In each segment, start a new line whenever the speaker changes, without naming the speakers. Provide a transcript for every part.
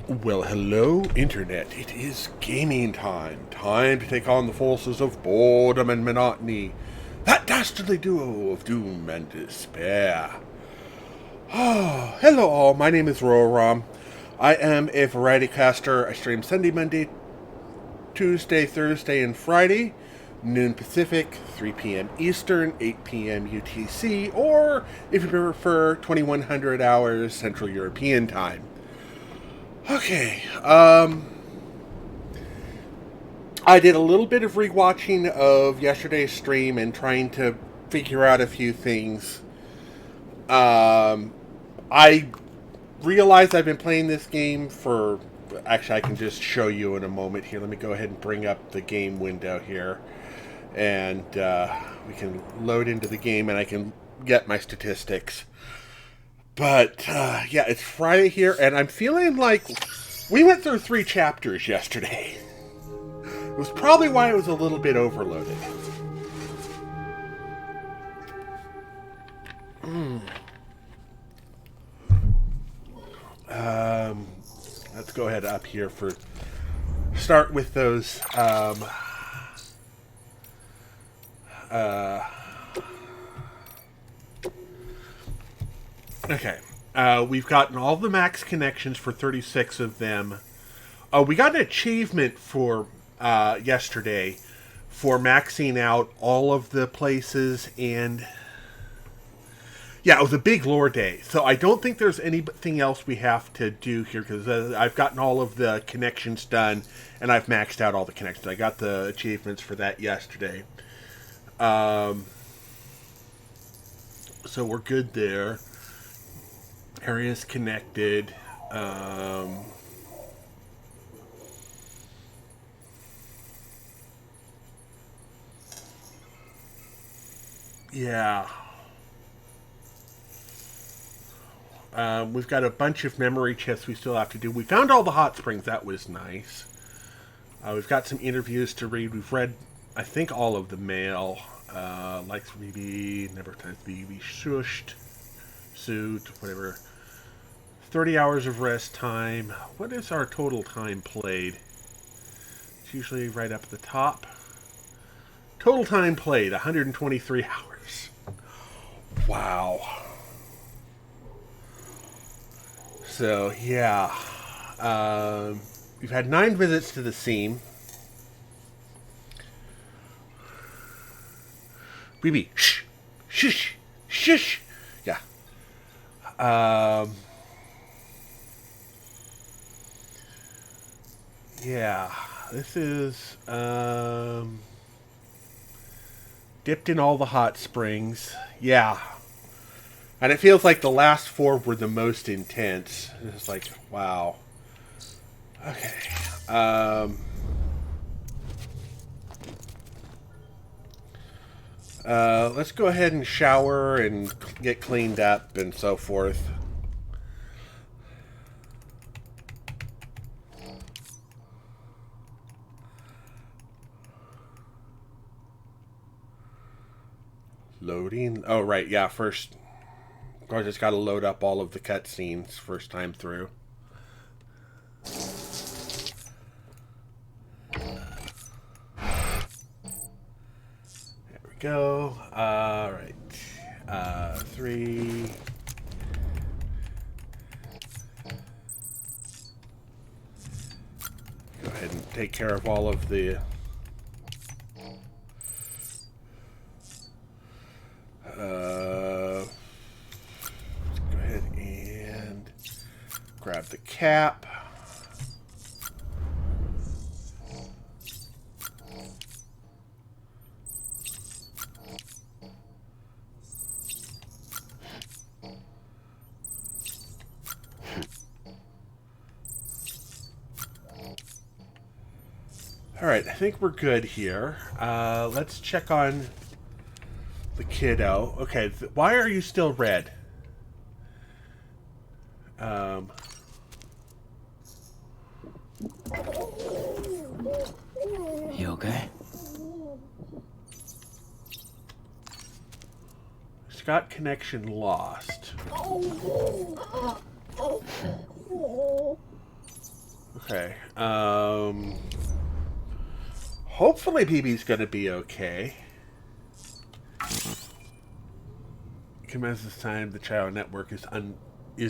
Well, hello, Internet. It is gaming time. Time to take on the forces of boredom and monotony. That dastardly duo of doom and despair. Oh, hello all. My name is Roram. I am a variety caster. I stream Sunday, Monday, Tuesday, Thursday, and Friday. Noon Pacific, 3 p.m. Eastern, 8 p.m. UTC, or if you prefer, 2100 hours Central European time. Okay, I did a little bit of rewatching of yesterday's stream and trying to figure out a few things. I realized I've been playing this game for. Actually, I can just show you in a moment here. Let me go ahead and bring up the game window here. And we can load into the game and I can get my statistics. But yeah, it's Friday here, and I'm feeling like we went through 3 chapters yesterday. It was probably why it was a little bit overloaded. Um, let's go ahead up here for start with those. Okay, we've gotten all the max connections for 36 of them. We got an achievement for yesterday for maxing out all of the places, and yeah, it was a big lore day. So I don't think there's anything else we have to do here because I've gotten all of the connections done, and I've maxed out all the connections. I got the achievements for that yesterday. So we're good there. Areas connected. Yeah. We've got a bunch of memory chests we still have to do. We found all the hot springs. That was nice. We've got some interviews to read. We've read, I think, all of the mail. Likes BB, never times BB, shushed, suit, whatever. 30 hours of rest time. What is our total time played? It's usually right up at the top. Total time played, 123 hours. Wow. So, yeah. We've had 9 visits to the scene. BB, shh, shush, shush. Yeah. Yeah. This is, dipped in all the hot springs. Yeah. And it feels like the last 4 were the most intense. It's like, wow. Okay. Let's go ahead and shower and get cleaned up and so forth. Loading. Oh, right. Yeah, first. I just got to load up all of the cutscenes first time through. There we go. All right. 3. Go ahead and take care of all of the. Let's go ahead and grab the cap. Alright, I think we're good here. Let's check on the kiddo. Okay, why are you still red?
You okay?
Scott connection lost. Okay. Hopefully BB's gonna be okay. Commences time the child network is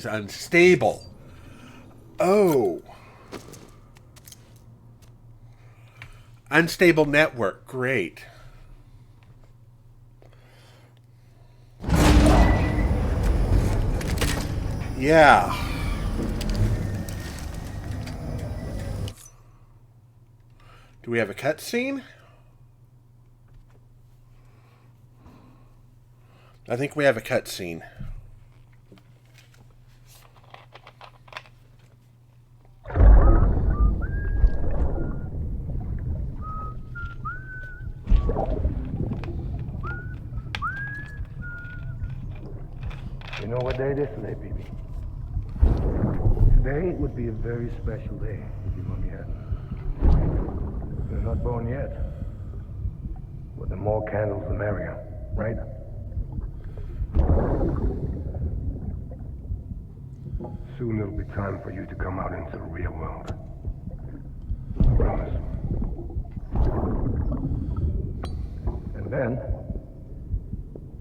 unstable. Oh. Unstable network. Great. Yeah. Do we have a cutscene? I think we have a cutscene.
You know what day it is today, BB? Today would be a very special day if you know me yet. You're not born yet. But the more candles, the merrier, right? Soon it'll be time for you to come out into the real world. I promise. And then,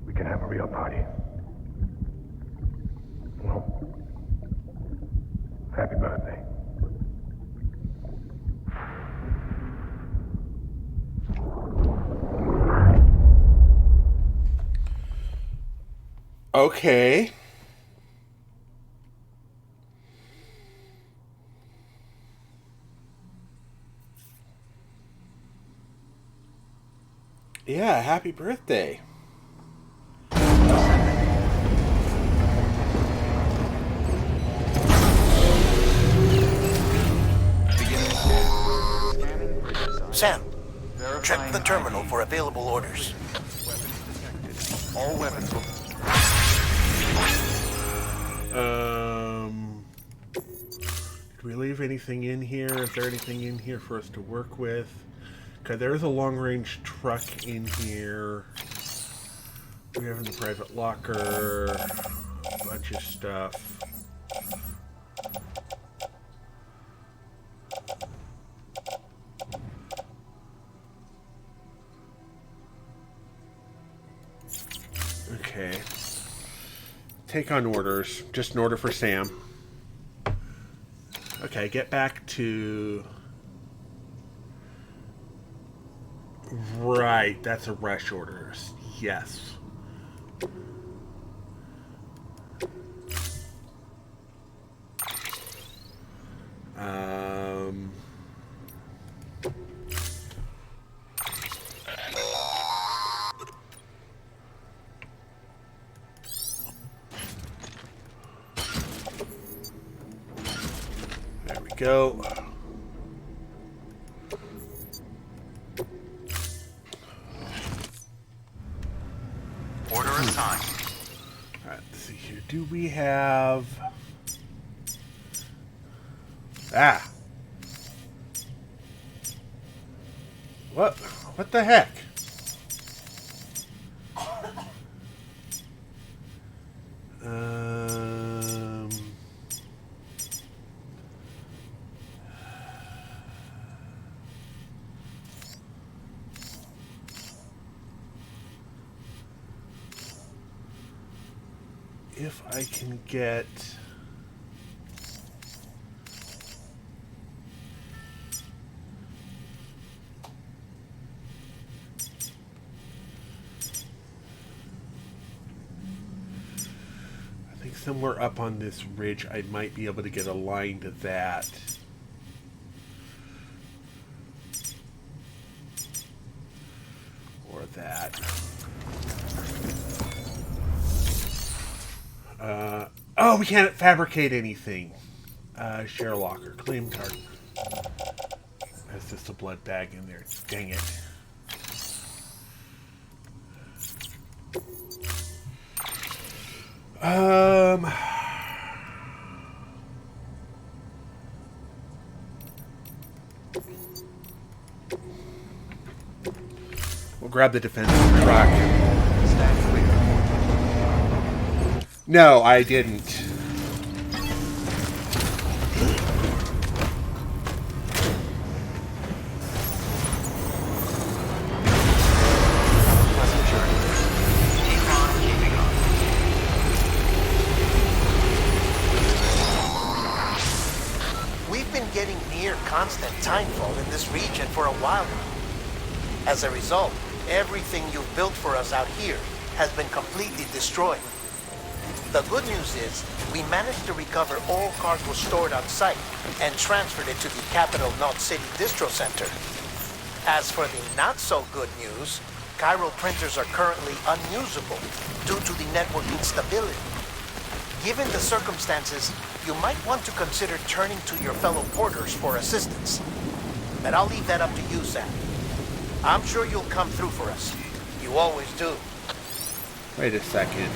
we can have a real party. Well, happy birthday.
Okay. Yeah, happy birthday.
Sam, check the terminal for available orders.
All weapons.
Did we leave anything in here? Is there anything in here for us to work with? Okay, there's a long-range truck in here. We have in the private locker a bunch of stuff. Okay. Take on orders. Just an order for Sam. Okay, get back to... Right, that's a rush order. Yes. There we go.
Order assigned.
Alright, let's see here. Do we have... Ah! What the heck? If I can get... I think somewhere up on this ridge I might be able to get a line to that. Or that. Oh, we can't fabricate anything. Share locker. Claim card. That's just a blood bag in there. Dang it. We'll grab the defensive truck. No, I didn't.
constant timefall in this region for a while now. As a result, everything you've built for us out here has been completely destroyed. The good news is, we managed to recover all cargo stored on site and transferred it to the Capital Knot City Distro Center. As for the not-so-good news, Chiral printers are currently unusable due to the network instability. Given the circumstances, you might want to consider turning to your fellow porters for assistance. But I'll leave that up to you, Sam. I'm sure you'll come through for us. You always do.
Wait a second.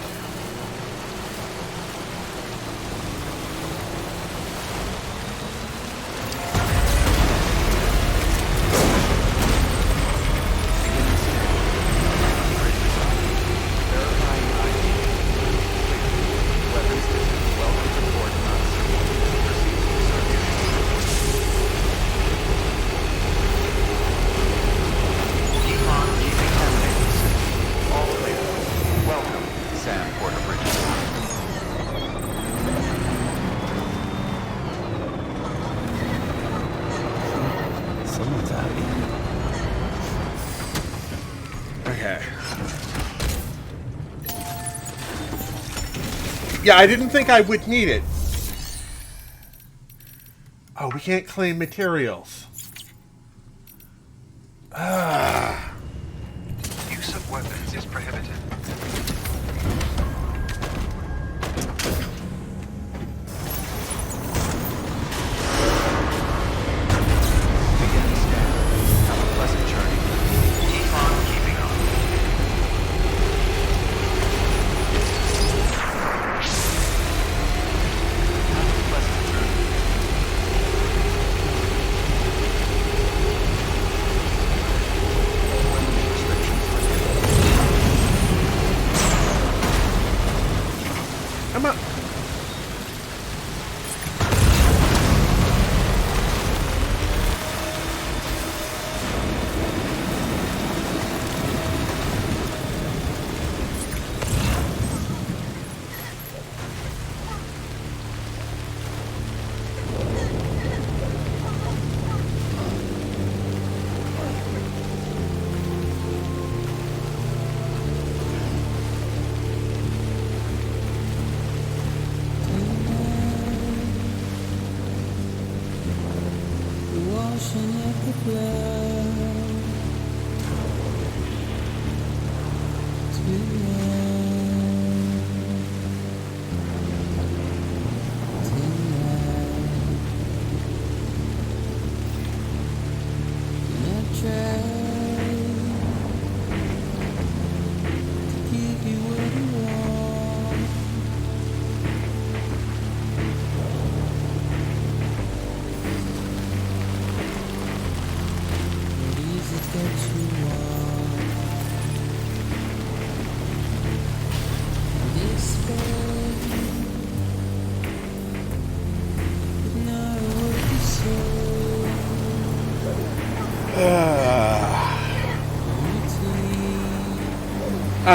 Yeah, I didn't think I would need it. Oh, we can't claim materials.
Use of weapons is prohibited. Begin scan. Have a pleasant journey. Keep on keeping on.
Come on.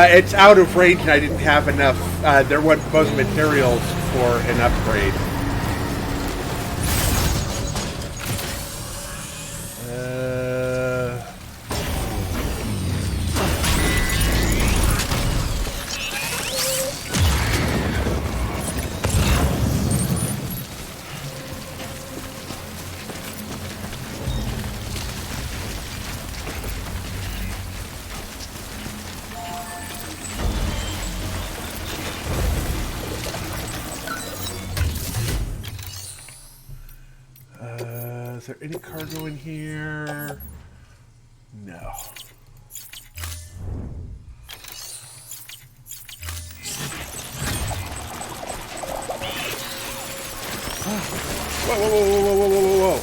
It's out of range and I didn't have enough, there wasn't materials for an upgrade. Is there any cargo in here? No. Whoa, whoa, whoa, whoa, whoa, whoa, whoa, whoa.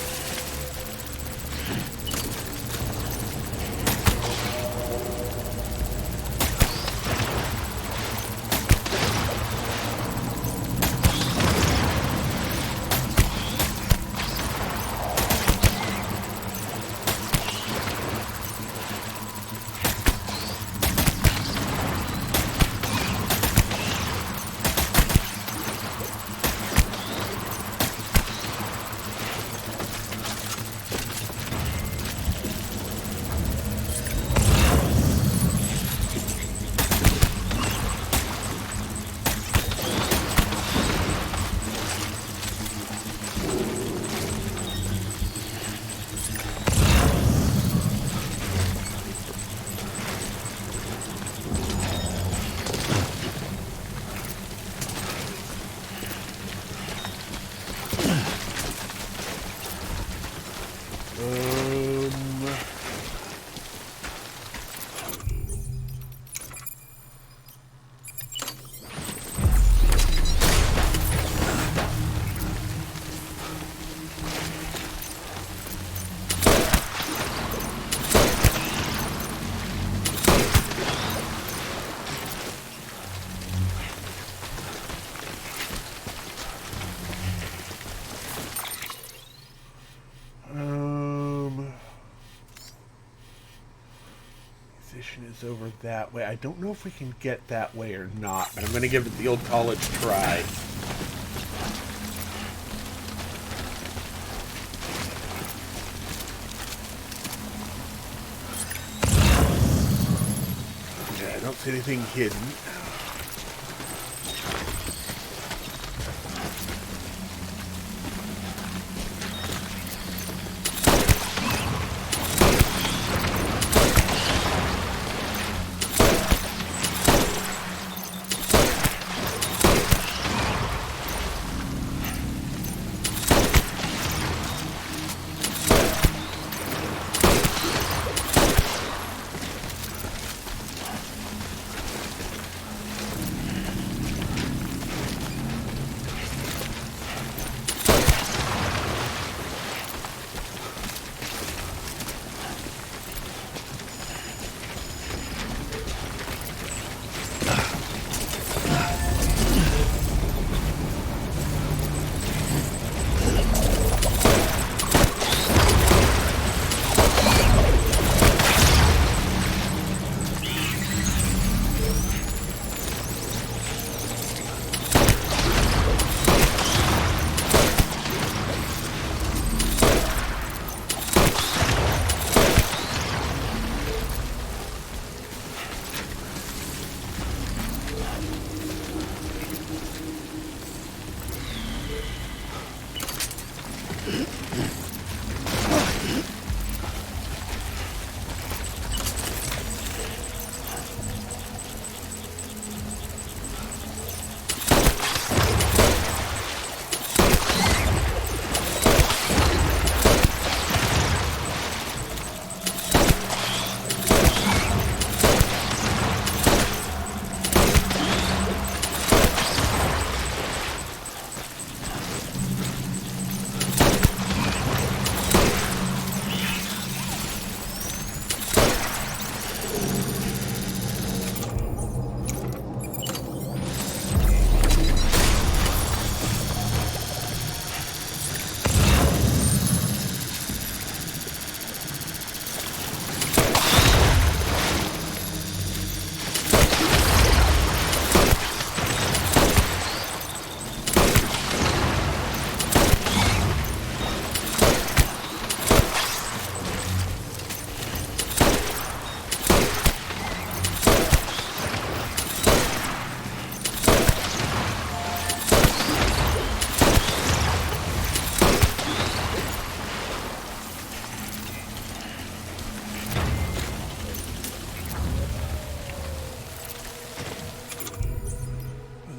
station is over that way. I don't know if we can get that way or not, but I'm going to give it the old college try. Yeah, I don't see anything hidden.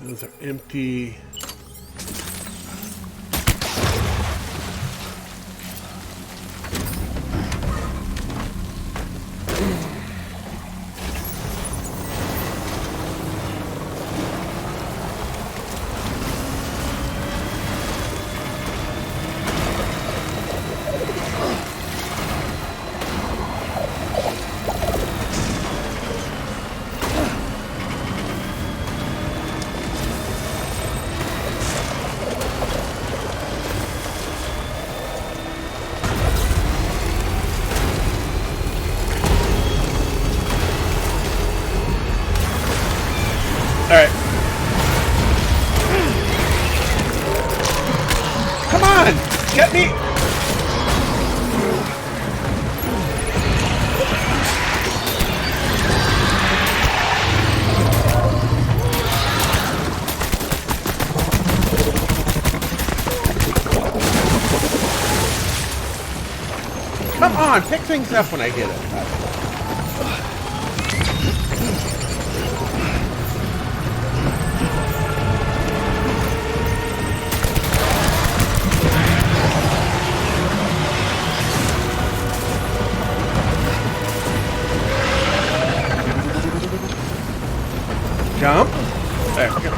Those are empty. Alright. Come on! Get me! Come on! Pick things up when I get it. Jump. There we go.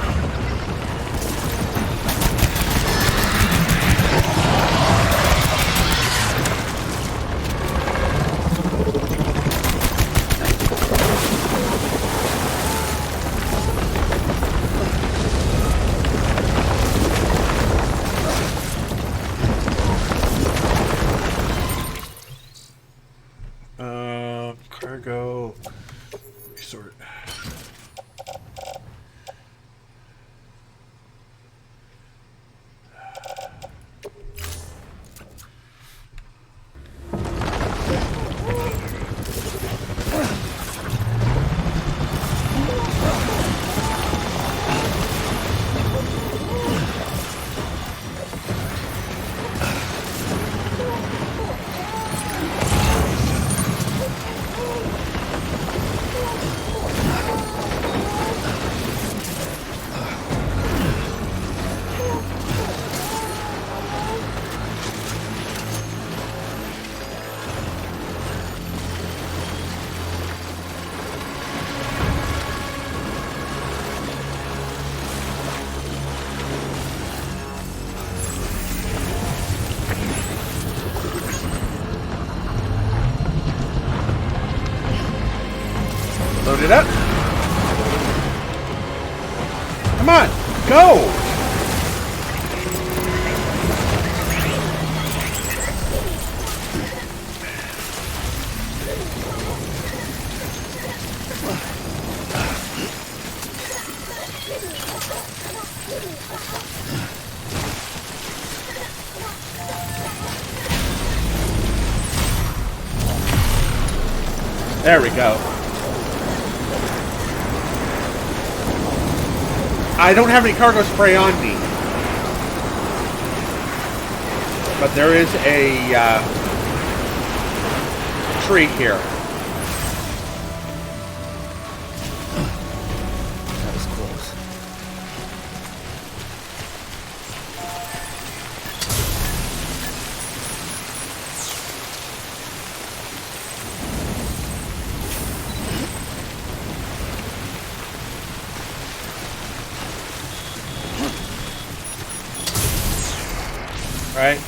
it up. Come on, go! There we go. I don't have any cargo spray on me. But there is a tree here.
That was close.
Right?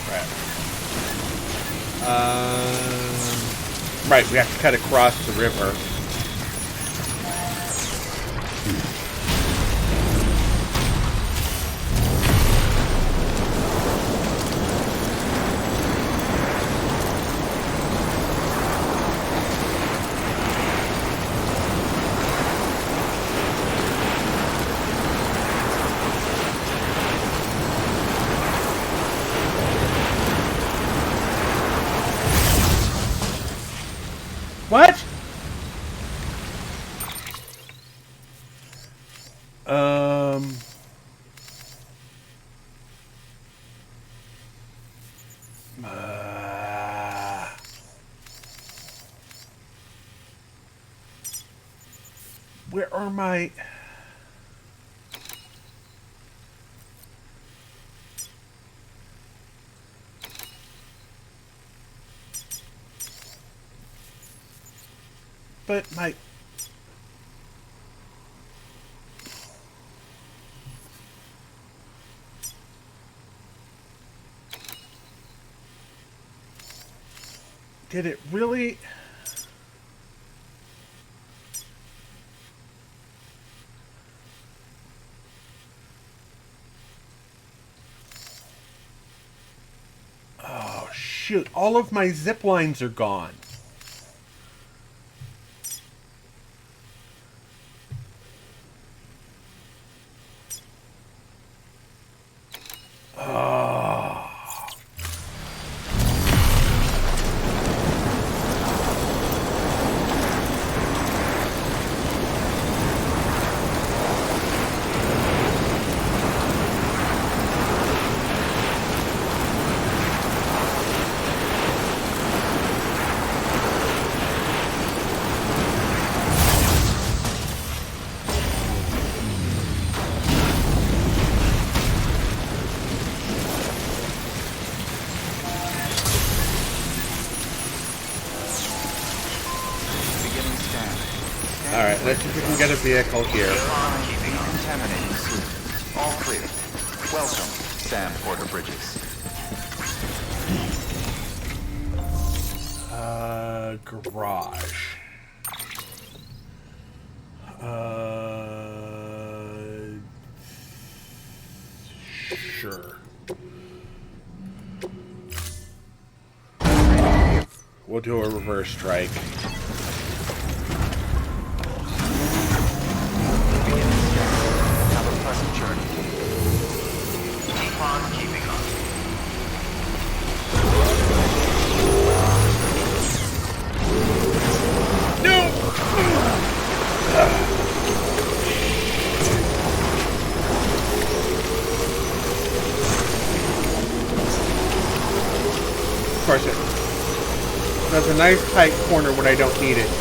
Right, we have to cut across the river. What? Where are my... But my... Did it really... Oh, shoot. All of my zip lines are gone. Alright, let's see if we can get a vehicle here.
Decontaminating soon. All clear. Welcome, Sam Porter Bridges.
Garage. Sure. We'll do a reverse strike.
Have a pleasant journey. Keep on keeping on.
Of course, it does a nice tight corner when I don't need it to.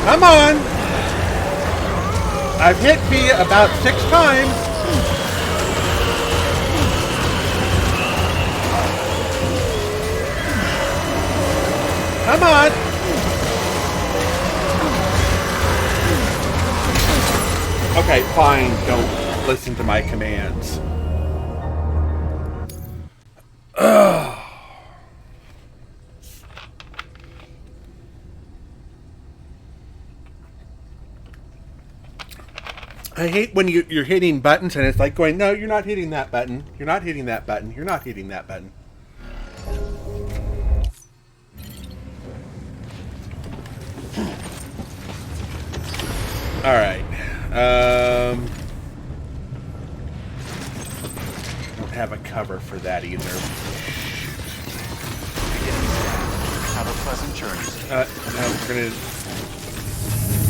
Come on! I've hit B about 6 times. Come on! Okay, fine. Don't listen to my commands. Ugh. I hate when you're hitting buttons and it's like going, no, you're not hitting that button. You're not hitting that button. You're not hitting that button. All right. Don't have a cover for that either.
Have a pleasant journey.
No, we're gonna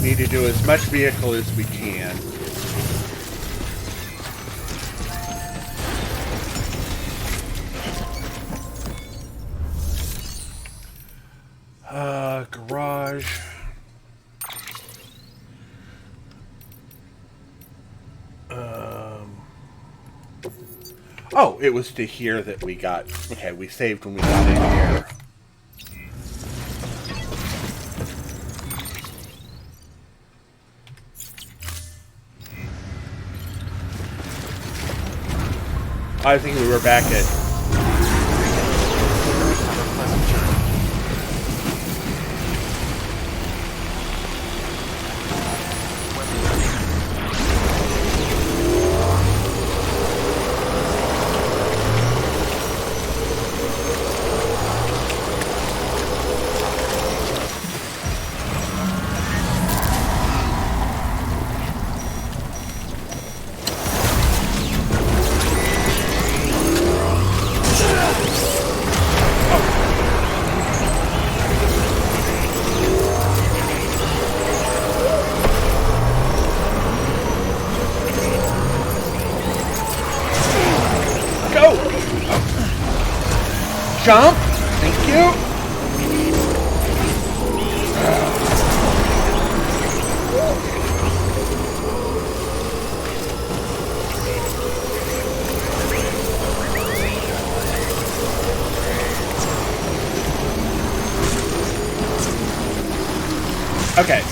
need to do as much vehicle as we can. Garage. Oh, it was to here that we got. Okay, we saved when we got in here. I think we were back at.
Have a pleasant journey.
Go! Jump! Thank you! Okay.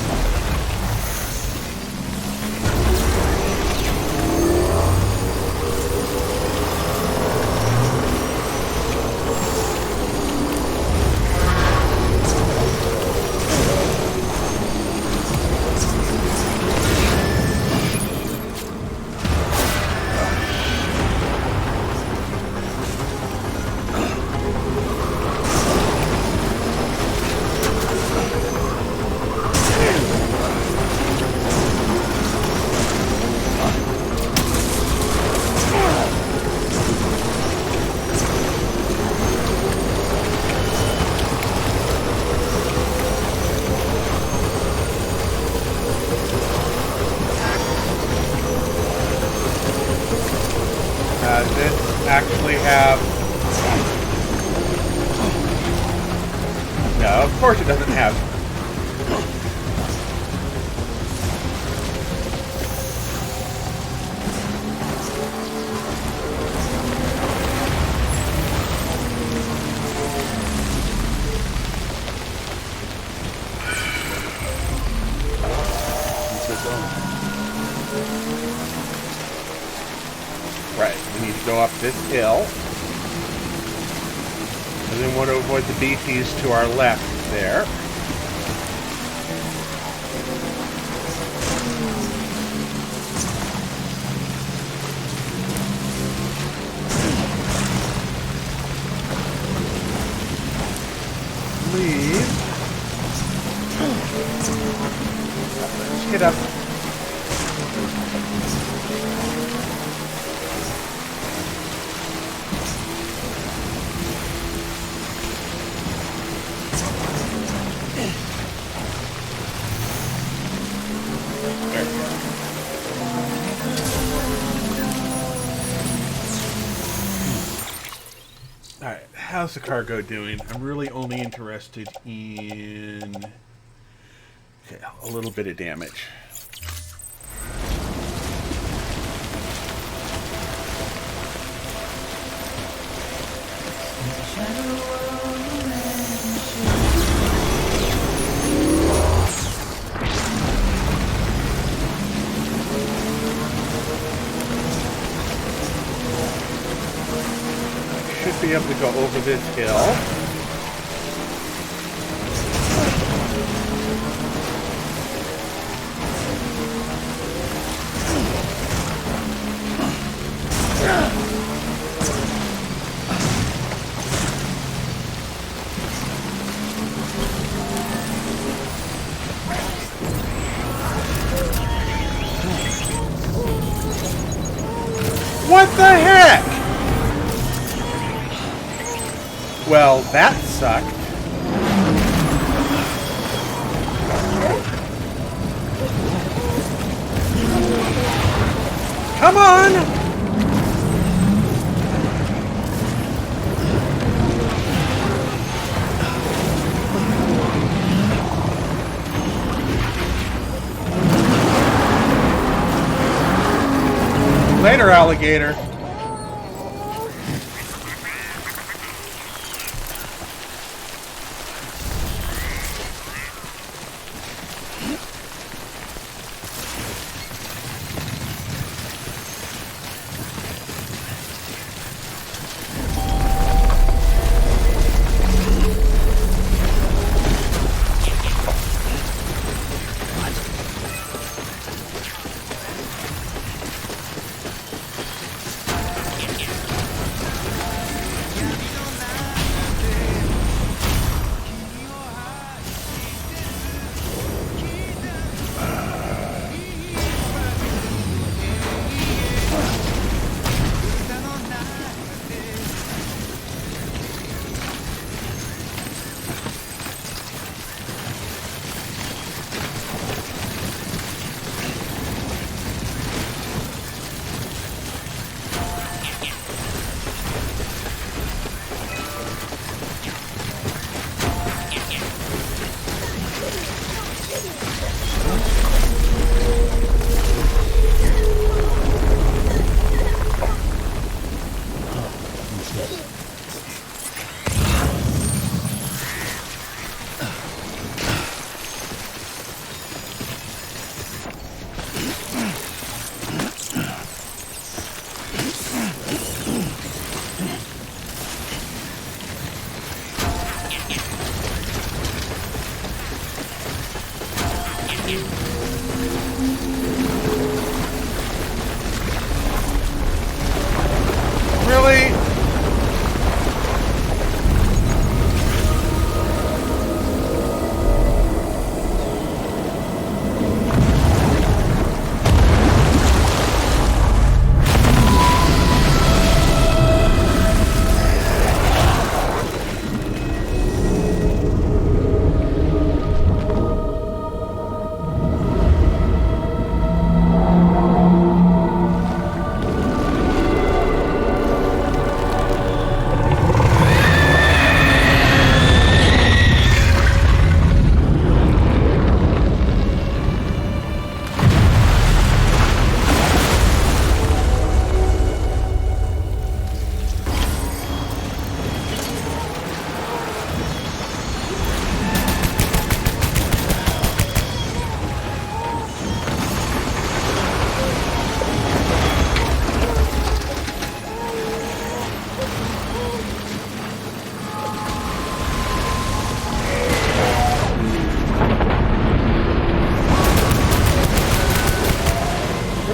This actually have... No, of course it doesn't have... Right, we need to go up this hill. And then want to avoid the beefies to our left there. Leave. Let's get up. Alright, how's the cargo doing? I'm really only interested in... Okay, a little bit of damage. Should be able to go over this hill. What the heck? Well, that sucked. Come on! Later, alligator. Really?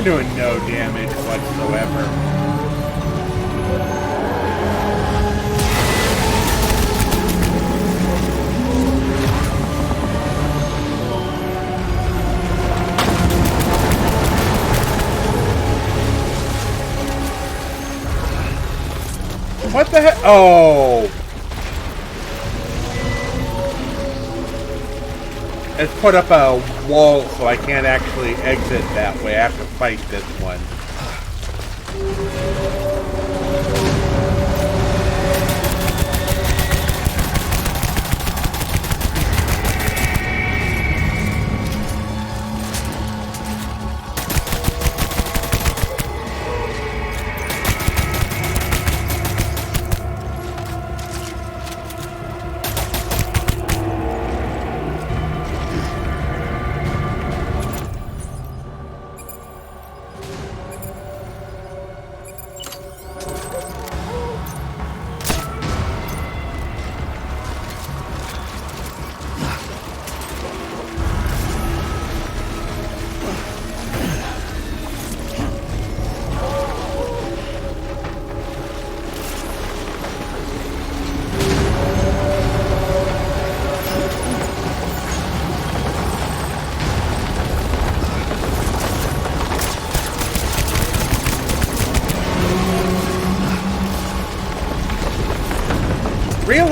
Doing no damage whatsoever. What the heck? Oh! It's put up a wall so I can't actually exit that way. I have to fight this one.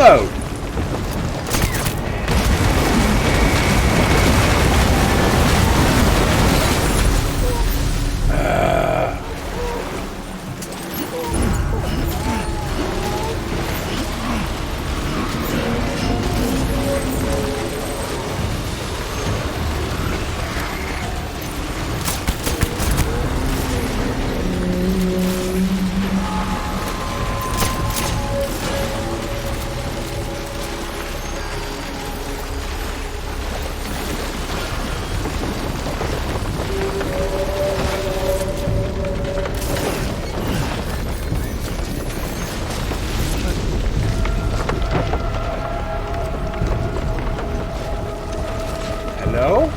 reload. Hello?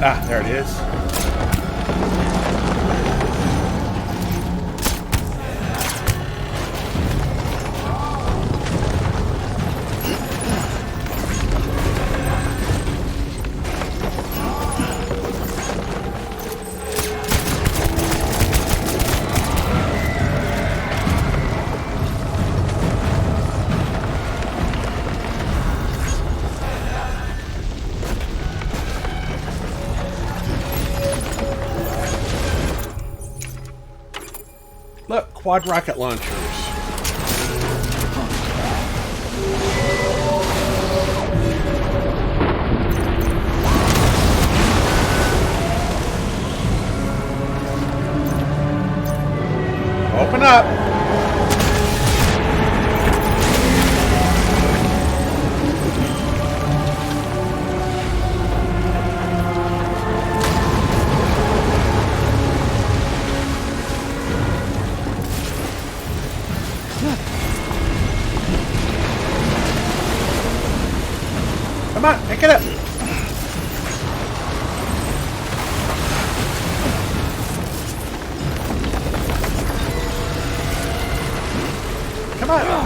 Ah, there it is. Look, quad rocket launchers. Open up. Come on, pick it up. Come on.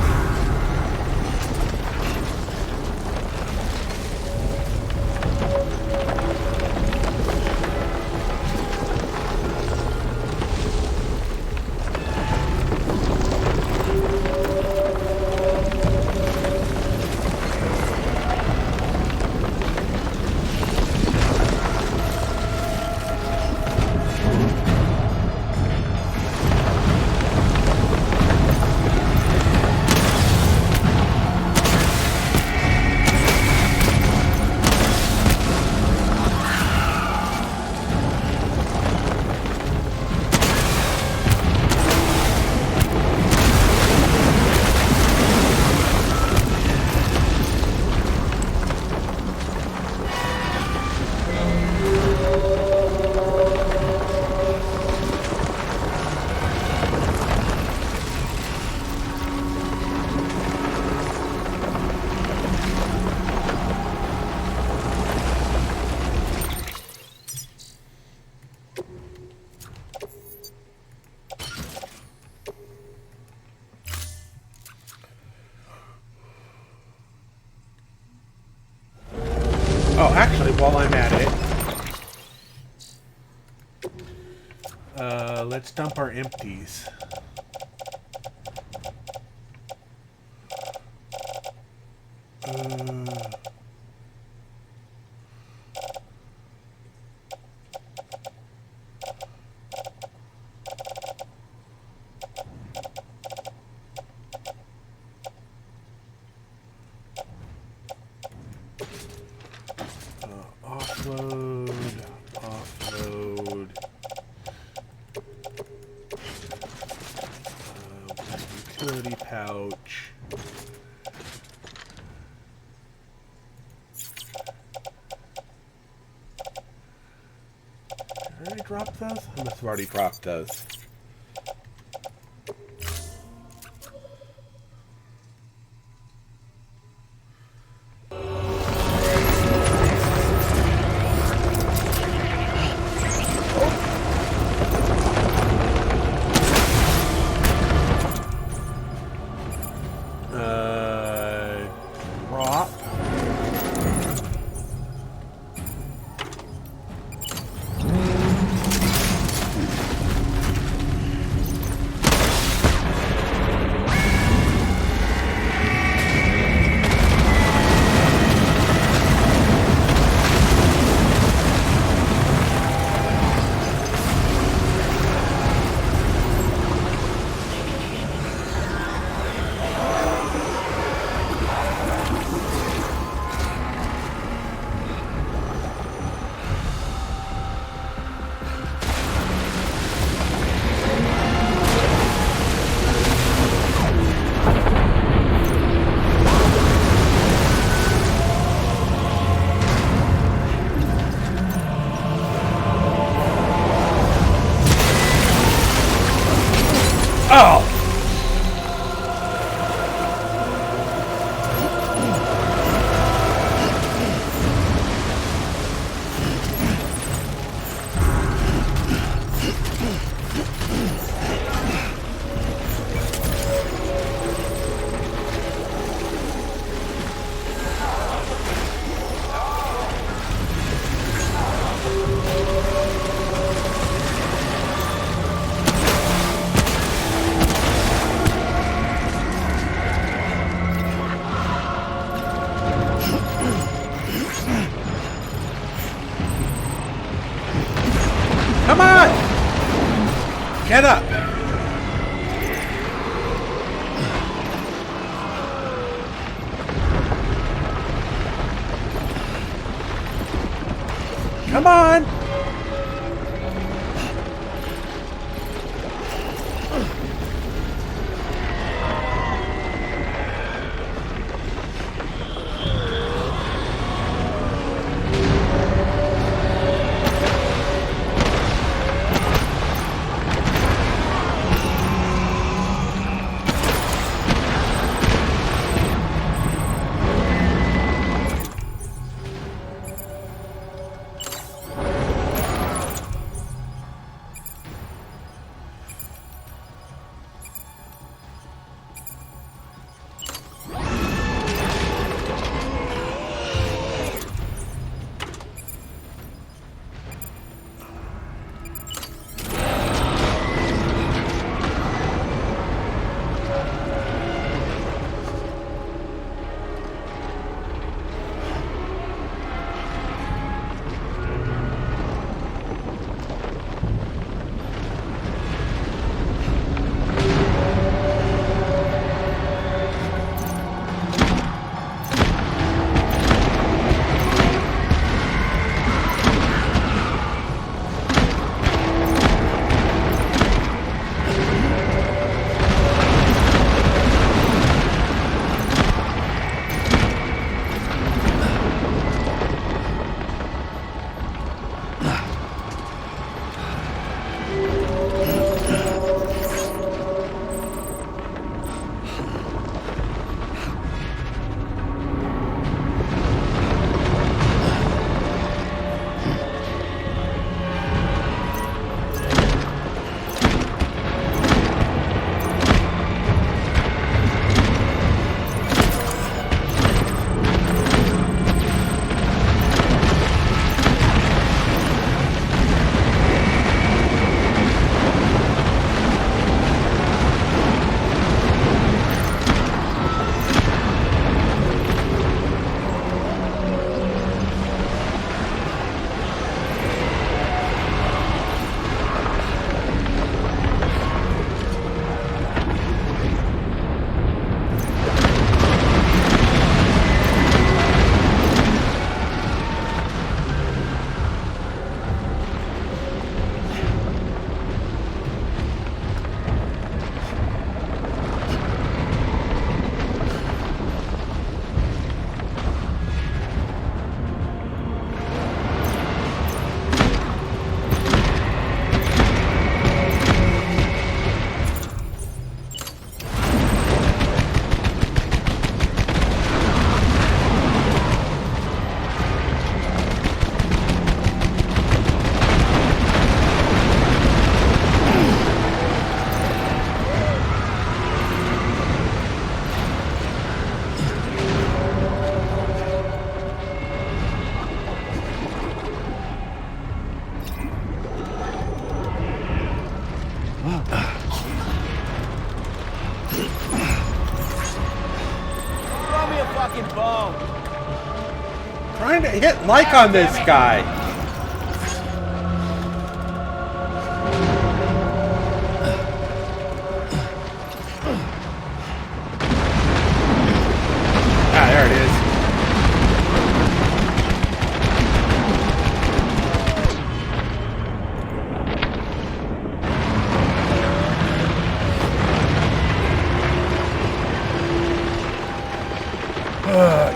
Oh, actually, while I'm at it, let's dump our empties. Offload, offload. Utility pouch. Did I already drop those? I must have already dropped those. Drop. Oh! Come on! Get up! Come on! Trying to hit like on this guy. Ah, there it is.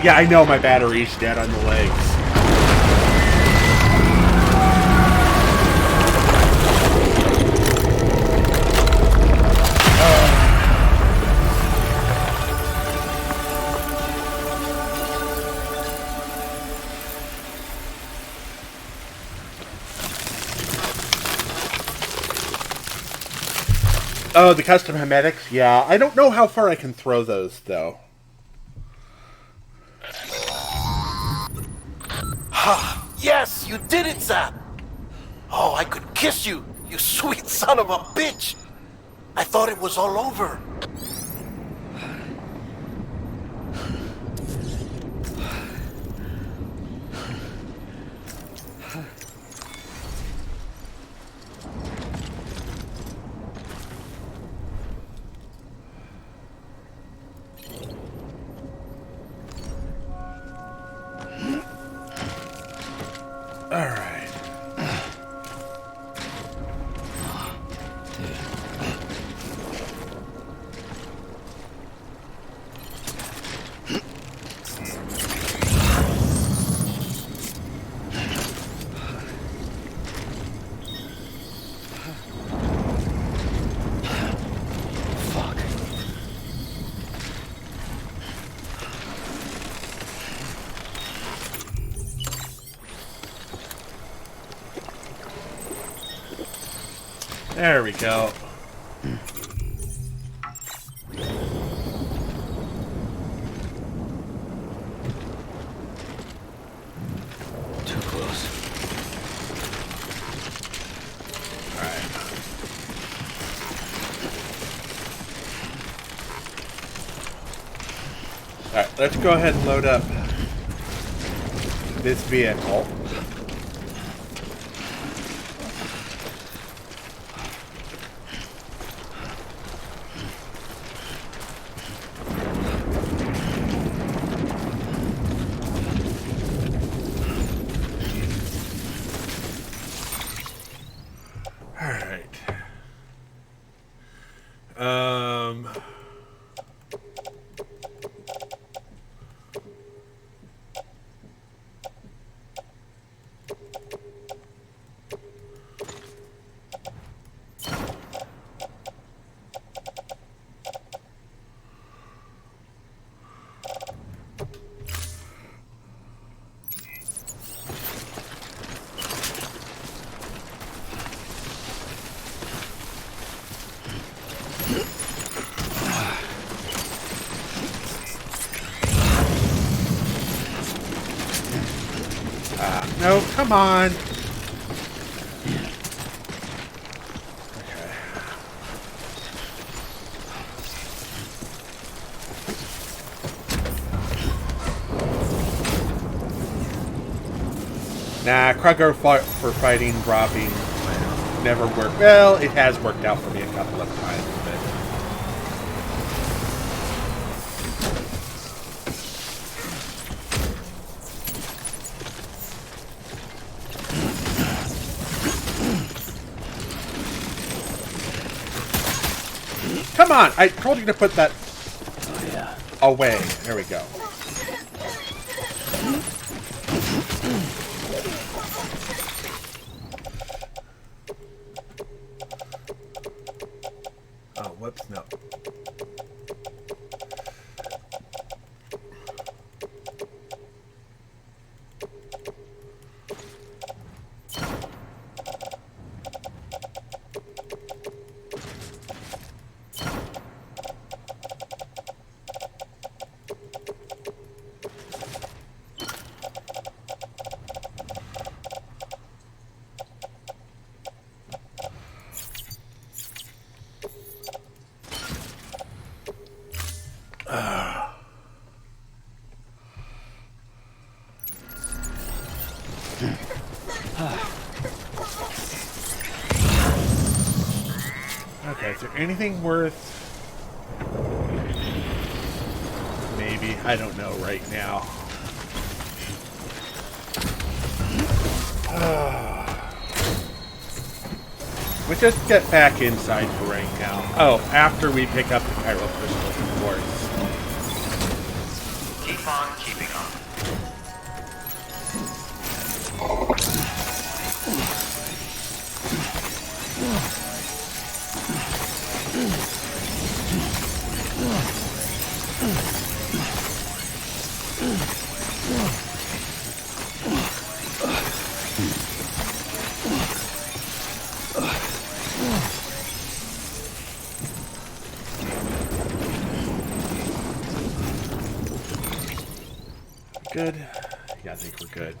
Yeah, I know my battery's dead on the legs. Oh, the custom hermetics? Yeah, I don't know how far I can throw those, though.
Ha! Yes, you did it, Zap! Oh, I could kiss you, you sweet son of a bitch! I thought it was all over.
Alright. There we go.
Too close.
Alright. Alright, let's go ahead and load up this vehicle. Alright. No, come on. Okay. Nah, Krugger fought for fighting, dropping. Never worked. Well, it has worked out for me a couple of times, but... Come on! I told you to put that away. There we go. Oh, whoops, no. Okay, is there anything worth... Maybe, I don't know right now. We just get back inside for right now. Oh, after we pick up the Pyro Crystals, of course.
Keep on keeping on.
good? Yeah, I think we're good.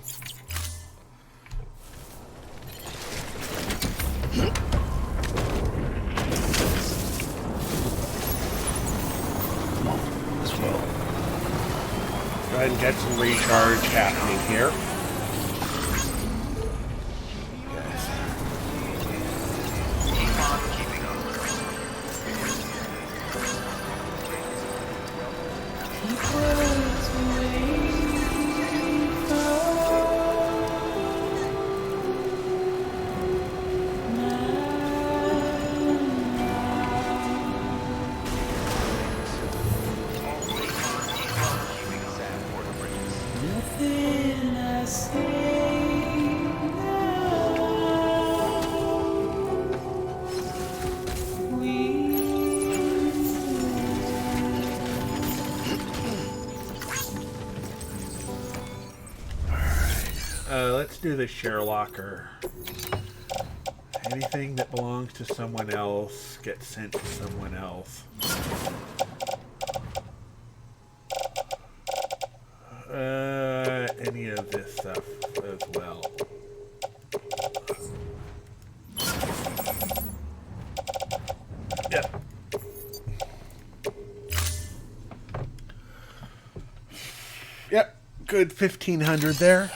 Come on, let's roll.
Go ahead and get some recharge happening here.
Keep on keeping up. Keeping us at border bridges.
Nothing I say now.
Let's do the share locker. Anything that belongs to someone else gets sent to someone else. Any of this stuff as well. Yep. Yep, good 1,500 there.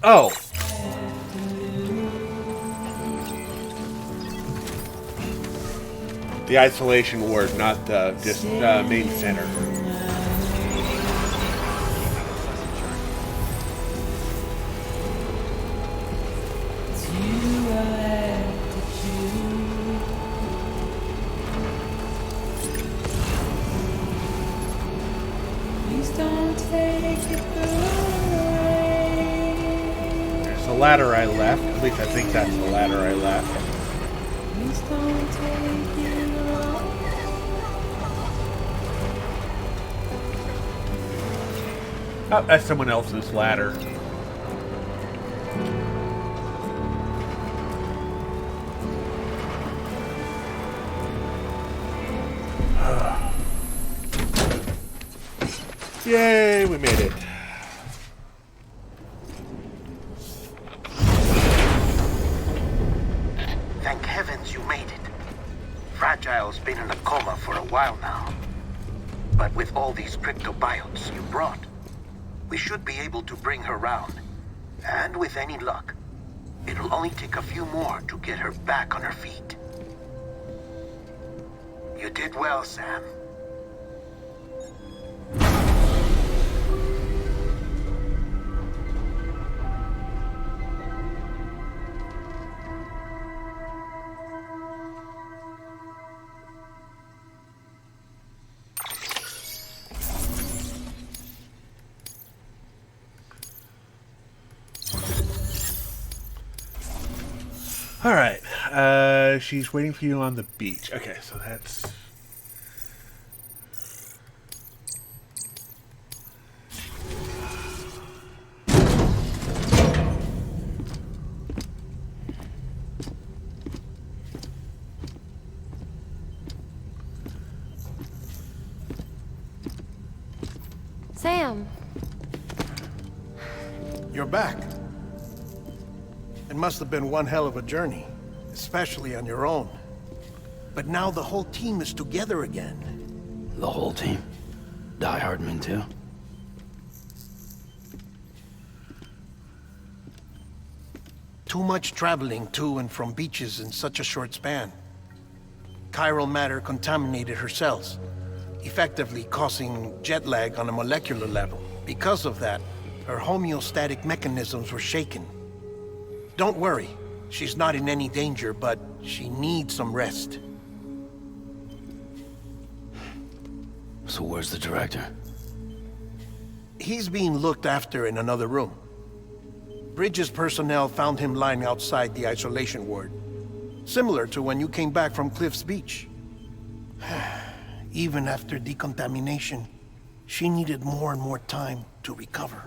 Oh. The isolation ward, not the just main center. There's the ladder I left. At least I think that's the ladder I left. Oh, that's someone else's ladder. Yay, we made it.
Thank heavens you made it. Fragile's been in a coma for a while now. But with all these cryptobiotes you brought, we should be able to bring her round. And with any luck, it'll only take a few more to get her back on her feet. You did well, Sam.
All right. She's waiting for you on the beach. Okay, so that's...
Sam,
You're back. It must have been one hell of a journey, especially on your own. But now the whole team is together again.
The whole team? Die Hardman too?
Too much traveling to and from beaches in such a short span. Chiral matter contaminated her cells, effectively causing jet lag on a molecular level. Because of that, her homeostatic mechanisms were shaken. Don't worry, she's not in any danger, but she needs some rest.
So where's the director?
He's being looked after in another room. Bridges personnel found him lying outside the isolation ward. Similar to when you came back from Cliff's Beach. Even after decontamination, she needed more and more time to recover.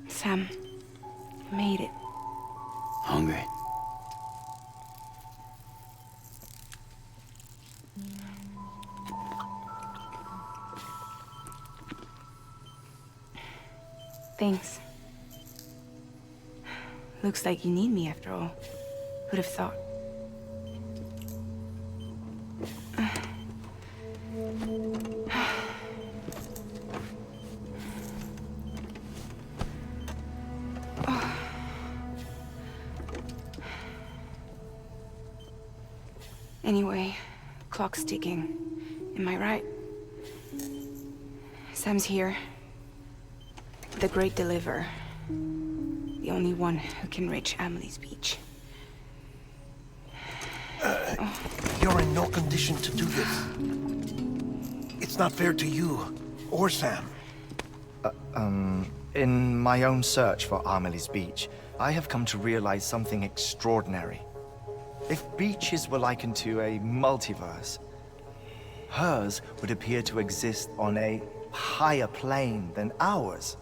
Sam, you made it.
Hungry?
Thanks. Looks like you need me after all. Who'd have thought? Anyway, clock's ticking. Am I right? Sam's here. The Great Deliverer. The only one who can reach Amelie's Beach.
You're in no condition to do this. It's not fair to you, or Sam.
In my own search for Amelie's Beach, I have come to realize something extraordinary. If beaches were likened to a multiverse, hers would appear to exist on a higher plane than ours.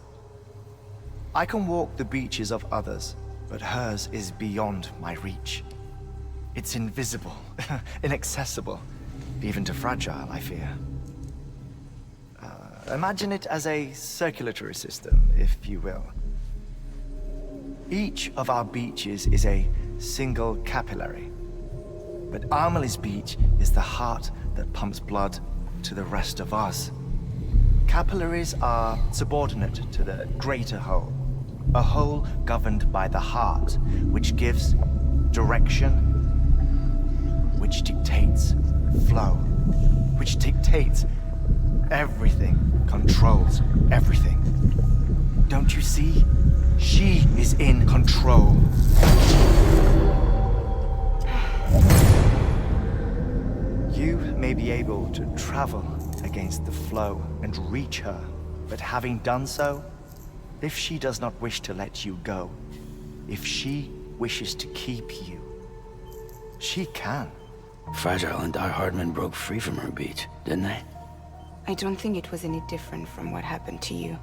I can walk the beaches of others, but hers is beyond my reach. It's invisible, inaccessible, even to fragile, I fear. Imagine it as a circulatory system, if you will. Each of our beaches is a single capillary. But Amelie's Beach is the heart that pumps blood to the rest of us. Capillaries are subordinate to the greater whole. A whole governed by the heart, which gives direction, which dictates flow, which dictates everything, controls everything. Don't you see? She is in control. You may be able to travel against the flow and reach her, but having done so, if she does not wish to let you go, if she wishes to keep you, she can.
Fragile and Die Hardman broke free from her beach, didn't they?
I don't think it was any different from what happened to you.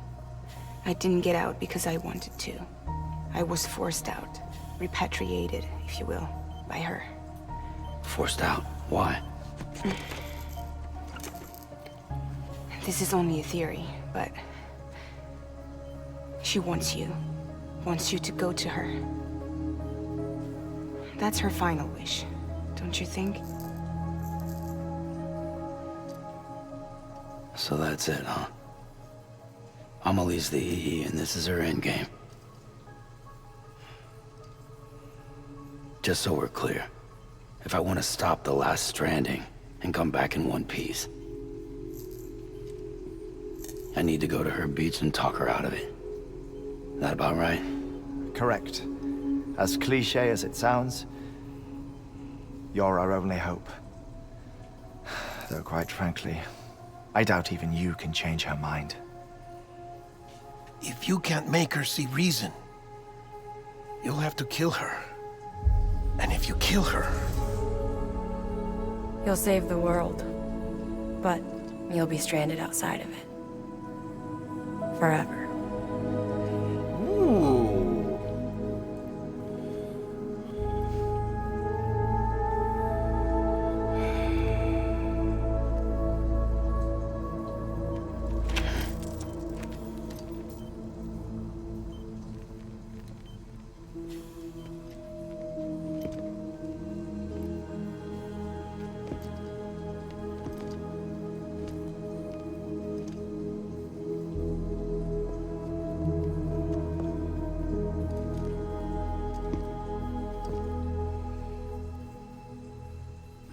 I didn't get out because I wanted to. I was forced out, repatriated, if you will, by her.
Forced out? Why?
This is only a theory, but she wants you to go to her. That's her final wish, don't you think?
So that's it, huh? Amelie's the EE, and this is her endgame. Just so we're clear, if I want to stop the last Stranding and come back in one piece, I need to go to her beach and talk her out of it. That about right?
Correct. As cliche as it sounds, you're our only hope. Though quite frankly, I doubt even you can change her mind.
If you can't make her see reason, you'll have to kill her. And if you kill her...
You'll save the world, but you'll be stranded outside of it. Forever.
Ooh.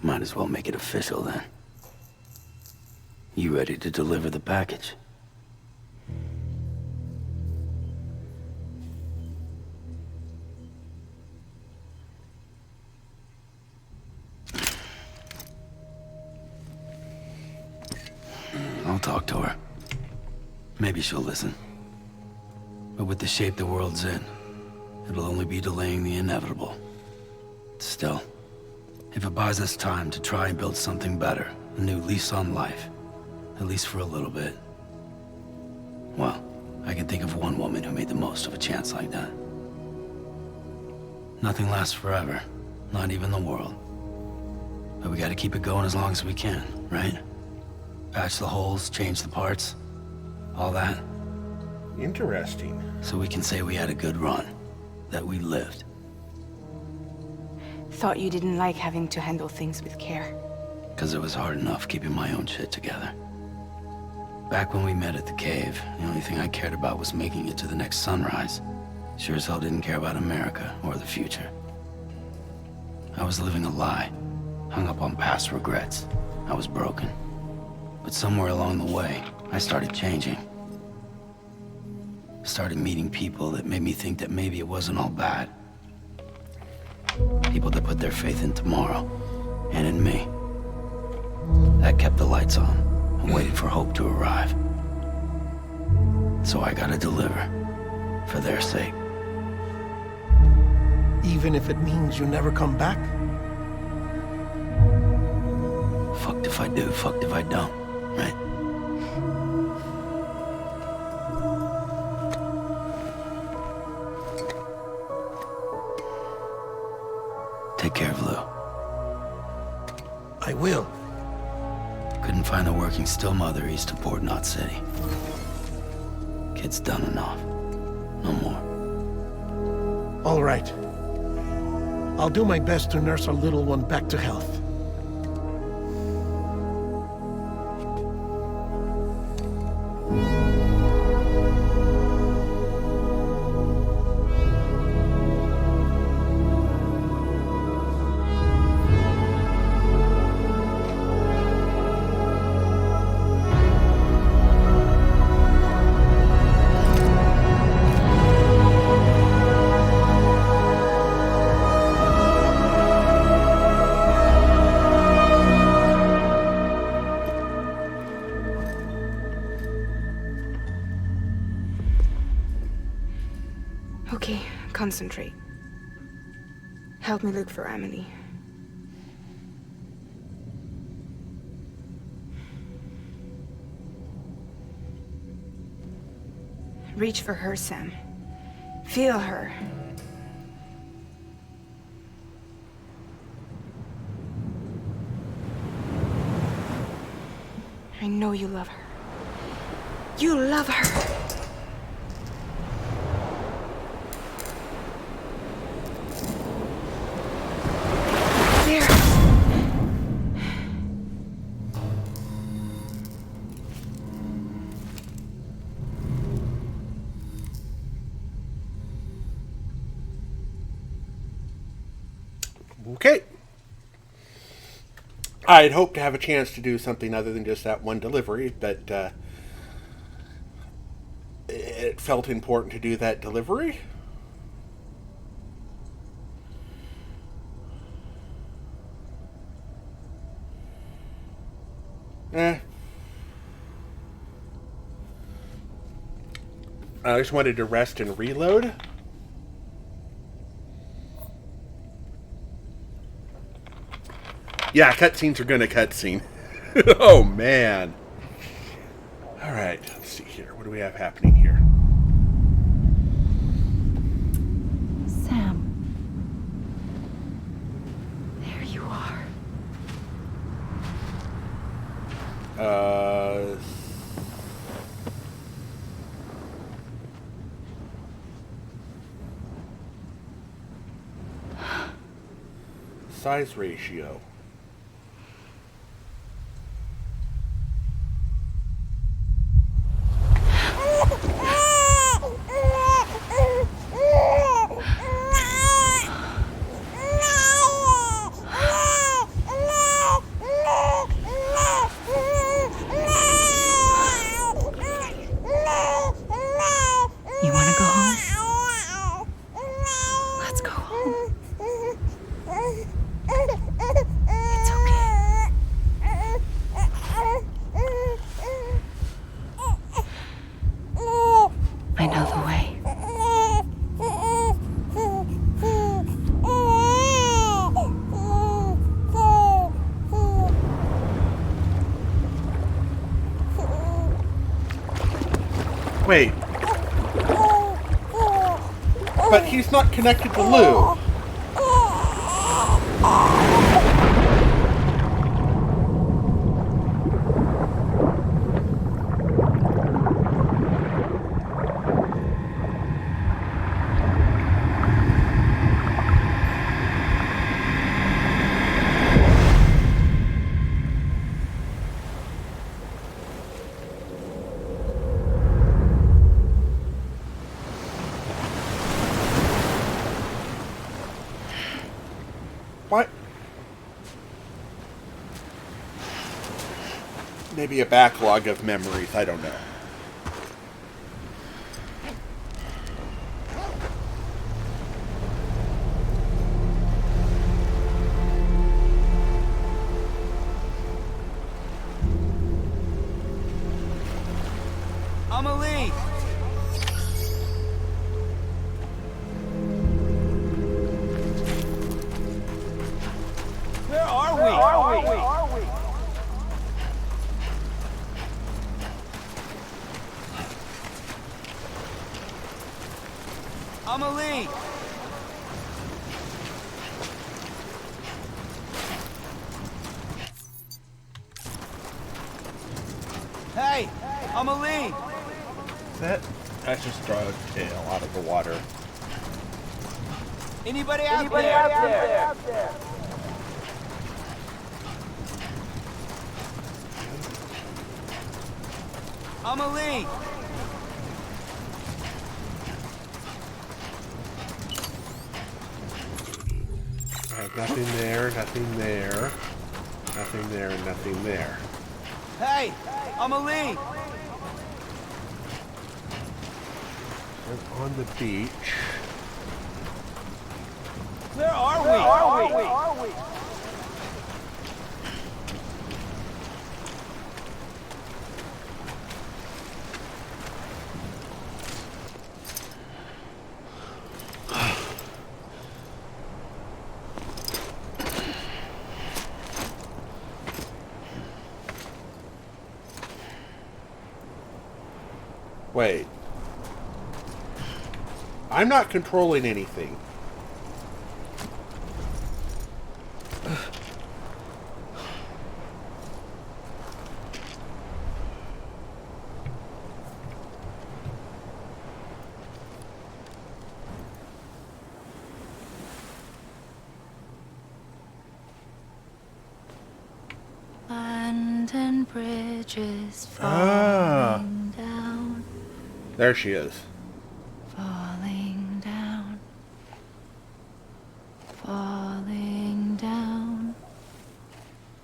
Might as well make it official then. You ready to deliver the package? talk to her. Maybe she'll listen. But with the shape the world's in, it'll only be delaying the inevitable. Still, if it buys us time to try and build something better, a new lease on life, at least for a little bit, well, I can think of one woman who made the most of a chance like that. Nothing lasts forever, not even the world. But we gotta keep it going as long as we can, right? Patch the holes, change the parts, all that.
Interesting.
So we can say we had a good run, that we lived.
Thought you didn't like having to handle things with care.
Because it was hard enough keeping my own shit together. Back when we met at the cave, the only thing I cared about was making it to the next sunrise. Sure as hell didn't care about America or the future. I was living a lie, hung up on past regrets. I was broken. But somewhere along the way, I started changing. Started meeting people that made me think that maybe it wasn't all bad. People that put their faith in tomorrow, and in me. That kept the lights on, and waited for hope to arrive. So I gotta deliver, for their sake.
Even if it means you never come back?
Fucked if I do, fucked if I don't, right? Take care of Lou.
I will.
Couldn't find a working still mother east of Port Knot City. Kid's done enough. No more.
All right. I'll do my best to nurse our little one back to health.
Okay, concentrate. Help me look for Emily. Reach for her, Sam. Feel her. I know you love her. You love her! There!
Okay. I'd hoped to have a chance to do something other than just that one delivery, but it felt important to do that delivery. I just wanted to rest and reload. Yeah, cutscenes are gonna cutscene. Oh, man. Alright, let's see here. What do we have happening here?
Sam. There you are.
Size ratio.
You want to go home? Let's go home.
I know the way.
Wait. But he's not connected to Lou. What? Maybe a backlog of memories, I don't know.
Amelie! Where are we? Amelie! Hey! Amelie!
That's just a tail out of the water.
Anybody out there? Amelie!
Nothing there, nothing there. Nothing there, and nothing there.
Hey! Amelie!
We're on the beach.
Where are we?
Wait. I'm not controlling anything.
London Bridge is falling down,
There she is.
falling down, falling down.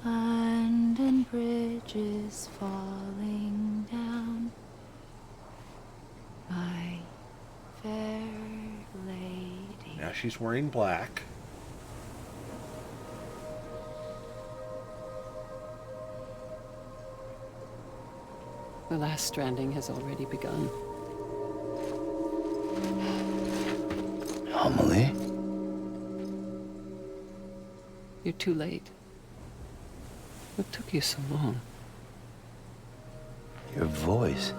London Bridge is falling down, my fair lady.
Now she's wearing black.
The last stranding has already begun.
Amelie?
You're too late. What took you so long?
Your voice.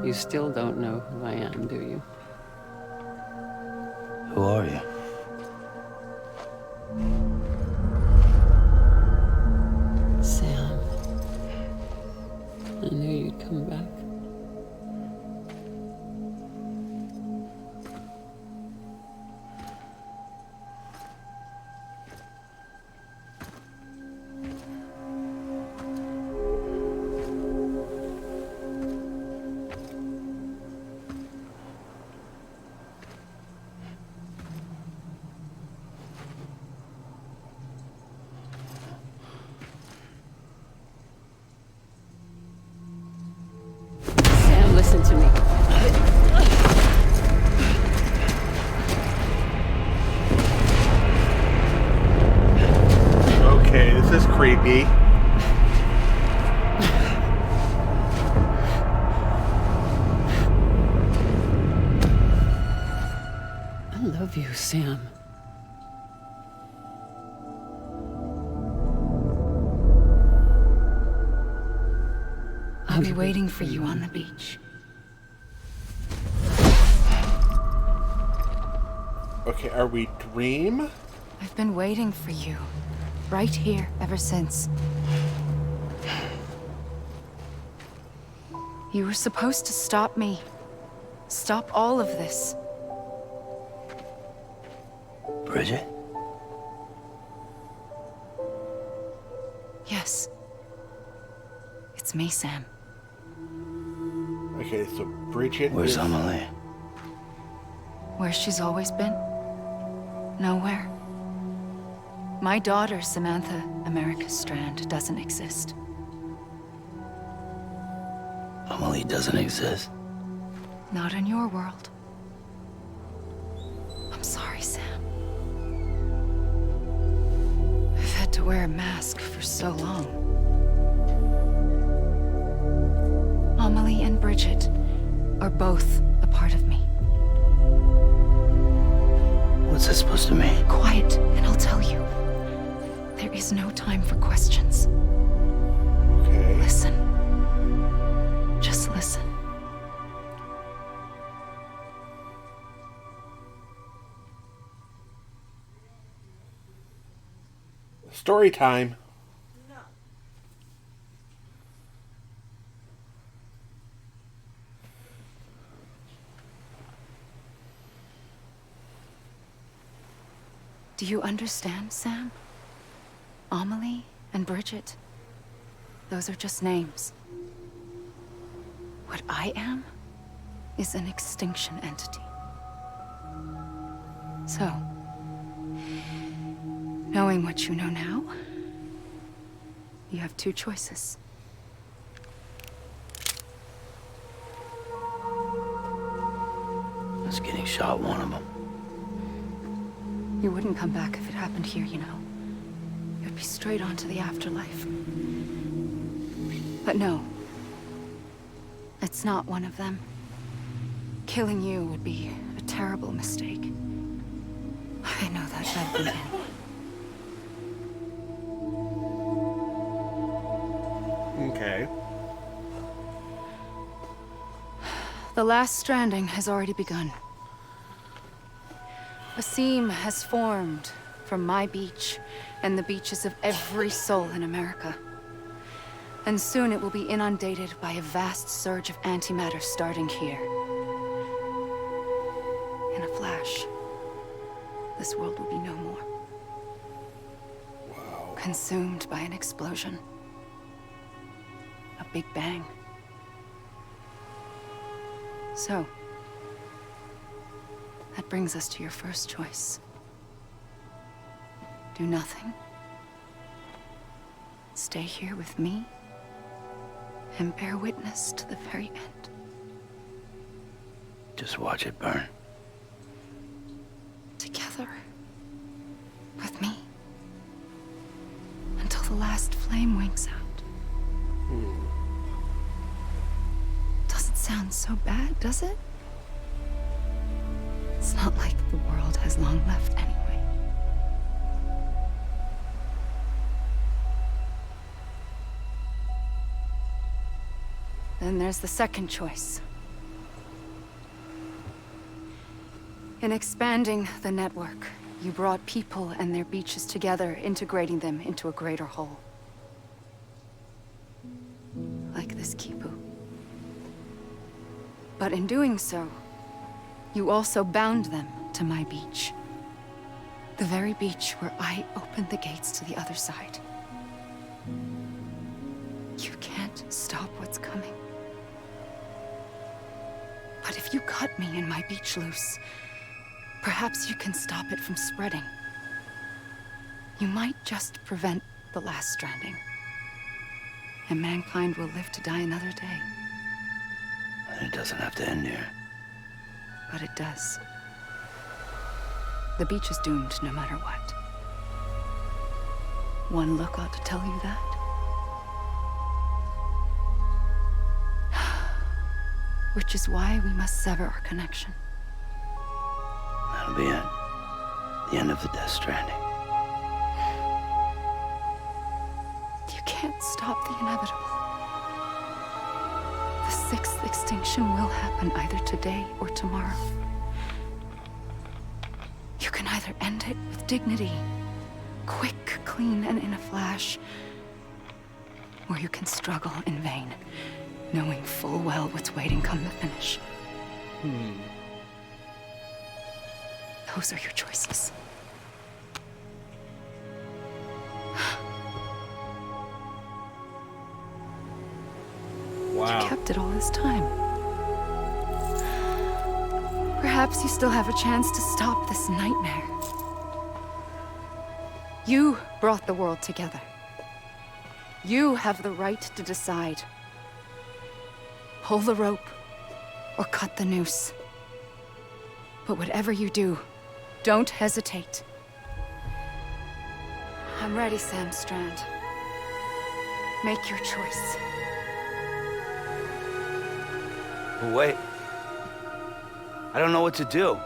You still don't know who I am, do you?
Who are you?
Sam. I knew you'd come back. you, Sam.
I'll be waiting for you on the beach.
Okay, are we Dream?
I've been waiting for you. Right here, ever since. You were supposed to stop me. Stop all of this.
Bridget?
Yes. It's me, Sam.
Okay, so Bridget
Where's
is...
Amelie?
Where she's always been? Nowhere. My daughter, Samantha America Strand, doesn't exist.
Amelie doesn't exist.
Not in your world. I'm sorry, Sam. I've had to wear a mask for so long. Amelie and Bridget are both a part of me.
What's that supposed to mean?
Quiet, and I'll tell you. There is no time for questions.
Okay.
Listen. Just listen.
Story time.
Do you understand, Sam? Amelie and Bridget. Those are just names. What I am is an extinction entity. So, knowing what you know now, you have two choices.
Us getting shot, one of them.
You wouldn't come back if it happened here, you know. You'd be straight on to the afterlife. But no. It's not one of them. Killing you would be a terrible mistake. I know that. I've been in.
Okay.
The last stranding has already begun. A seam has formed from my beach and the beaches of every soul in America. And soon it will be inundated by a vast surge of antimatter starting here. In a flash, this world will be no more.
Wow.
Consumed by an explosion. A big bang. So, that brings us to your first choice. Do nothing. Stay here with me and bear witness to the very end.
Just watch it burn.
Together. With me. Until the last flame winks out. Doesn't sound so bad, does it? It's not like the world has long left anyway. Then there's the second choice. In expanding the network, you brought people and their beaches together, integrating them into a greater whole. Like this Kipu. But in doing so, you also bound them to my beach. The very beach where I opened the gates to the other side. You can't stop what's coming. But if you cut me and my beach loose, perhaps you can stop it from spreading. You might just prevent the last stranding. And mankind will live to die another day.
And it doesn't have to end here.
But it does. The beach is doomed no matter what. One look ought to tell you that. Which is why we must sever our connection.
That'll be it. The end of the Death Stranding.
You can't stop the inevitable. The sixth extinction will happen either today or tomorrow. You can either end it with dignity, quick, clean, and in a flash, or you can struggle in vain, knowing full well what's waiting come the finish. Those are your choices.
Wow.
You kept it all this time. Perhaps you still have a chance to stop this nightmare. You brought the world together. You have the right to decide. Pull the rope or cut the noose. But whatever you do, don't hesitate. I'm ready, Sam Strand. Make your choice.
But wait. I don't know what to do.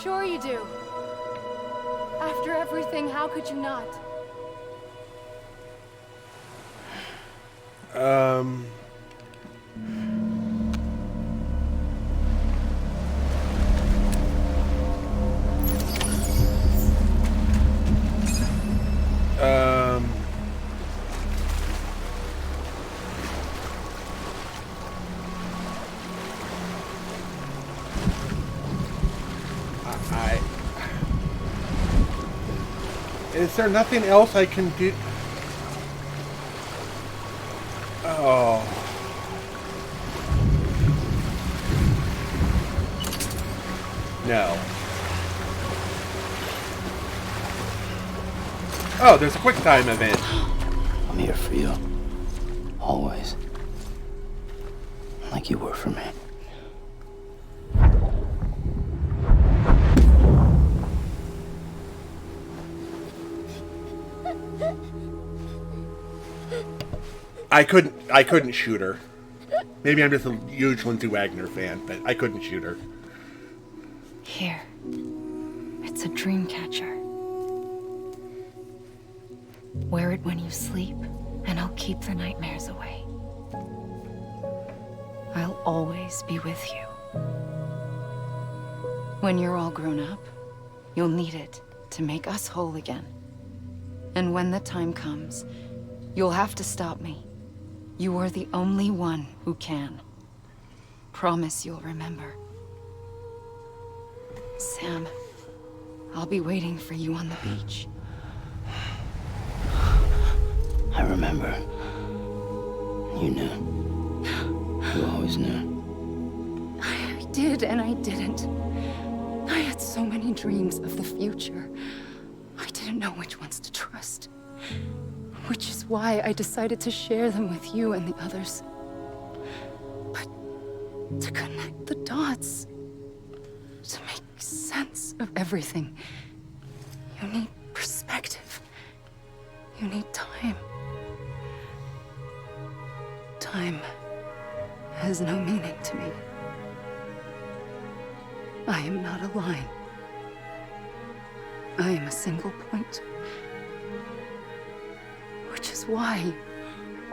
Sure you do. After everything, how could you not?
Is there nothing else I can do? Oh. No. Oh, there's a quick time event.
I'm here for you. Always. Like you were for me.
I couldn't shoot her. Maybe I'm just a huge Lindsay Wagner fan, but I couldn't shoot her.
Here. It's a dream catcher. Wear it when you sleep, and I'll keep the nightmares away. I'll always be with you. When you're all grown up, you'll need it to make us whole again. And when the time comes, you'll have to stop me. You are the only one who can. Promise you'll remember. Sam, I'll be waiting for you on the beach.
I remember. You knew. You always knew.
I did and I didn't. I had so many dreams of the future. I didn't know which ones to trust. Which is why I decided to share them with you and the others. But to connect the dots, to make sense of everything, you need perspective. You need time. Time has no meaning to me. I am not a line. I am a single point. Which is why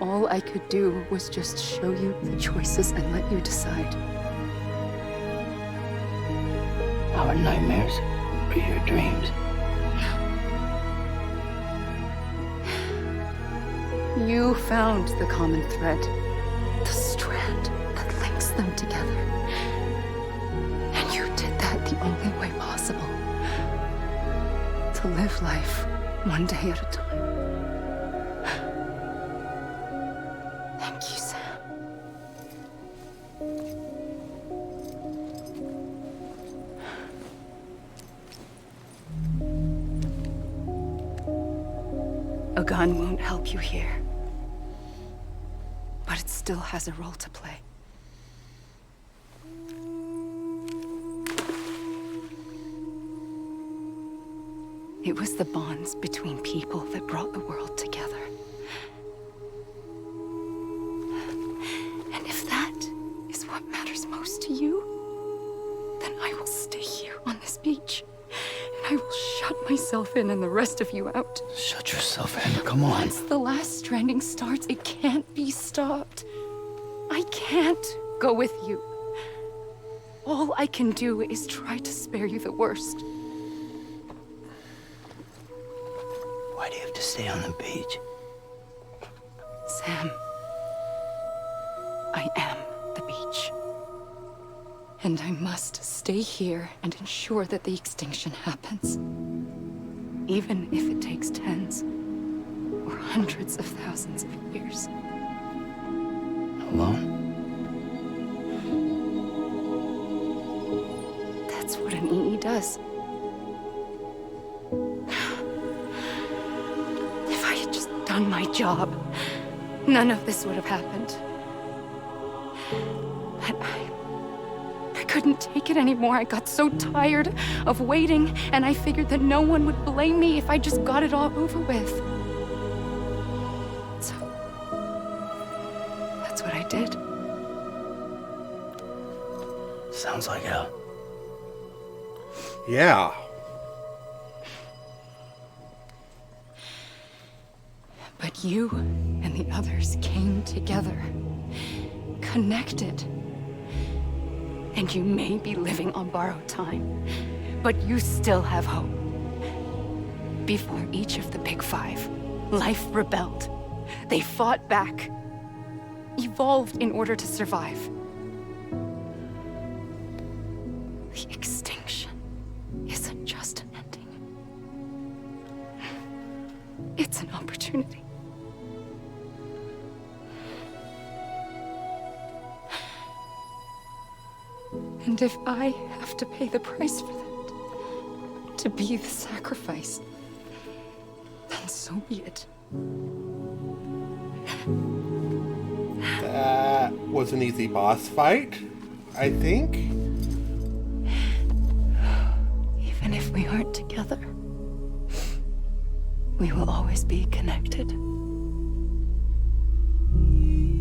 all I could do was just show you the choices and let you decide.
Our nightmares are your dreams.
You found the common thread, the strand that links them together. And you did that the only way possible. To live life one day at a time. Thank you, Sam. A gun won't help you here. But it still has a role to play. It was the bonds between people that brought the world together. And if that is what matters most to you, then I will stay here on this beach, and I will myself in and the rest of you out.
Shut yourself in. Come on.
Once the last stranding starts, it can't be stopped. I can't go with you. All I can do is try to spare you the worst.
Why do you have to stay on the beach?
Sam, I am the beach. And I must stay here and ensure that the extinction happens. Even if it takes tens or hundreds of thousands of years.
Alone?
That's what an EE does. If I had just done my job, none of this would have happened. But I couldn't take it anymore. I got so tired of waiting, and I figured that no one would blame me if I just got it all over with. So, that's what I did.
Sounds like hell.
Yeah.
But you and the others came together, connected. And you may be living on borrowed time, but you still have hope. Before each of the Big Five, life rebelled. They fought back, evolved in order to survive. The extinction isn't just an ending. It's an opportunity. And if I have to pay the price for that, to be the sacrifice, then so be it.
That was an easy boss fight, I think.
Even if we aren't together, we will always be connected.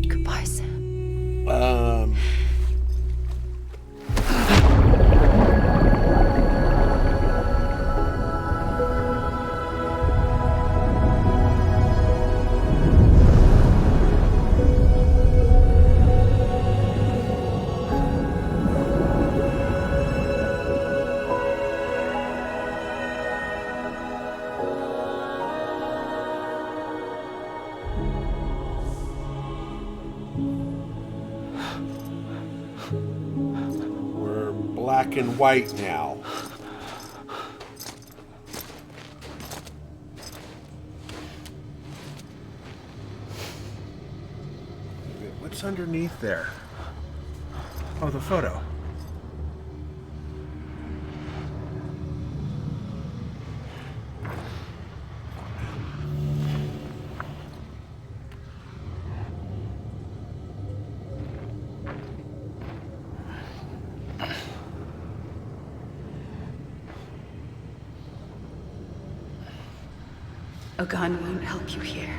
Goodbye, Sam.
Black and white now. What's underneath there? Oh, the photo.
A gun won't help you here,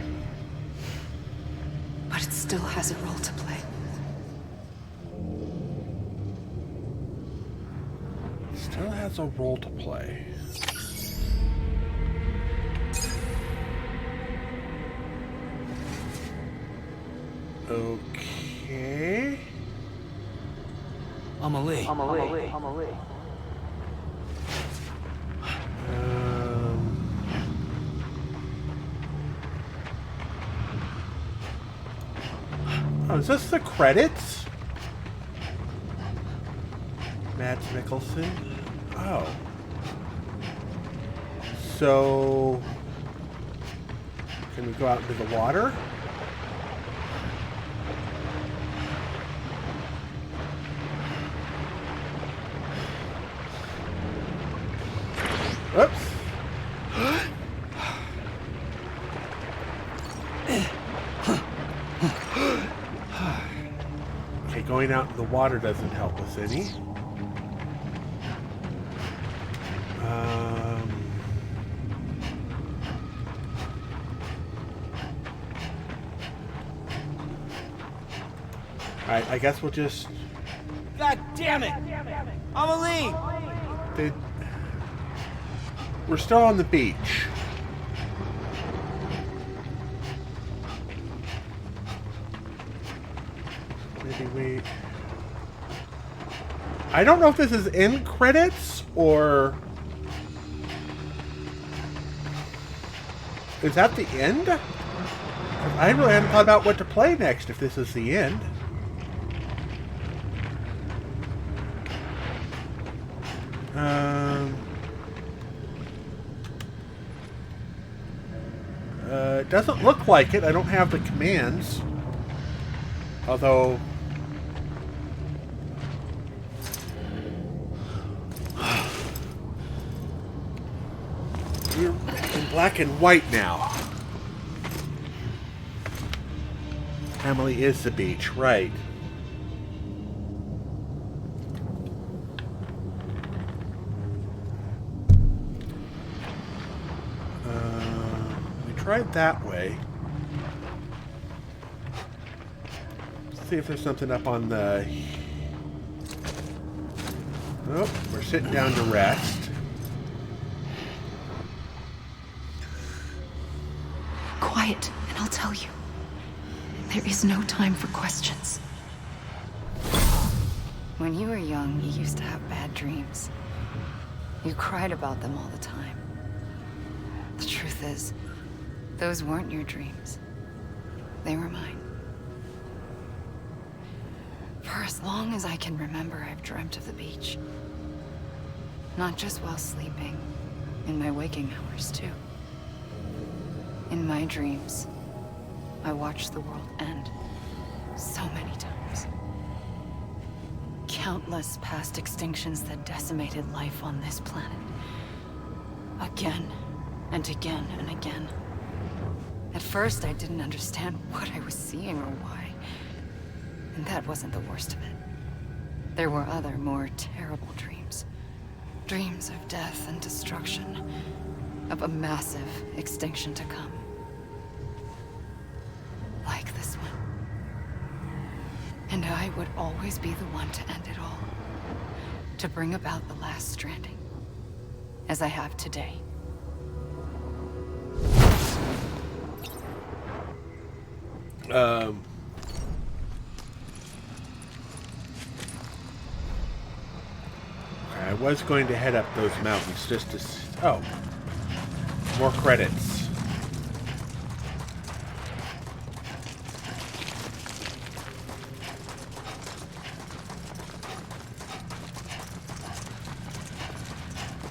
but it still has a role to play.
Still has a role to play. Okay.
Amelie.
Oh, is this the credits? Mads Mikkelsen? Oh. So... can we go out into the water? Oops. Okay, going out in the water doesn't help us any. Alright, I guess we'll just...
God damn it! Amelie!
we're still on the beach. Maybe wait. I don't know if this is end credits or... Is that the end? I really haven't thought about what to play next if this is the end. It doesn't look like it. I don't have the commands. Although... We're in black and white now. Emily is the beach, right. We tried that way. Let's see if there's something up on the... Nope, we're sitting down to rest.
Quiet, and I'll tell you. There is no time for questions. When you were young, you used to have bad dreams. You cried about them all the time. The truth is, those weren't your dreams. They were mine. For as long as I can remember, I've dreamt of the beach. Not just while sleeping, in my waking hours, too. In my dreams, I watched the world end so many times. Countless past extinctions that decimated life on this planet. Again and again and again. At first, I didn't understand what I was seeing or why. And that wasn't the worst of it. There were other, more terrible dreams. Dreams of death and destruction. Of a massive extinction to come. Like this one. And I would always be the one to end it all. To bring about the last stranding. As I have today.
I was going to head up those mountains just to... Oh. More credits.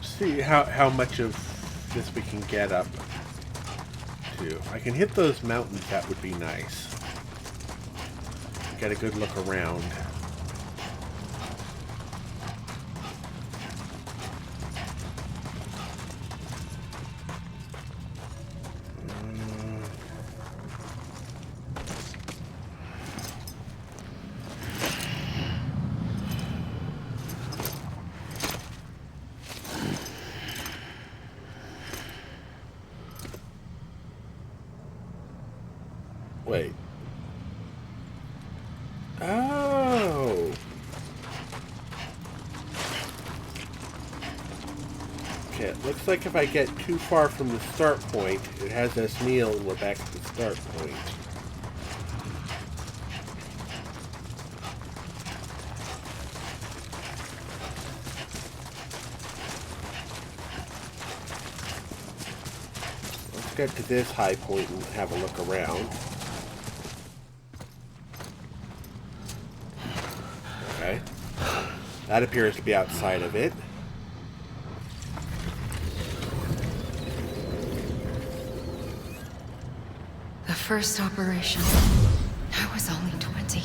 See how much of this we can get up to. I can hit those mountains, that would be nice. Get a good look around. Wait. Oh. Okay, it looks like if I get too far from the start point, it has us kneel and we're back at the start point. Let's get to this high point and have a look around. Okay. That appears to be outside of it.
The first operation, I was only 20.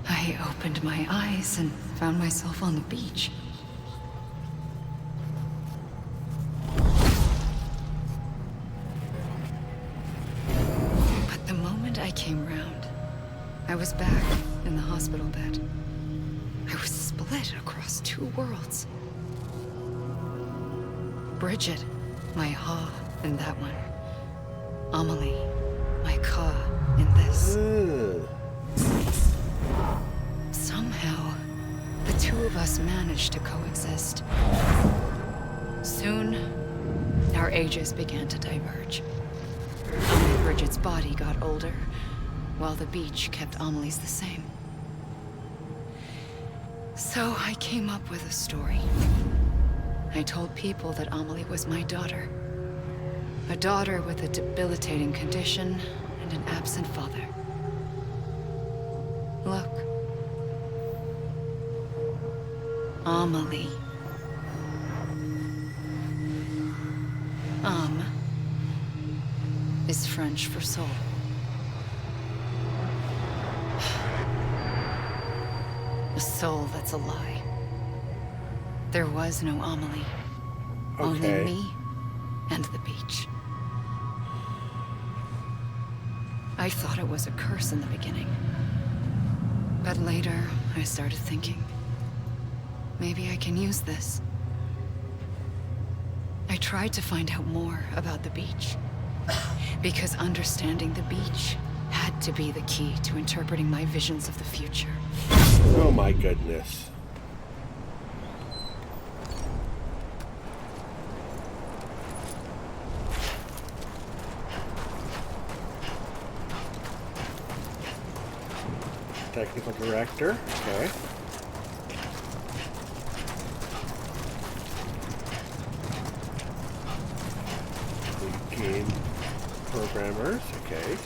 I opened my eyes and found myself on the beach. But the moment I came round, I was back in the hospital bed. I was split across two worlds. Bridget, my Ha in that one. Amelie, my Ka in this. Somehow, the two of of us managed to coexist. Soon, our ages began to diverge. Bridget's body got older, while the beach kept Amelie's the same. So I came up with a story. I told people that Amelie was my daughter. A daughter with a debilitating condition and an absent father. Look. Amelie. Âme is French for soul. A soul that's a lie. There was no Amelie. Only
Okay.
me and the beach. I thought it was a curse in the beginning. But later, I started thinking, maybe I can use this. I tried to find out more about the beach. Because understanding the beach had to be the key to interpreting my visions of the future.
Oh my goodness. Technical director, okay. The game programmers, okay.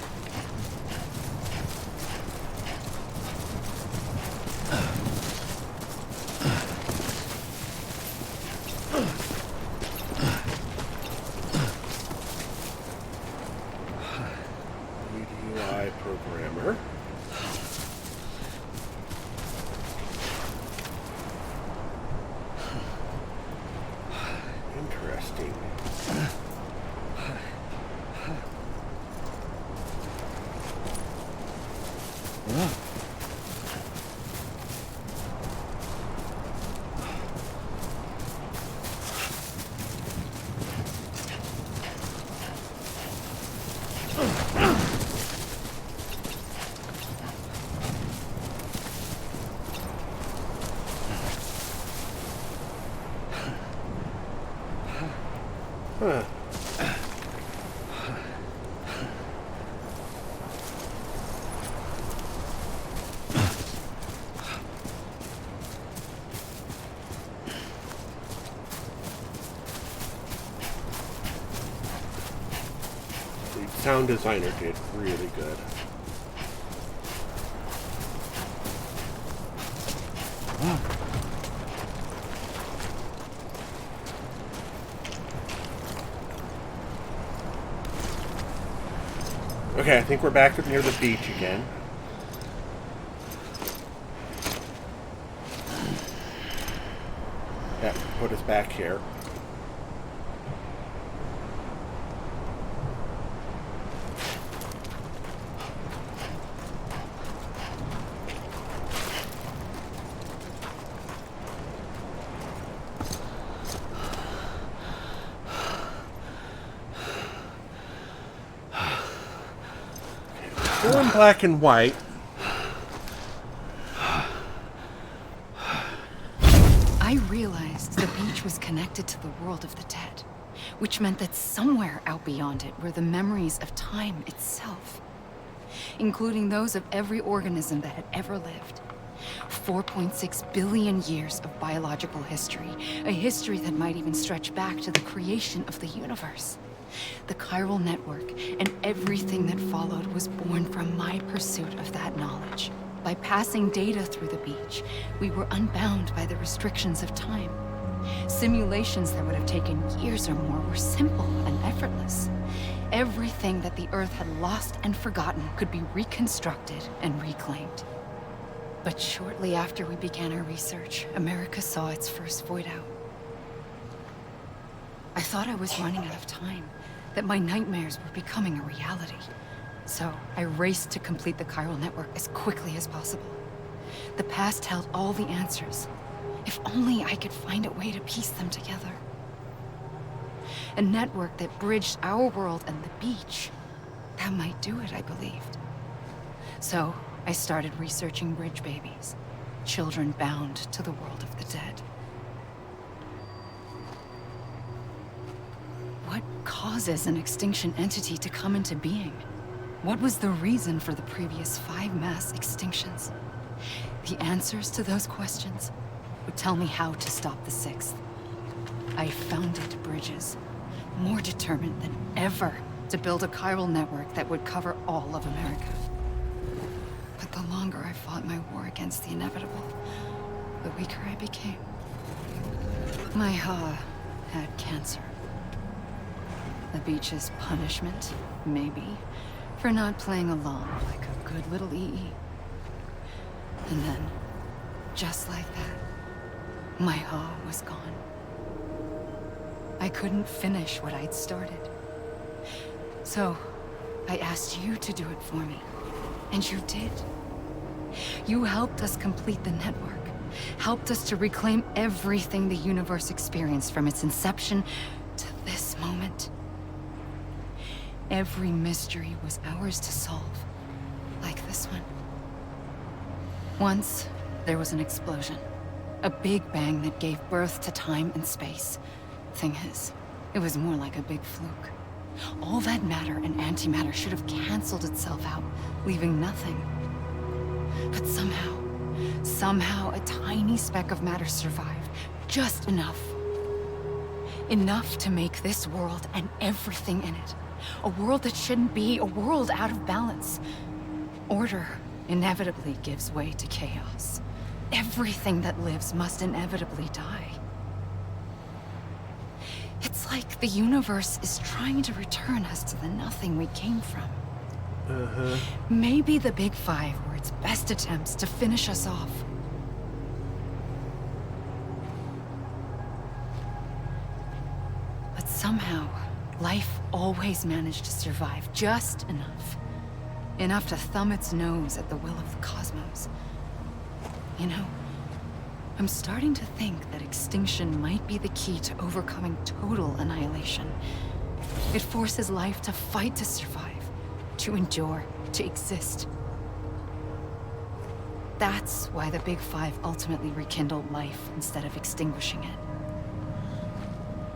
UI programmer. Interesting. Huh. The sound designer did really good. Okay, I think we're back up near the beach again. Yeah, put us back here. Still in black and white.
I realized the beach was connected to the world of the dead, which meant that somewhere out beyond it were the memories of time itself, including those of every organism that had ever lived. 4.6 billion years of biological history, a history that might even stretch back to the creation of the universe. The chiral network and everything that followed was born from my pursuit of that knowledge. By passing data through the beach, we were unbound by the restrictions of time. Simulations that would have taken years or more were simple and effortless. Everything that the Earth had lost and forgotten could be reconstructed and reclaimed. But shortly after we began our research, America saw its first void out. I thought I was running out of time, that my nightmares were becoming a reality. So I raced to complete the chiral network as quickly as possible. The past held all the answers. If only I could find a way to piece them together. A network that bridged our world and the beach. That might do it, I believed. So I started researching bridge babies. children bound to the world of the dead. What causes an extinction entity to come into being? What was the reason for the previous 5 mass extinctions? The answers to those questions would tell me how to stop the 6th. I founded bridges, more determined than ever to build a chiral network that would cover all of America. But the longer I fought my war against the inevitable, the weaker I became. My Ha had cancer. The beach's punishment, maybe, for not playing along like a good little EE. And then, just like that, my Ha was gone. I couldn't finish what I'd started. So, I asked you to do it for me. And you did. You helped us complete the network. Helped us to reclaim everything the universe experienced from its inception to this moment. Every mystery was ours to solve. Like this one. Once, there was an explosion. A big bang that gave birth to time and space. Thing is, it was more like a big fluke. All that matter and antimatter should have canceled itself out, leaving nothing. But somehow a tiny speck of matter survived. Just enough. Enough to make this world and everything in it. A world that shouldn't be, a world out of balance. Order inevitably gives way to chaos. Everything that lives must inevitably die. It's like the universe is trying to return us to the nothing we came from. Maybe the Big Five were its best attempts to finish us off. But somehow, life always managed to survive just enough. Enough to thumb its nose at the will of the cosmos. You know, I'm starting to think that extinction might be the key to overcoming total annihilation. It forces life to fight to survive, to endure, to exist. That's why the Big Five ultimately rekindled life instead of extinguishing it.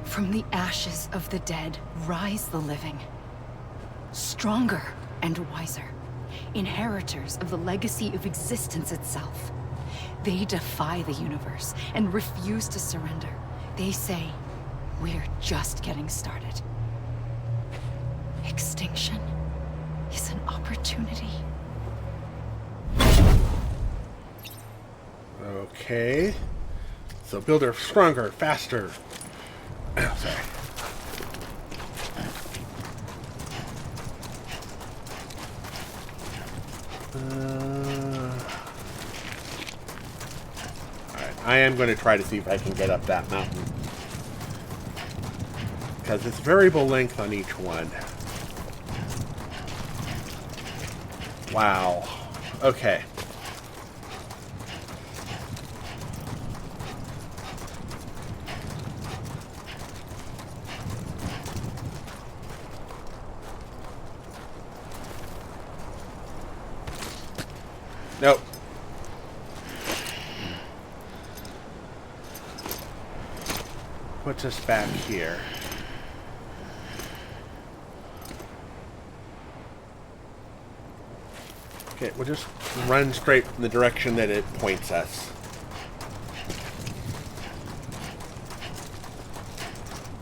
From the ashes of the dead, rise the living. Stronger and wiser. Inheritors of the legacy of existence itself. They defy the universe and refuse to surrender. They say, we're just getting started. Extinction is an opportunity.
Okay. So build her stronger, faster. Sorry. Alright, I am going to try to see if I can get up that mountain. Because it's variable length on each one. Wow. Okay. Nope. Puts us back here. Okay, we'll just run straight in the direction that it points us.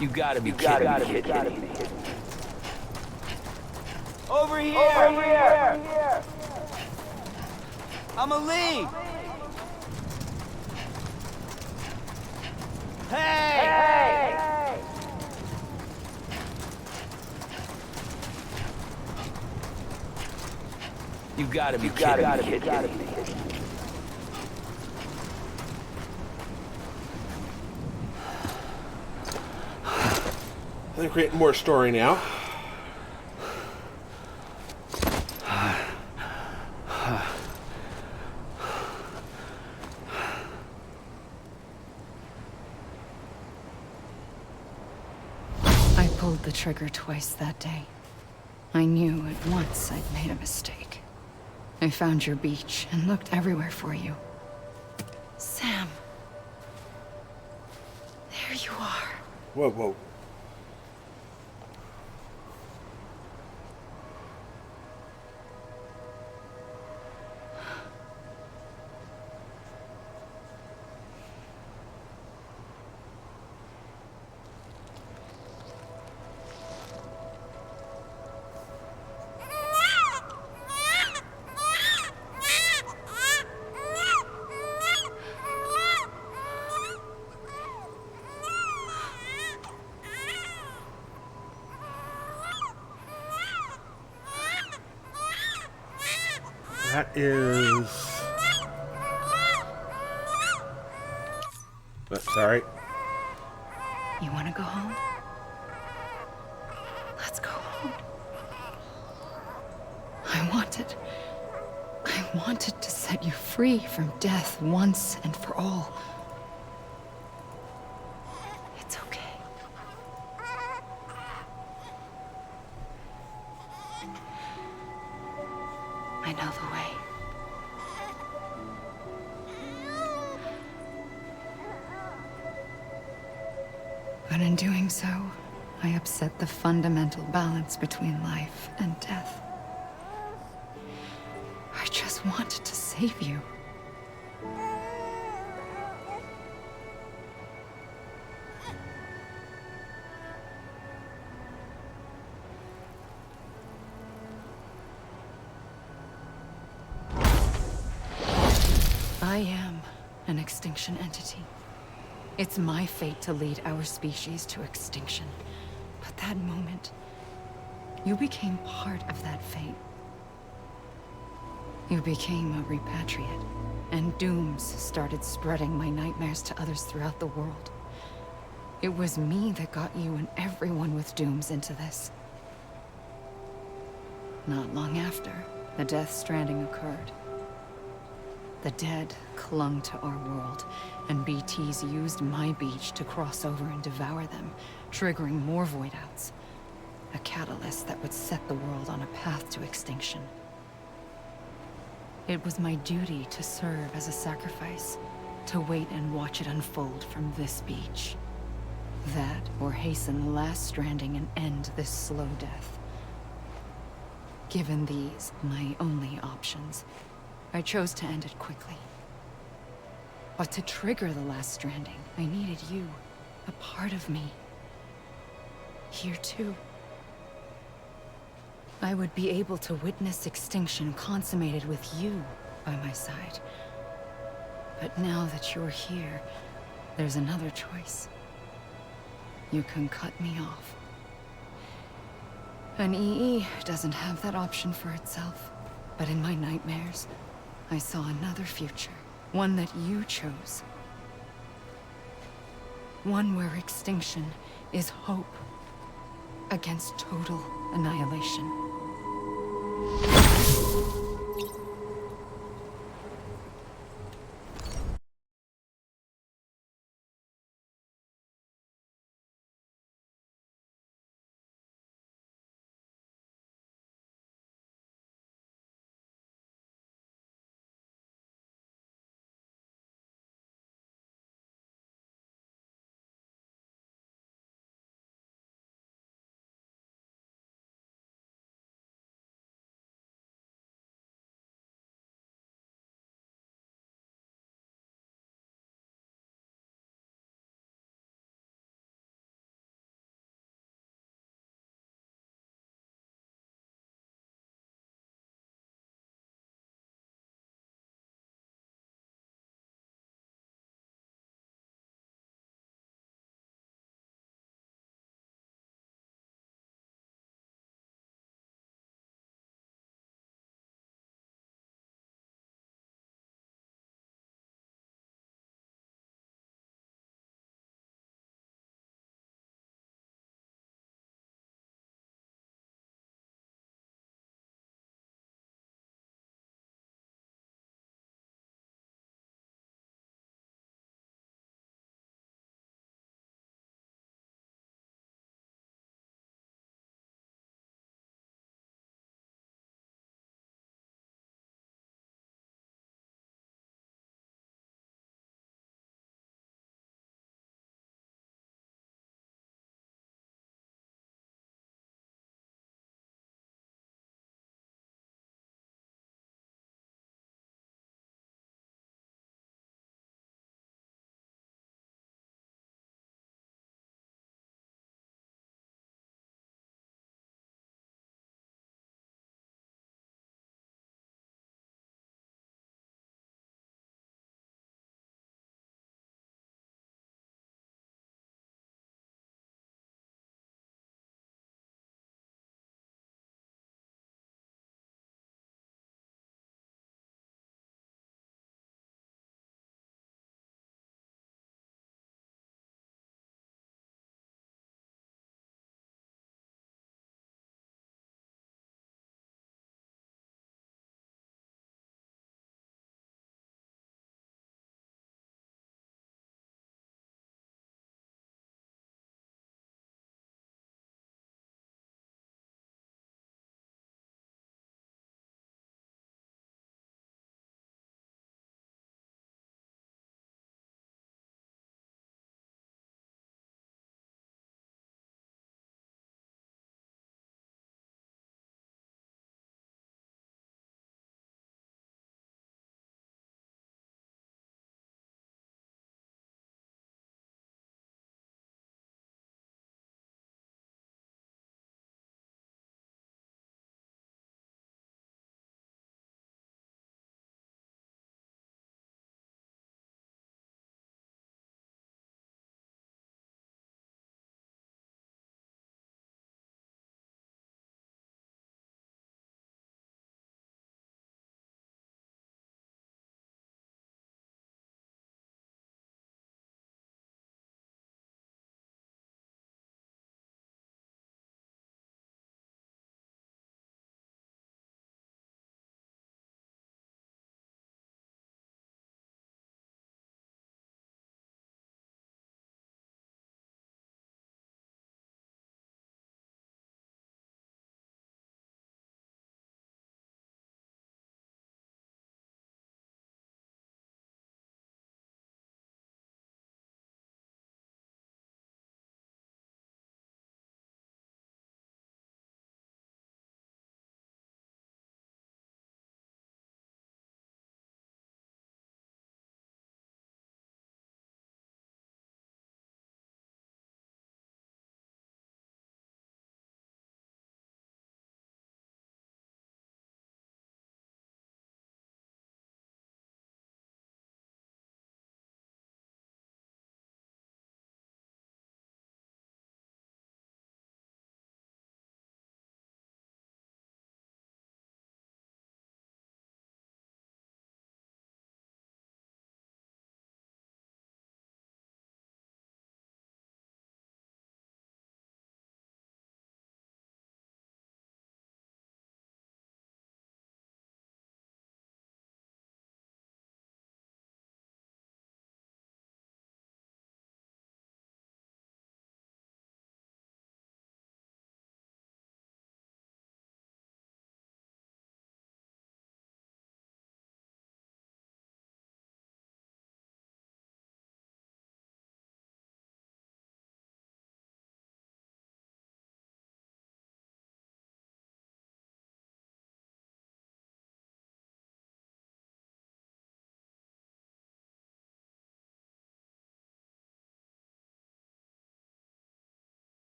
You gotta be kidding me.
Over here! I'm a lead! Hey!
You gotta be kidding me.
They're creating more story now.
I pulled the trigger twice that day. I knew at once I'd made a mistake. I found your beach and looked everywhere for you.
Whoa, whoa. That is... Sorry.
You want to go home? Let's go home. I wanted to set you free from death once and for all. It's okay. I know the way. But in doing so, I upset the fundamental balance between life and death. I just wanted to save you. I am an extinction entity. It's my fate to lead our species to extinction. But that moment, you became part of that fate. You became a repatriate, and dooms started spreading my nightmares to others throughout the world. It was me that got you and everyone with dooms into this. Not long after, the Death Stranding occurred. The dead clung to our world, and BTs used my beach to cross over and devour them, triggering more void outs. A catalyst that would set the world on a path to extinction. It was my duty to serve as a sacrifice, to wait and watch it unfold from this beach. That, or hasten the last stranding and end this slow death. Given these, my only options, I chose to end it quickly. But to trigger the last stranding, I needed you, a part of me. Here too. I would be able to witness extinction consummated with you by my side. But now that you're here, there's another choice. You can cut me off. An EE doesn't have that option for itself. But in my nightmares, I saw another future. One that you chose. One where extinction is hope against total annihilation.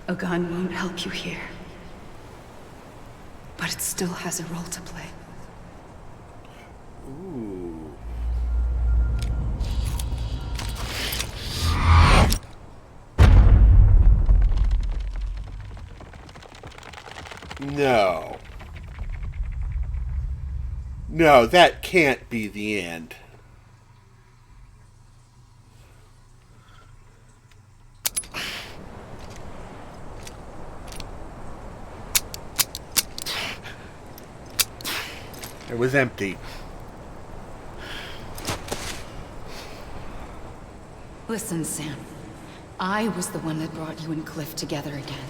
A gun won't help you here. But it still has a role to play.
Ooh. No. No, that can't be the end. It was empty.
Listen, Sam. I was the one that brought you and Cliff together again.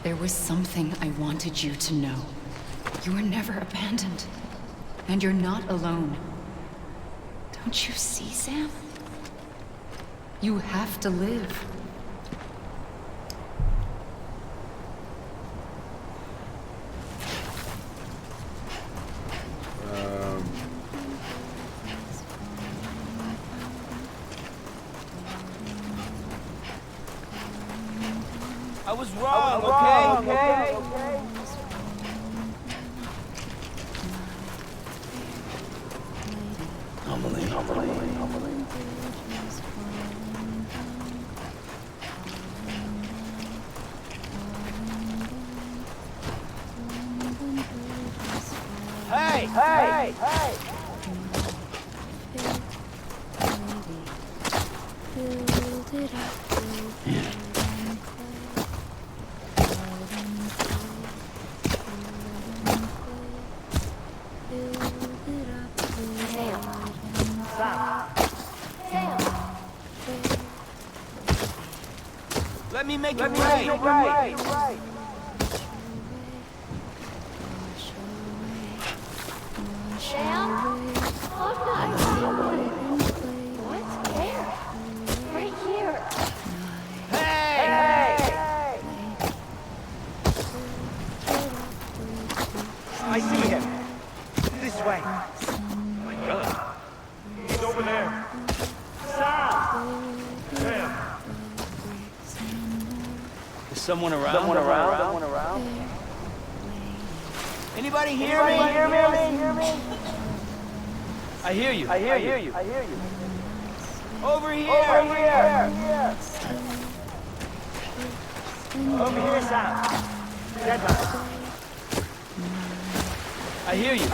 There was something I wanted you to know. You were never abandoned. And you're not alone. Don't you see, Sam? You have to live.
I was wrong, okay? Hey! Let me make it right.
What's there? Right here.
Hey! I see him. This way. Oh my God. He's over there. Sam! Is someone around? Anybody hear me? I hear you. Over here. Over here, Sam. I hear you.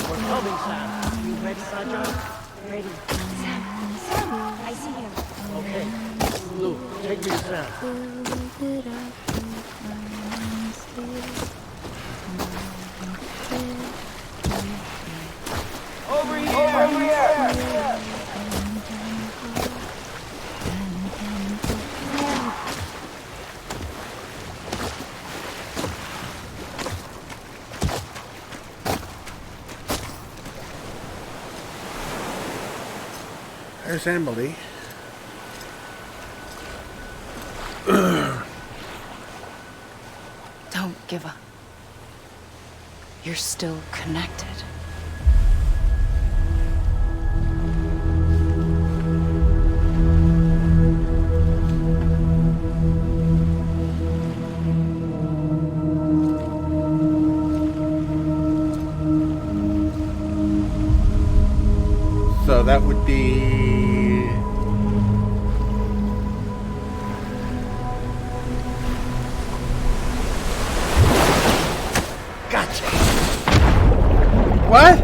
We're coming, Sam. You ready, Sancho?
Ready. Sam, I see him.
Okay. Luke, take me to Sam. Over here.
There's Emily.
Don't give up. You're still connected.
So that would be...
Gotcha.
What?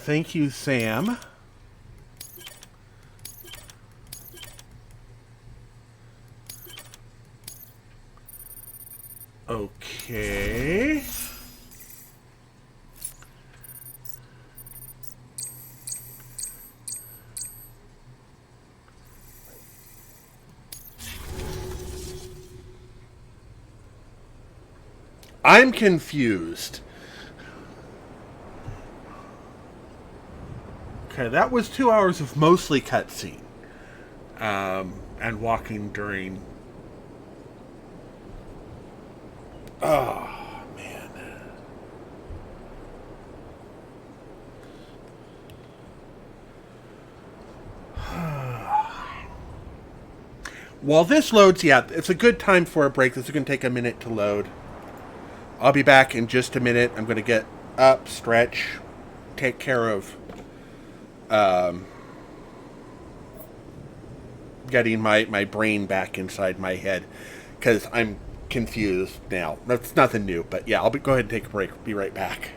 Thank you, Sam. Okay. I'm confused. Okay, that was 2 hours of mostly cutscene. And walking during... Oh, man. While this loads, yeah, it's a good time for a break. This is going to take a minute to load. I'll be back in just a minute. I'm going to get up, stretch, take care of getting my brain back inside my head, because I'm confused now. That's nothing new, but yeah, I'll go ahead and take a break. Be right back.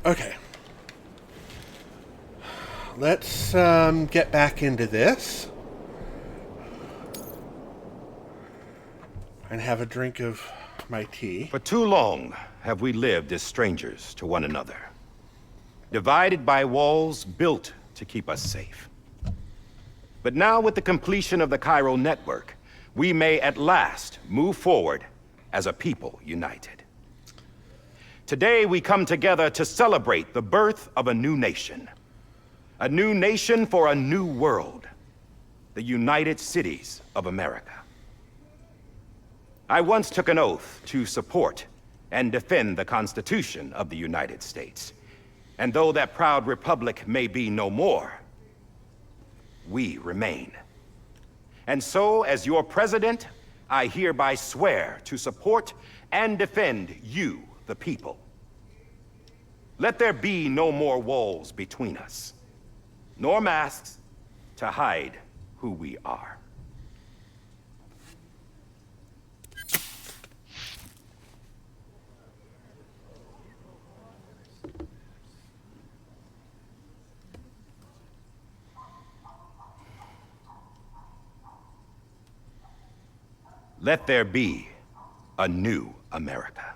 Okay. Let's get back into this. And have a drink of my tea.
For too long have we lived as strangers to one another, divided by walls built to keep us safe. But now, with the completion of the chiral network, we may at last move forward as a people united. Today we come together to celebrate the birth of a new nation. A new nation for a new world. The United Cities of America. I once took an oath to support and defend the Constitution of the United States. And though that proud republic may be no more, we remain. And so, as your president, I hereby swear to support and defend you, the people. Let there be no more walls between us, nor masks to hide who we are. Let there be a new America.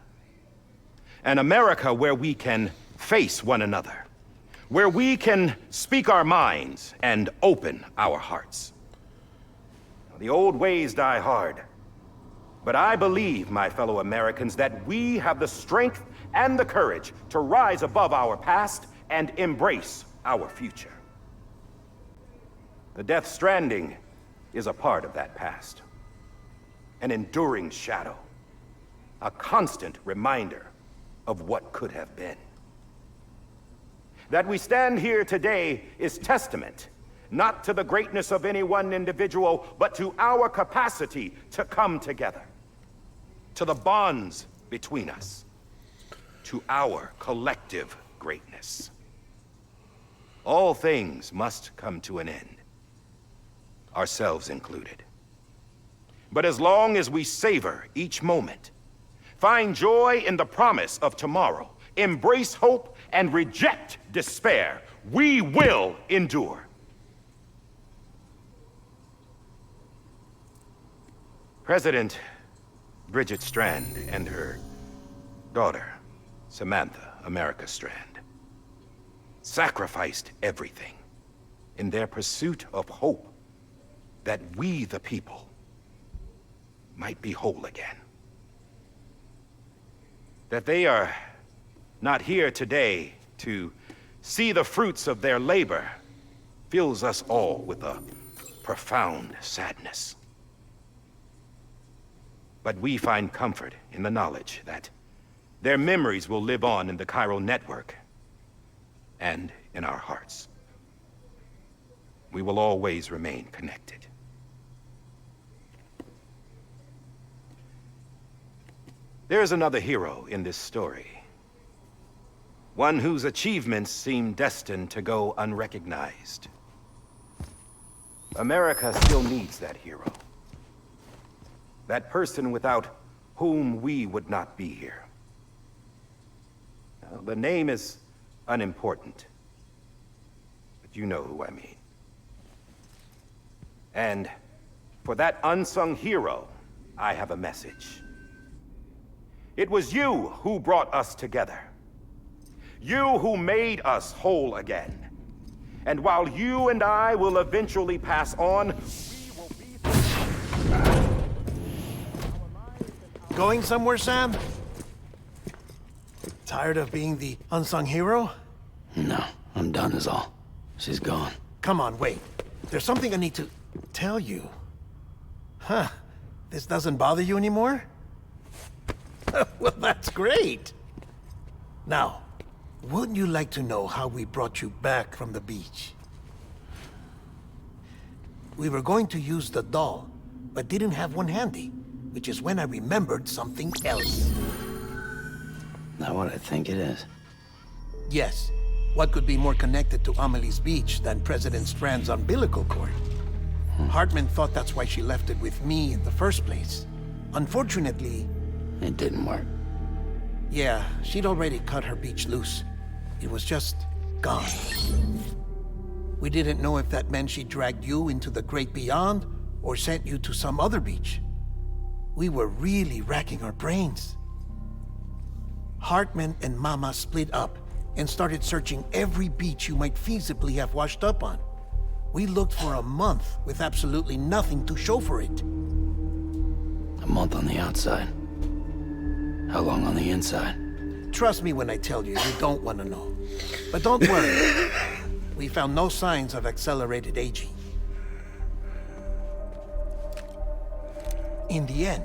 An America where we can face one another, where we can speak our minds and open our hearts. The old ways die hard. But I believe, my fellow Americans, that we have the strength and the courage to rise above our past and embrace our future. The Death Stranding is a part of that past. An enduring shadow. A constant reminder of what could have been. That we stand here today is testament, not to the greatness of any one individual, but to our capacity to come together. To the bonds between us. To our collective greatness. All things must come to an end. Ourselves included. But as long as we savor each moment, find joy in the promise of tomorrow, embrace hope, and reject despair, we will endure. President Bridget Strand and her daughter, Samantha America Strand, sacrificed everything in their pursuit of hope that we, the people, might be whole again. That they are not here today to see the fruits of their labor fills us all with a profound sadness. But we find comfort in the knowledge that their memories will live on in the chiral network and in our hearts. We will always remain connected. There is another hero in this story. One whose achievements seem destined to go unrecognized. America still needs that hero. That person without whom we would not be here. Now, the name is unimportant, but you know who I mean. And for that unsung hero, I have a message. It was you who brought us together. You who made us whole again. And while you and I will eventually pass on,
Going somewhere, Sam? Tired of being the unsung hero?
No, I'm done is all. She's gone.
Come on, wait. There's something I need to tell you. Huh. This doesn't bother you anymore? Well, that's great. Now, wouldn't you like to know how we brought you back from the beach? We were going to use the doll, but didn't have one handy, which is when I remembered something else.
Not what I think it is.
Yes. What could be more connected to Amelie's beach than President Strand's umbilical cord? Hartman thought that's why she left it with me in the first place. Unfortunately...
It didn't work.
Yeah, she'd already cut her beach loose. It was just gone. We didn't know if that meant she dragged you into the great beyond, or sent you to some other beach. We were really racking our brains. Hartman and Mama split up and started searching every beach you might feasibly have washed up on. We looked for a month with absolutely nothing to show for it.
A month on the outside. How long on the inside?
Trust me when I tell you, you don't want to know. But don't worry. We found no signs of accelerated aging. In the end,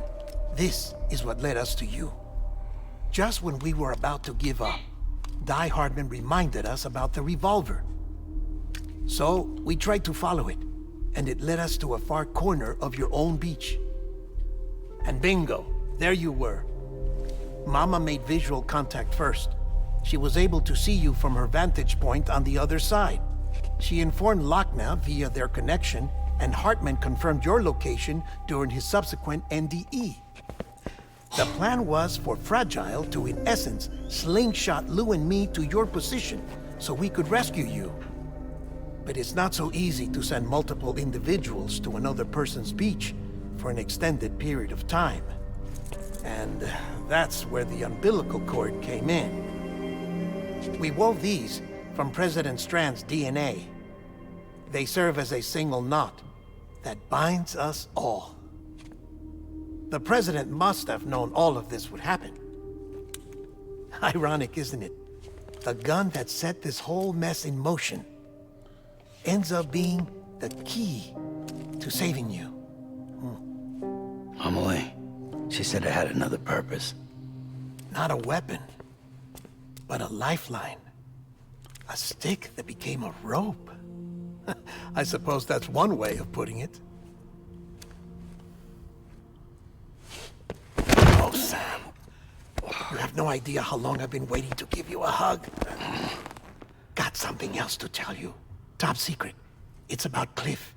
this is what led us to you. Just when we were about to give up, Die Hardman reminded us about the revolver. So, we tried to follow it, and it led us to a far corner of your own beach. And bingo, there you were. Mama made visual contact first. She was able to see you from her vantage point on the other side. She informed Lochna via their connection, and Hartman confirmed your location during his subsequent NDE. The plan was for Fragile to, in essence, slingshot Lou and me to your position so we could rescue you. But it's not so easy to send multiple individuals to another person's beach for an extended period of time. And that's where the umbilical cord came in. We wove these from President Strand's DNA. They serve as a single knot that binds us all. The president must have known all of this would happen. Ironic, isn't it? The gun that set this whole mess in motion ends up being the key to saving you.
Amelie, she said it had another purpose.
Not a weapon, but a lifeline. A stick that became a rope. I suppose that's one way of putting it. Oh, Sam. You have no idea how long I've been waiting to give you a hug. Got something else to tell you. Top secret. It's about Cliff.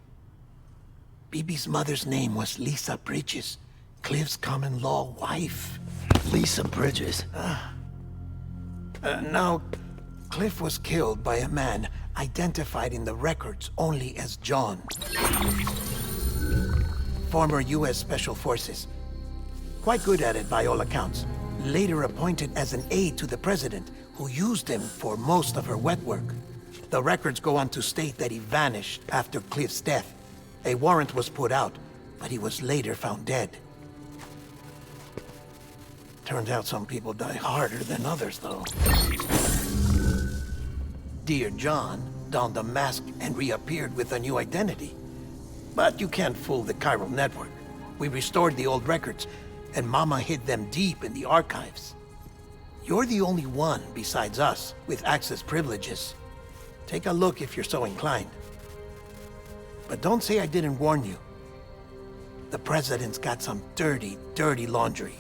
Bibi's mother's name was Lisa Bridges, Cliff's common-law wife.
Lisa Bridges?
Now, Cliff was killed by a man identified in the records only as John. Former U.S. Special Forces. Quite good at it by all accounts. Later appointed as an aide to the president, who used him for most of her wet work. The records go on to state that he vanished after Cliff's death. A warrant was put out, but he was later found dead. Turns out some people die harder than others, though. Dear John donned a mask and reappeared with a new identity. But you can't fool the chiral network. We restored the old records, and Mama hid them deep in the archives. You're the only one besides us with access privileges. Take a look if you're so inclined. But don't say I didn't warn you. The president's got some dirty, dirty laundry.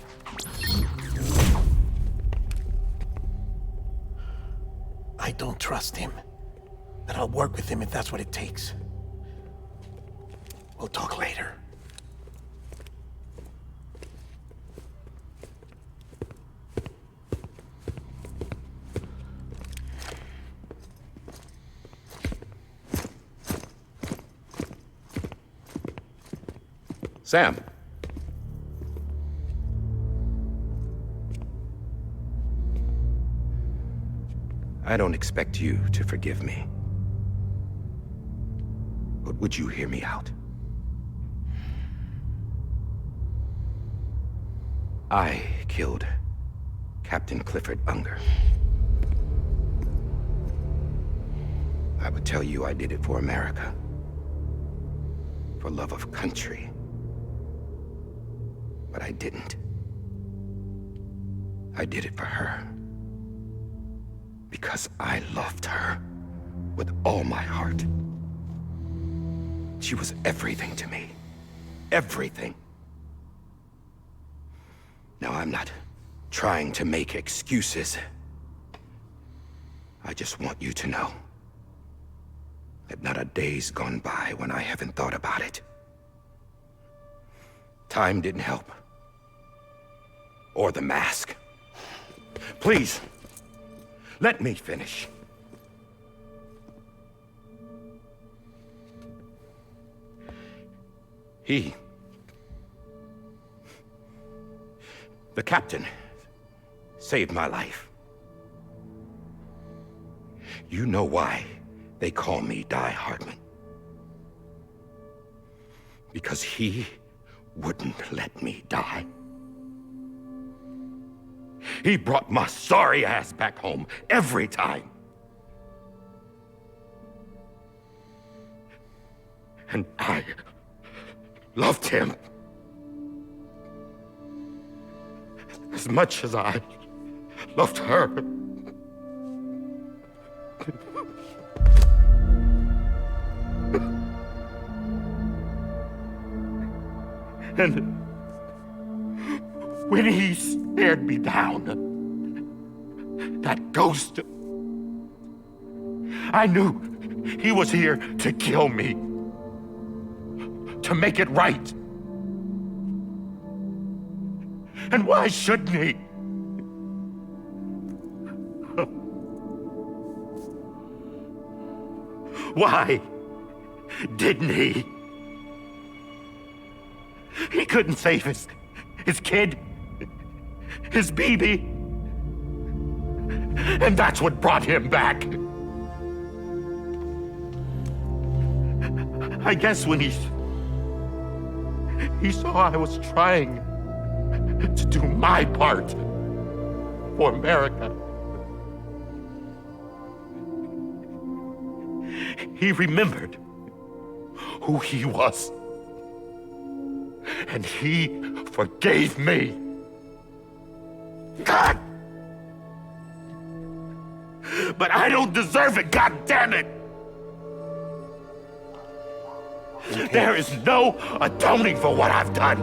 I don't trust him, but I'll work with him if that's what it takes. We'll talk later.
Sam. I don't expect you to forgive me. But would you hear me out? I killed Captain Clifford Unger. I would tell you I did it for America. For love of country. But I didn't. I did it for her. Because I loved her with all my heart. She was everything to me. Everything. Now, I'm not trying to make excuses. I just want you to know that not a day's gone by when I haven't thought about it. Time didn't help. Or the mask. Please, let me finish. The captain, saved my life. You know why they call me Die Hardman. Because he wouldn't let me die. He brought my sorry ass back home every time. And I loved him as much as I loved her. And when he stared me down, that ghost, I knew he was here to kill me, to make it right. And why shouldn't he? Why didn't he? He couldn't save his kid, his baby. And that's what brought him back. I guess when he saw I was trying to do my part for America. He remembered who he was. And he forgave me. God! But I don't deserve it, God damn it! There is no atoning for what I've done.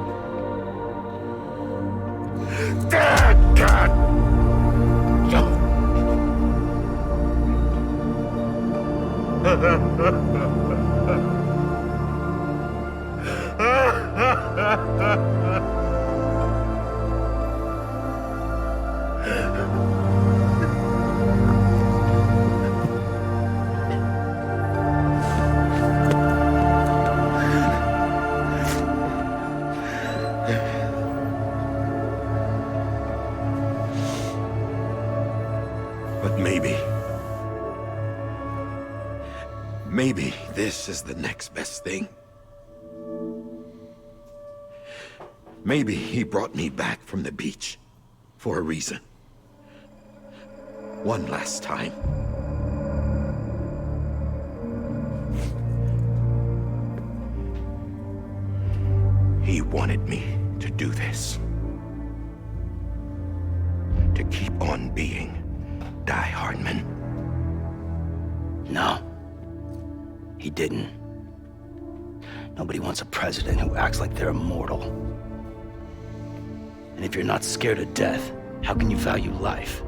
Damn, God! But maybe this is the next best thing. Maybe he brought me back from the beach for a reason. One last time. He wanted me to do this. To keep on being Die Hardman.
No. He didn't. Nobody wants a president who acts like they're immortal. And if you're not scared of death, how can you value life?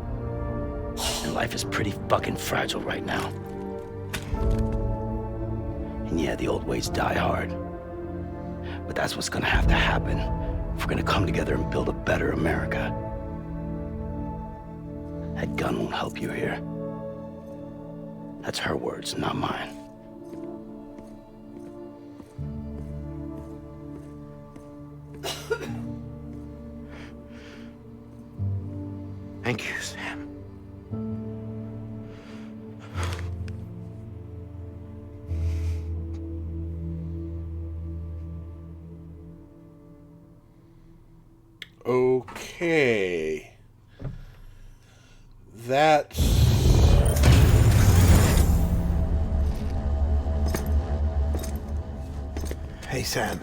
And life is pretty fucking fragile right now. And yeah, the old ways die hard. But that's what's gonna have to happen if we're gonna come together and build a better America. That gun won't help you here. That's her words, not mine.
Thank you, Sam.
Okay. That's...
Hey, Sam.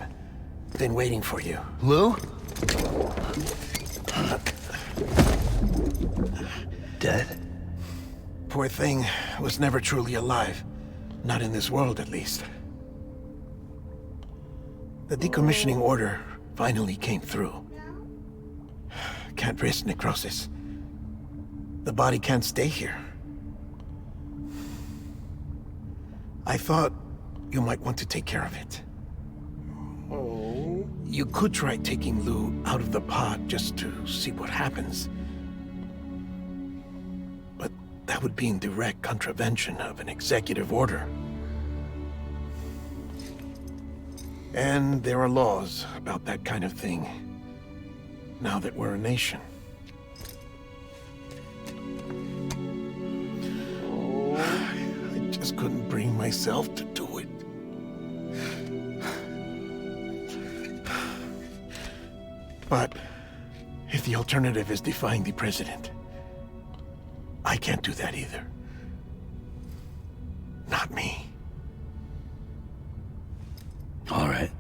Been waiting for you.
Lou?
Dead? Poor thing was never truly alive. Not in this world, at least. The decommissioning order finally came through. Can't risk necrosis. The body can't stay here. I thought you might want to take care of it.
Oh.
You could try taking Lou out of the pod just to see what happens. But that would be in direct contravention of an executive order. And there are laws about that kind of thing, now that we're a nation. I just couldn't bring myself to do it. But if the alternative is defying the president, I can't do that either. Not me.
All right.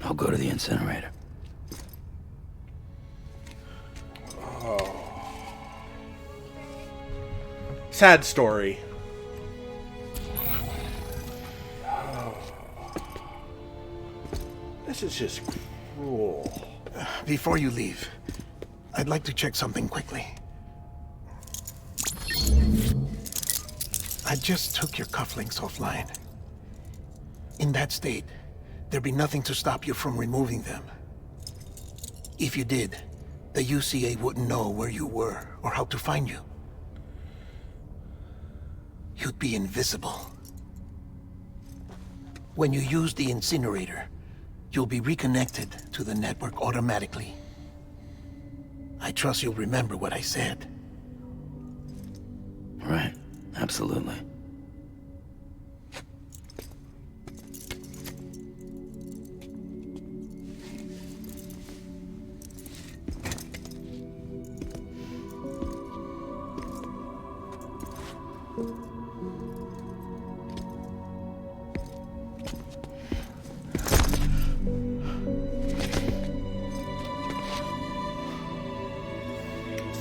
I'll go to the incinerator.
Oh. Sad story. Oh. This is just cruel.
Before you leave, I'd like to check something quickly. I just took your cufflinks offline. In that state, there'd be nothing to stop you from removing them. If you did, the UCA wouldn't know where you were or how to find you. You'd be invisible. When you use the incinerator, you'll be reconnected to the network automatically. I trust you'll remember what I said.
Right. Absolutely.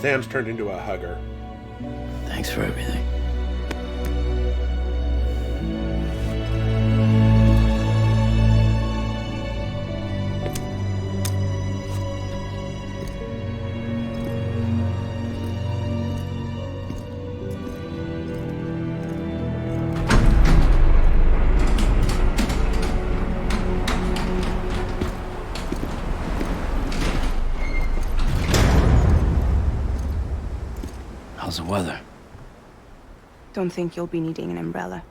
Sam's turned into a hugger.
Thanks for everything. How's the weather?
Don't think you'll be needing an umbrella.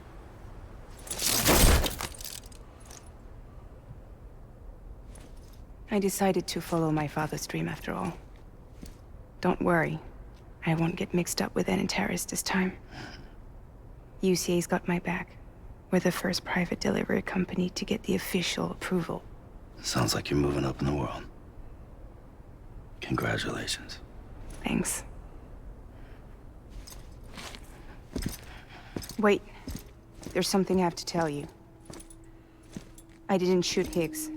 I decided to follow my father's dream after all. Don't worry. I won't get mixed up with any terrorists this time. UCA's got my back. We're the first private delivery company to get the official approval.
Sounds like you're moving up in the world. Congratulations.
Thanks. Wait. There's something I have to tell you. I didn't shoot Higgs.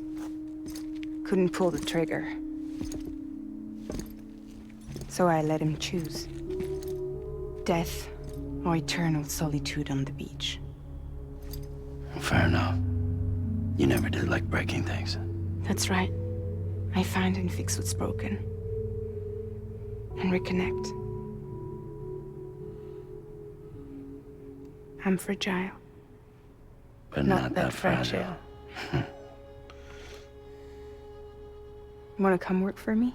Couldn't pull the trigger. So I let him choose. Death or eternal solitude on the beach.
Fair enough. You never did like breaking things.
That's right. I find and fix what's broken. And reconnect. I'm fragile.
But not that fragile.
Wanna come work for me?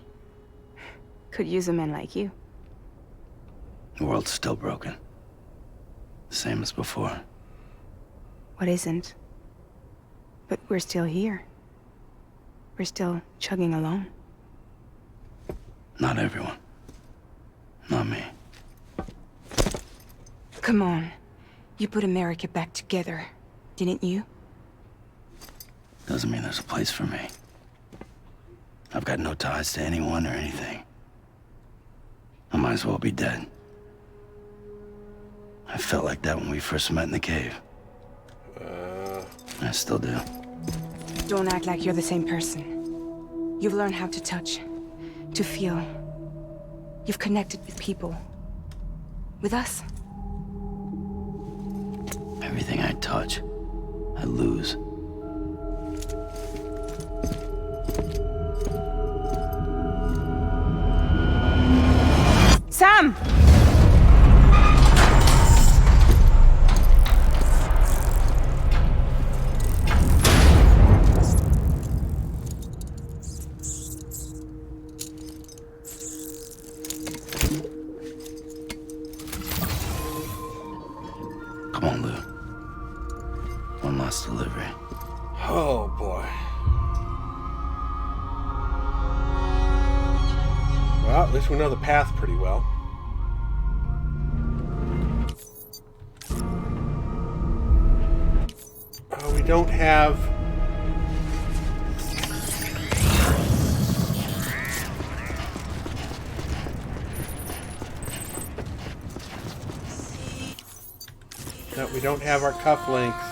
Could use a man like you.
The world's still broken. Same as before.
What isn't? But we're still here. We're still chugging along.
Not everyone. Not me.
Come on. You put America back together, didn't you?
Doesn't mean there's a place for me. I've got no ties to anyone or anything. I might as well be dead. I felt like that when we first met in the cave. I still do.
Don't act like you're the same person. You've learned how to touch, to feel. You've connected with people. With us.
Everything I touch, I lose.
Sam!
Come on, Lou. One last delivery.
Oh, boy. Well, at least we know the path pretty well. We don't have... No, we don't have our cufflinks.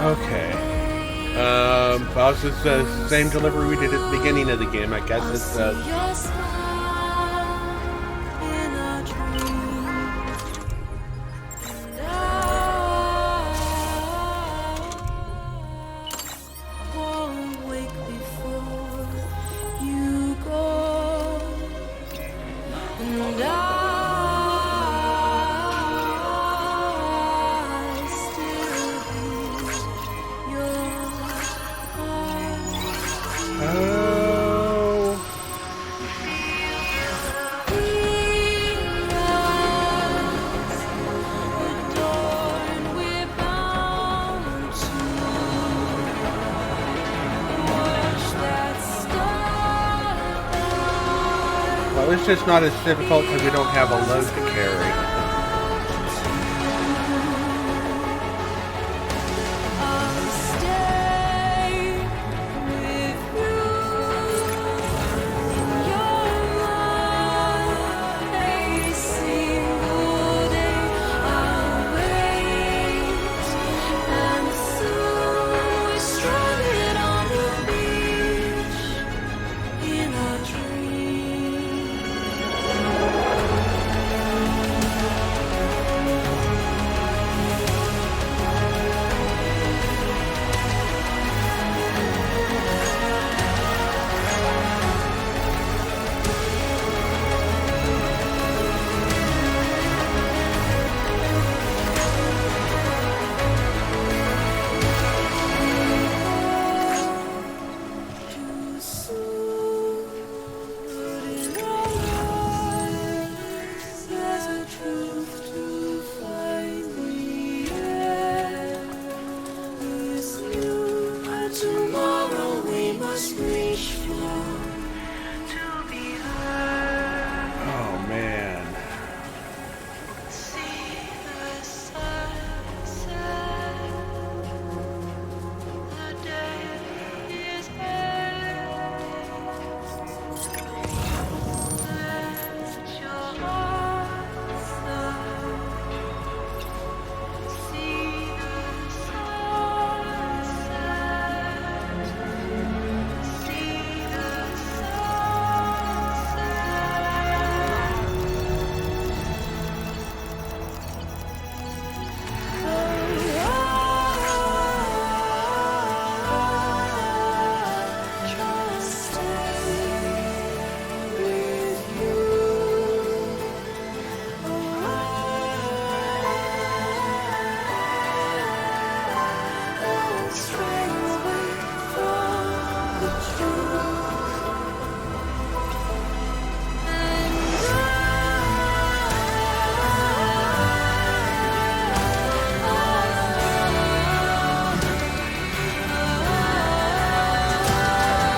Okay. Well, this is the same delivery we did at the beginning of the game. I guess it's Oh. Well, it's just not as difficult because we don't have a load to carry. Oh, man.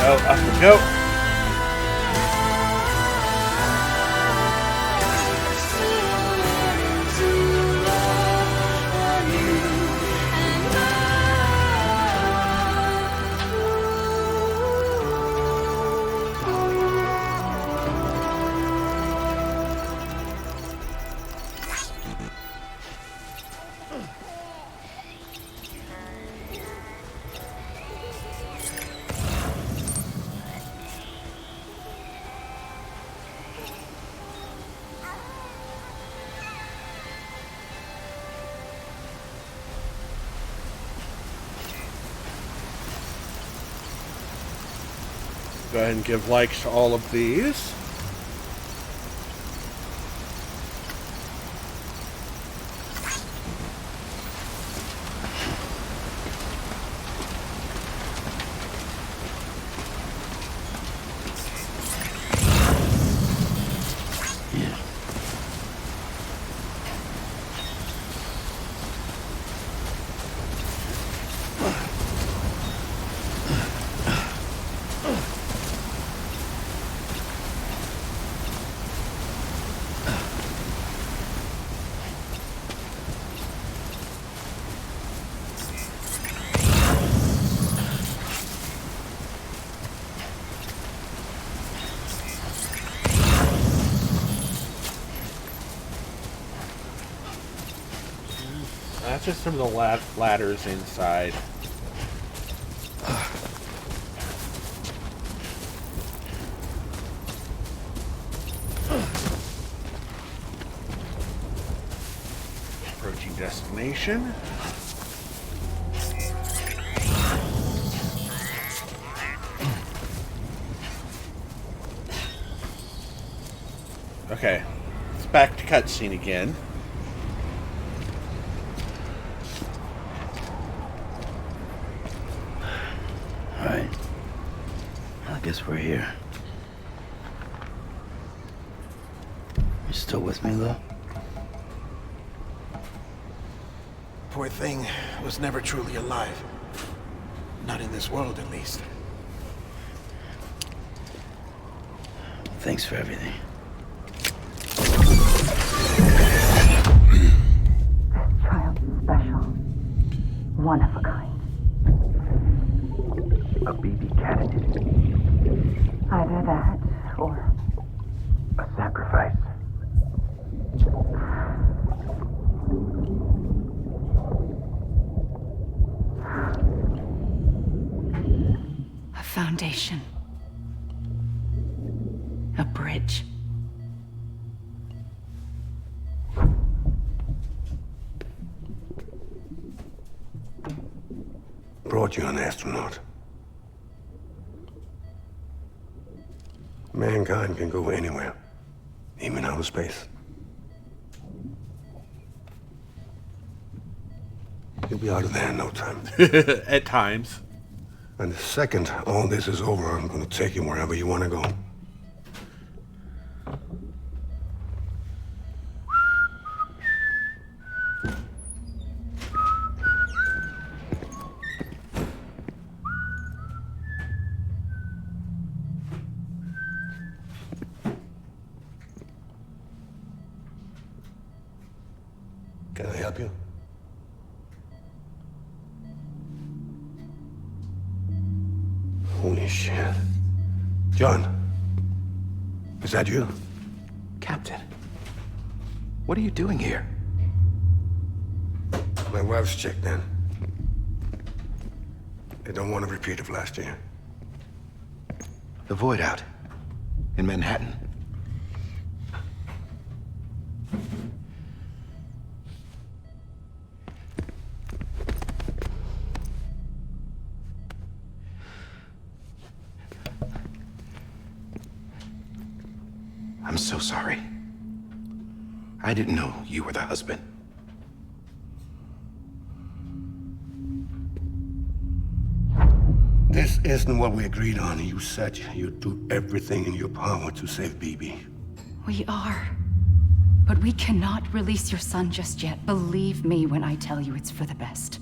Go, up we go. Go ahead and give likes to all of these. That's just some of the ladders inside. Approaching destination. Okay, it's back to cutscene again.
I guess we're here. You still with me, though?
Poor thing was never truly alive. Not in this world, at least.
Thanks for everything.
Child special. One of a kind.
A baby candidate.
Either that, or
A sacrifice.
A foundation. A bridge.
Brought you an astronaut. Mankind can go anywhere, even outer space. You'll be out of there in no time.
At times.
And the second all this is over, I'm gonna take you wherever you wanna go. Can I help you? Holy shit. John, is that you?
Captain, what are you doing here?
My wife's checked in. They don't want a repeat of last year.
The Void Out in Manhattan. I'm so sorry. I didn't know you were the husband.
This isn't what we agreed on. You said you'd do everything in your power to save BB.
We are. But we cannot release your son just yet. Believe me when I tell you it's for the best.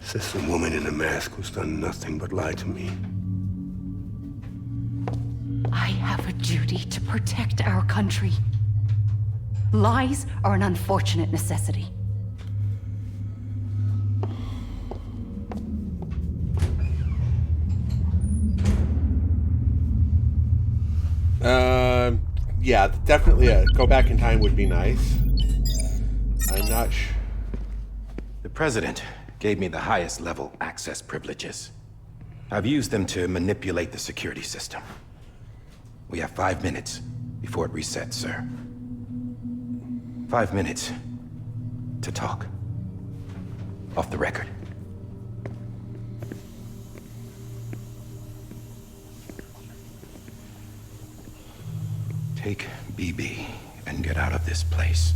This is a woman in a mask who's done nothing but lie to me.
I have a duty to protect our country. Lies are an unfortunate necessity.
Yeah, definitely go back in time would be nice. I'm not sure.
The President gave me the highest level access privileges. I've used them to manipulate the security system. We have 5 minutes before it resets, sir. 5 minutes to talk. Off the record. Take BB and get out of this place.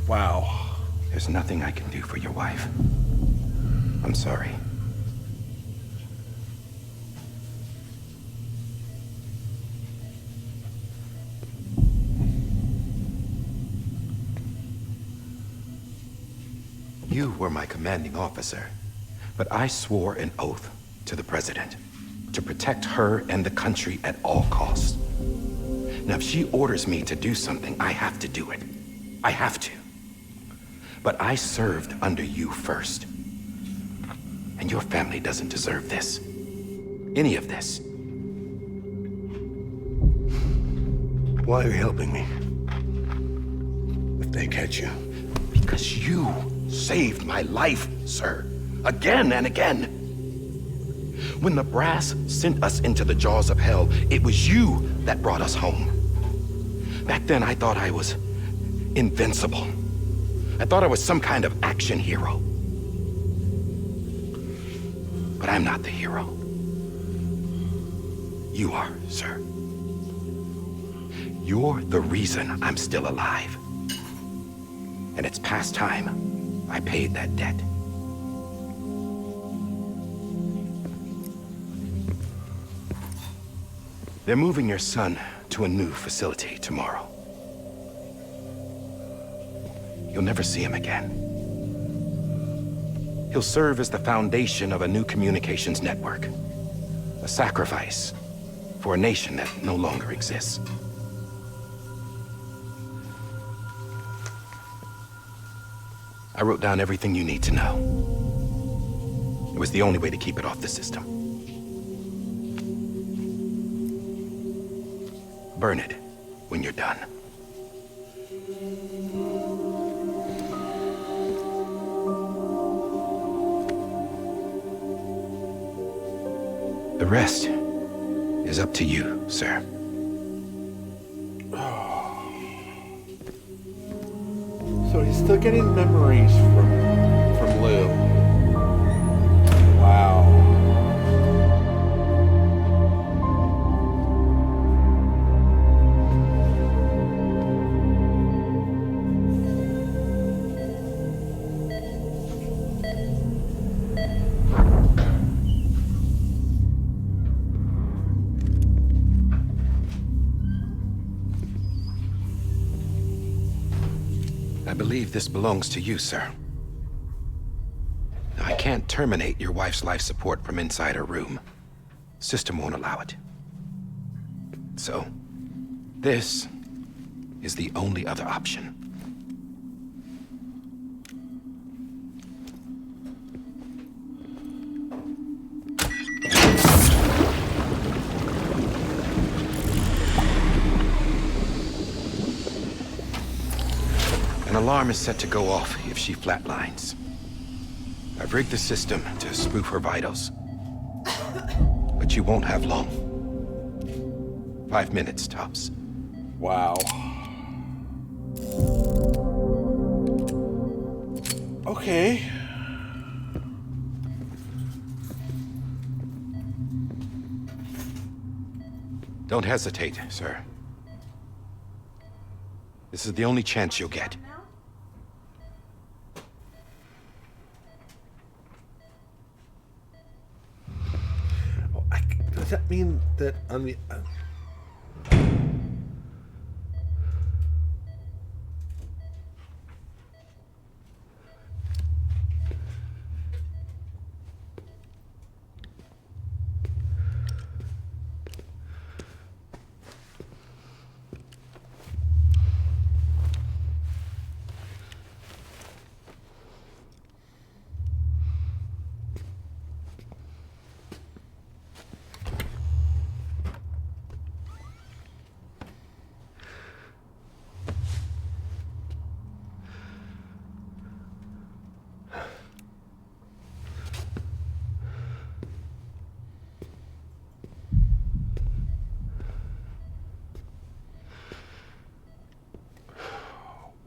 Wow.
There's nothing I can do for your wife. I'm sorry. You were my commanding officer, but I swore an oath to the President to protect her and the country at all costs. Now, if she orders me to do something, I have to do it. I have to. But I served under you first. And your family doesn't deserve this. Any of this.
Why are you helping me? If they catch you.
Because you saved my life, sir. Again and again. When the brass sent us into the jaws of hell, it was you that brought us home. Back then, I thought I was invincible. I thought I was some kind of action hero. But I'm not the hero. You are, sir. You're the reason I'm still alive. And it's past time I paid that debt. They're moving your son to a new facility tomorrow. You'll never see him again. He'll serve as the foundation of a new communications network. A sacrifice for a nation that no longer exists. I wrote down everything you need to know. It was the only way to keep it off the system. Burn it when you're done. The rest is up to you, sir.
So he's still getting memories from Lou. Wow.
I believe this belongs to you, sir. Now, I can't terminate your wife's life support from inside her room. System won't allow it. So, this is the only other option. An alarm is set to go off if she flatlines. I've rigged the system to spoof her vitals. But you won't have long. 5 minutes, tops.
Wow. Okay.
Don't hesitate, sir. This is the only chance you'll get.
Does that mean that on the...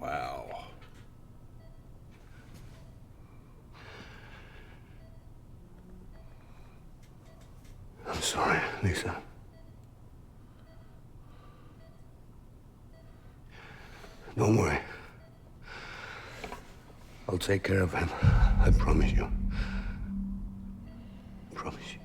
Wow.
I'm sorry, Lisa. Don't worry. I'll take care of him. I promise you. Promise you.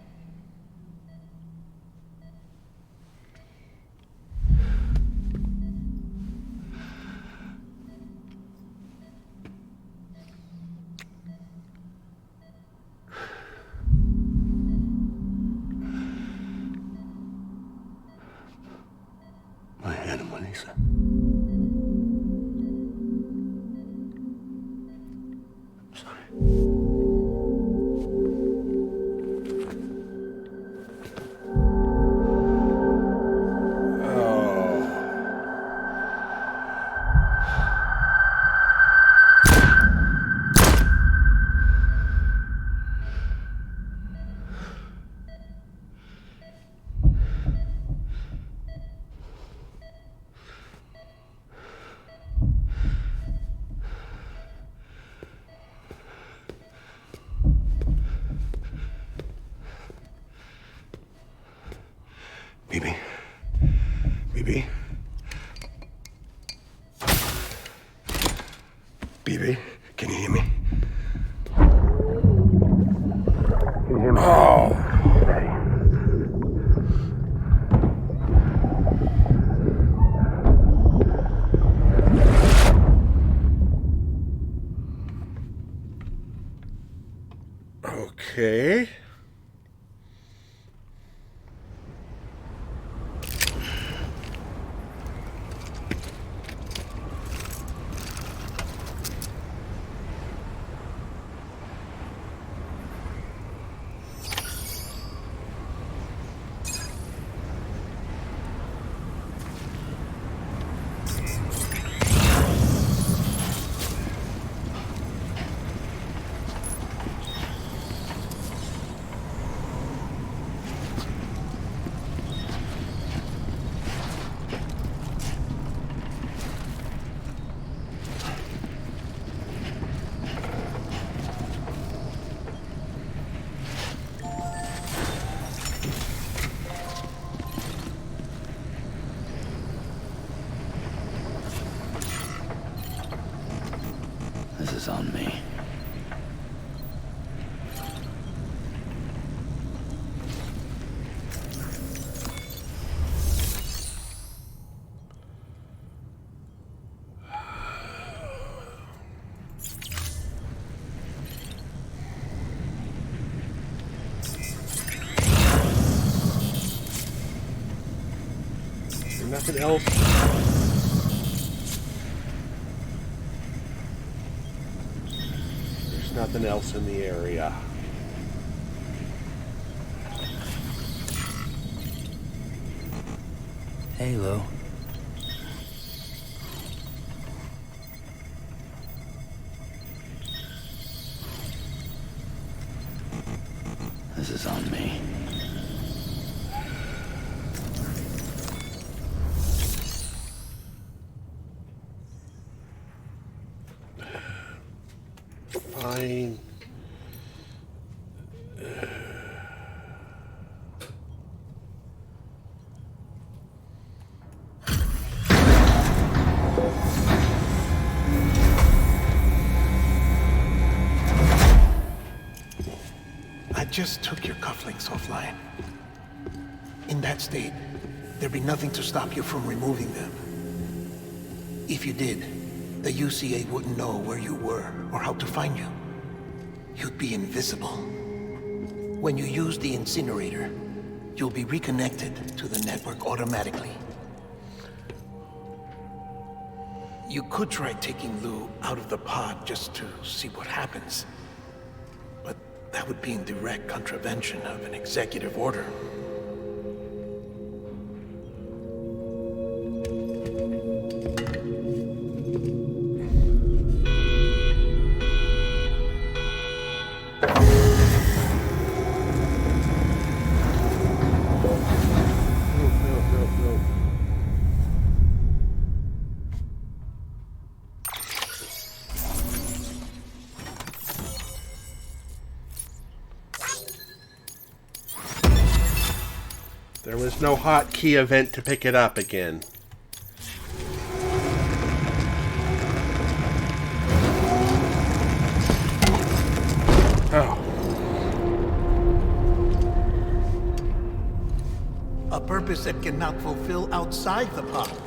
My animal, Lisa. I'm sorry. Bibi. Bibi. Bibi, can you hear me? Can you hear me?
Oh.
Steady.
Nothing else. There's nothing else in the area.
Hey, Lou. This is on me.
Fine.
I just took your cufflinks offline. In that state, there'd be nothing to stop you from removing them. If you did, the UCA wouldn't know where you were or how to find you. You'd be invisible. When you use the incinerator, you'll be reconnected to the network automatically. You could try taking Lou out of the pod just to see what happens. But that would be in direct contravention of an executive order.
There was no hotkey event to pick it up again. Oh.
A purpose that cannot fulfill outside the pod.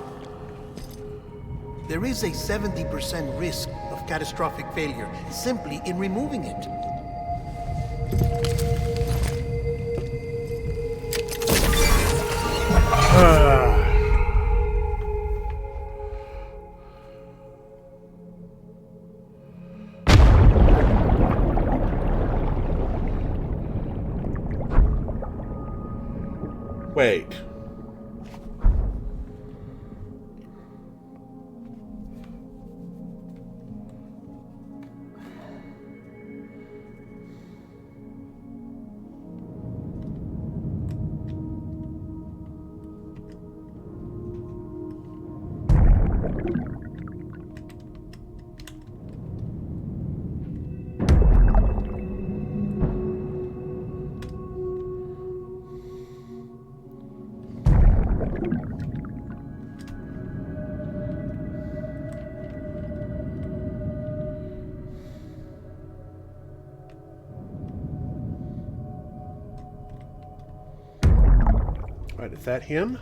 There is a 70% risk of catastrophic failure simply in removing it.
Wait. Right, is that him?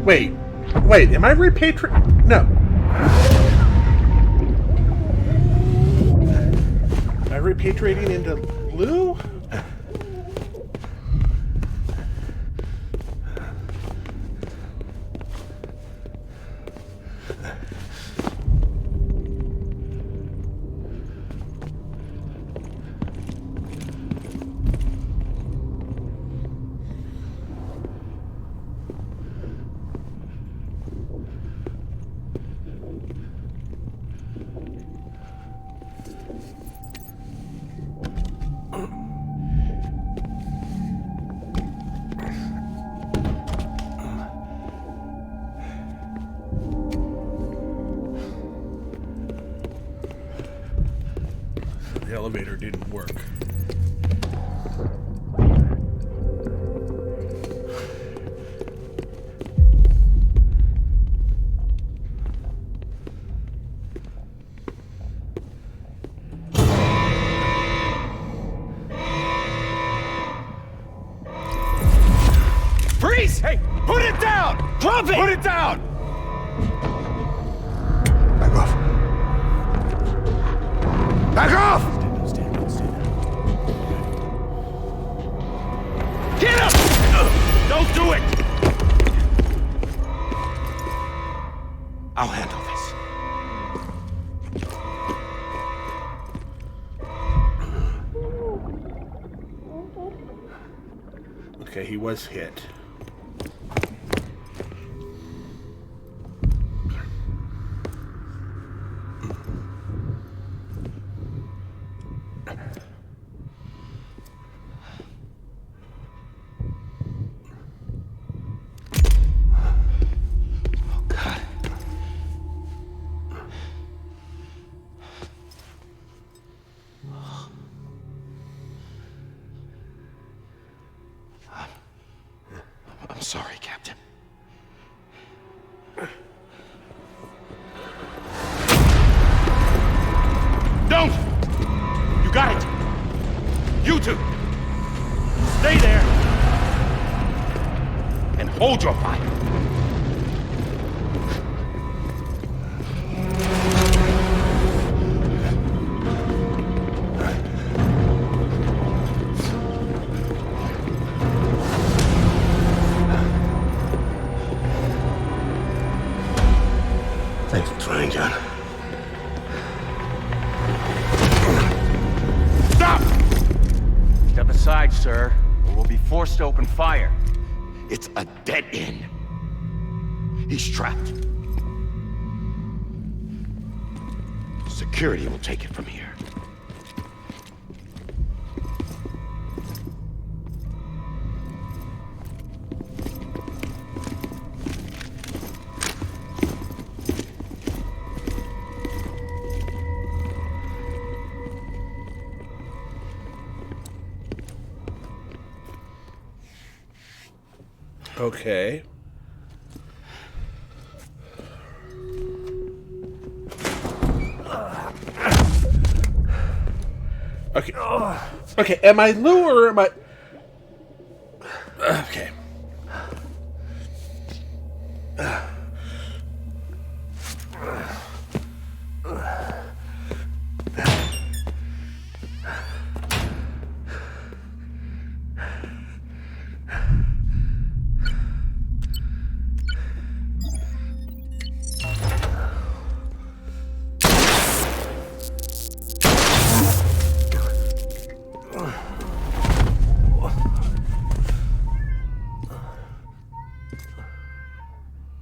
Wait, am I repatriating? No. Am I repatriating into Lou? The elevator didn't work.
Freeze! Hey, put it down! Drop it! Put it down!
Back off. Back off!
Stand up, stand up, stand Okay, he was hit.
I'm sorry, Captain. Don't! You got it! You two! Stay there! And hold your fire!
Thanks for trying, John.
Stop!
Step aside, sir, or we'll be forced to open fire.
It's a dead end. He's trapped. Security will take it from here.
Okay. Okay. Okay, am I Lou or am I... Okay.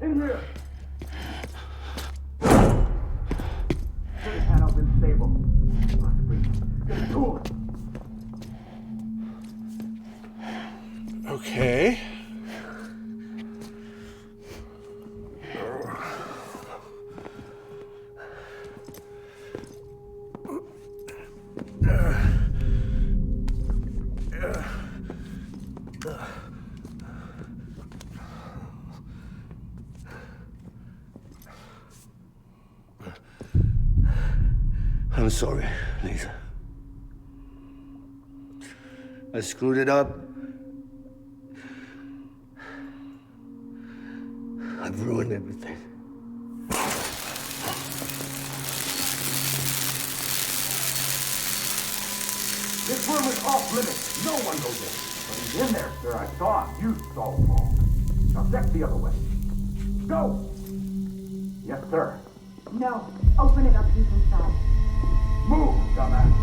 In here! This panel's unstable. Must be. Get to it!
Okay.
I'm sorry, Lisa. I screwed it up. I've ruined everything. This room is off limits. No one goes in. But he's in there, sir. I saw him. You saw him, Paul. Now check the other way. Go! Yes, sir.
No. Open it up. He's inside.
Move, dumbass.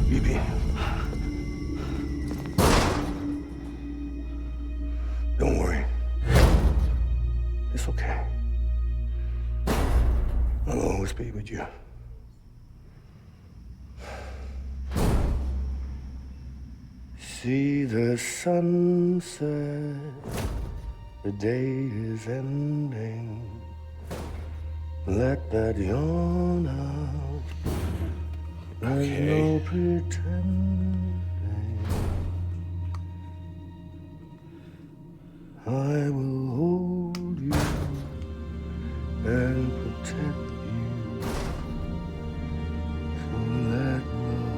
BB. Don't worry. It's okay. I'll always be with you. See the sunset. The day is ending. Let that yawn out. There's no pretending. I will hold you and protect you. So let love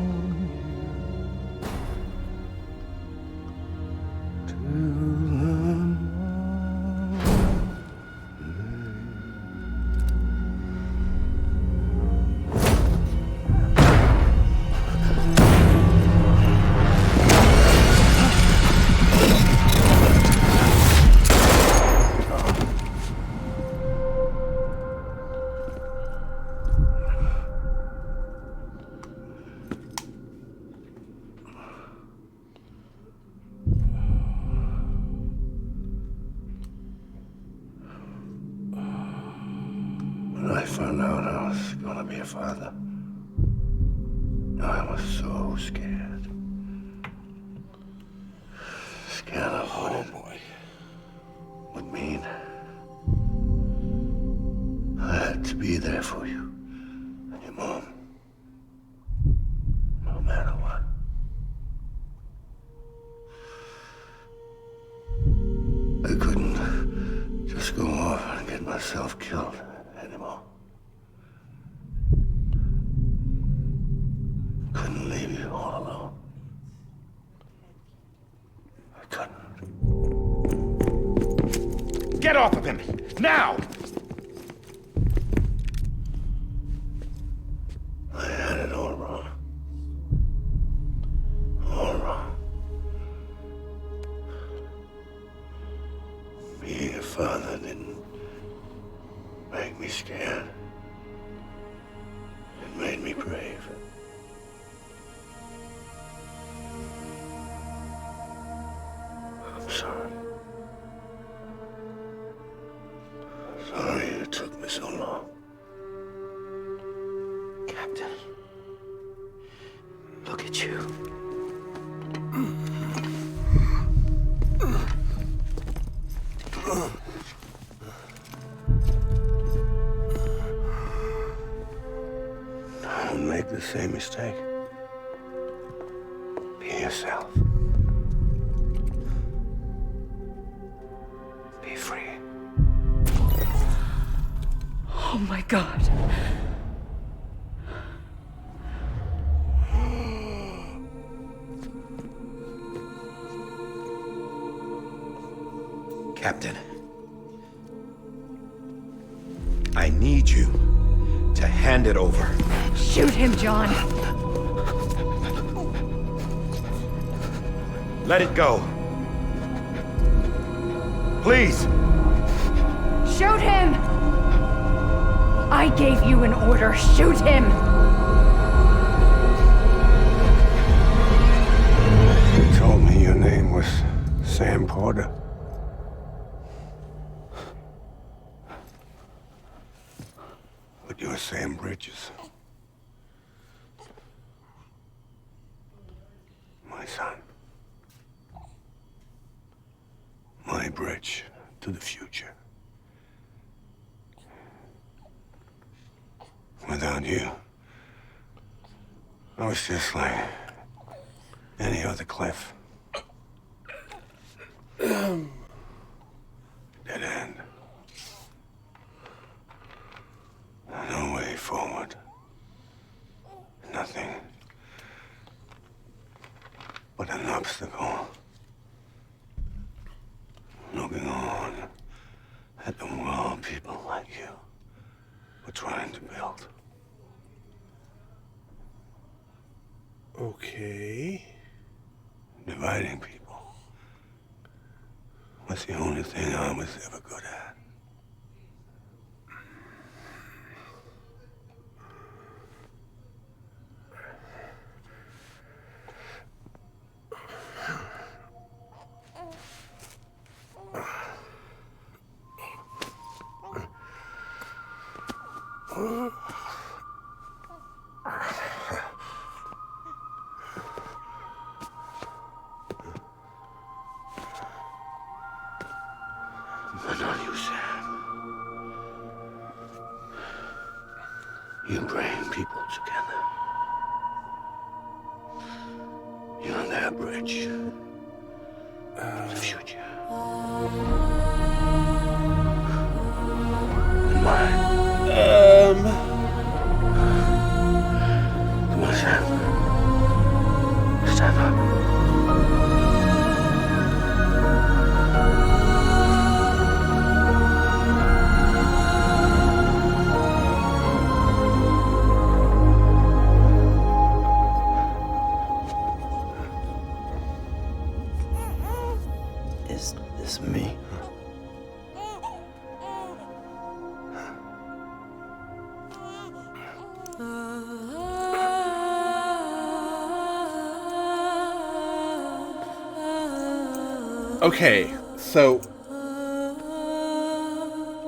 warm you to the
be a father. I was so scared. Scared of what it would mean. I had to be there for you and your mom. No matter what. I couldn't just go off and get myself killed anymore. Couldn't leave you all alone. I couldn't.
Get off of him! Now!
I had it all wrong. All wrong. Being a father didn't make me scared. It made me brave. I'm sorry. Sorry it took me so long.
Captain, look at you.
Don't make the same mistake. Be yourself. Be free.
Oh my God.
Captain, I need you to hand it over.
Shoot him, John.
Let it go. Please.
Shoot him! I gave you an order. Shoot him!
You told me your name was Sam Porter. But you're Sam Bridges. My son. My bridge to the future. Without you, I was just like any other Cliff. Dead end. No way forward. Nothing but an obstacle. Looking on at the world people like you were trying to build.
Okay.
Dividing people was the only thing I was ever good at. But not you, Sam. You bring people together. You're their bridge to the future. And mine. Come on, Sam. Stand up.
Is this me?
Okay, so...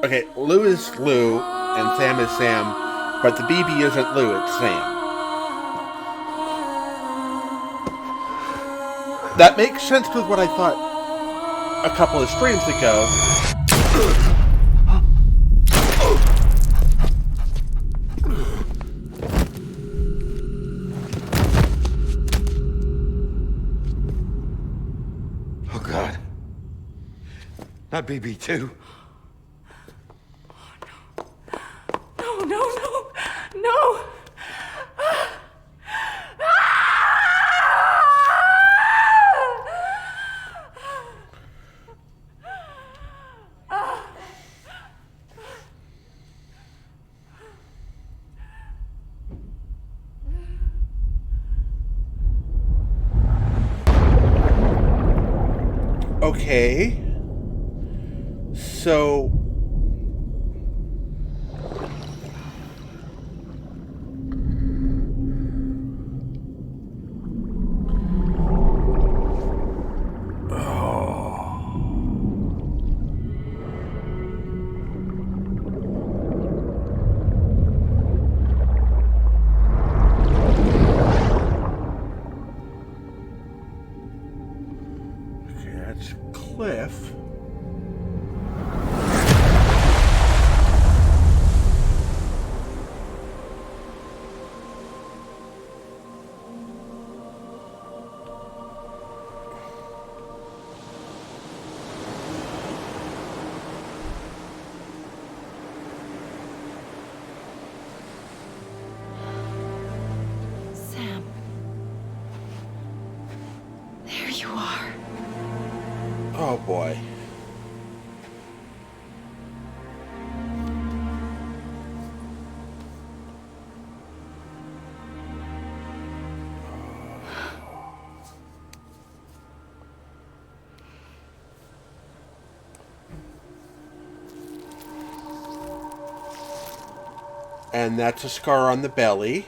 Okay, Lou is Lou, and Sam is Sam, But the BB isn't Lou, it's Sam. That makes sense with what I thought a couple of streams ago.
Oh, God. Not BB2.
No, no, no, no!
Okay. So... Okay, that's Cliff.
Sam. There you are.
Oh boy. And that's a scar on the belly.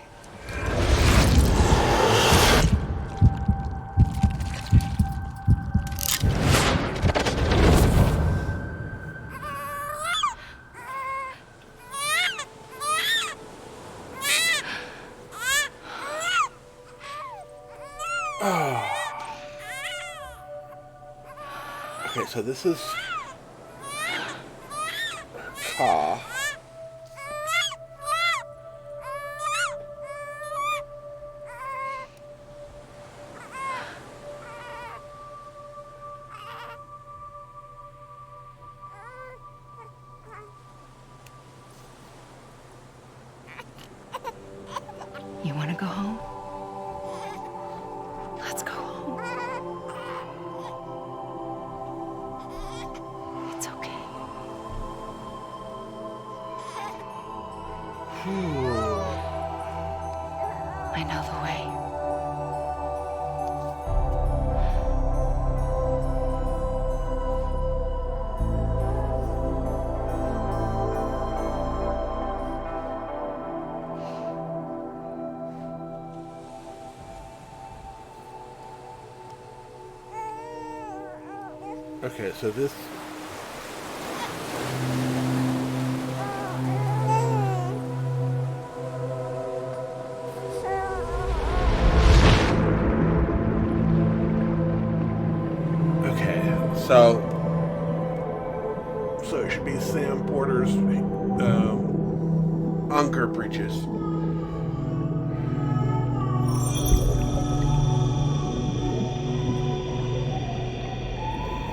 Okay, so this is Ka.
You want to go home? Let's go home. It's okay. I know the way.
Okay, so this... Okay, so it should be Sam Porter's Unger breeches.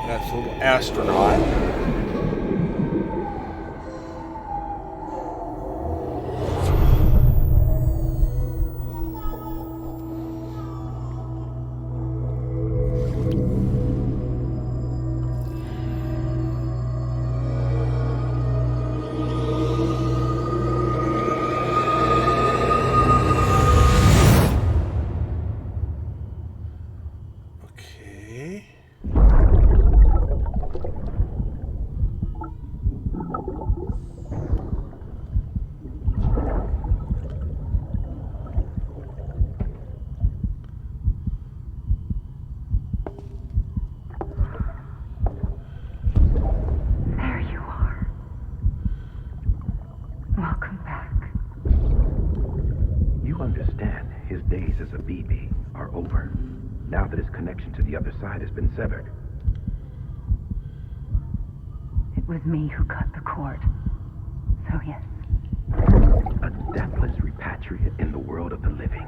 That's a little astronaut. Okay.
now that his connection to the other side has been severed.
It was me who cut the cord. So yes.
A deathless repatriate in the world of the living.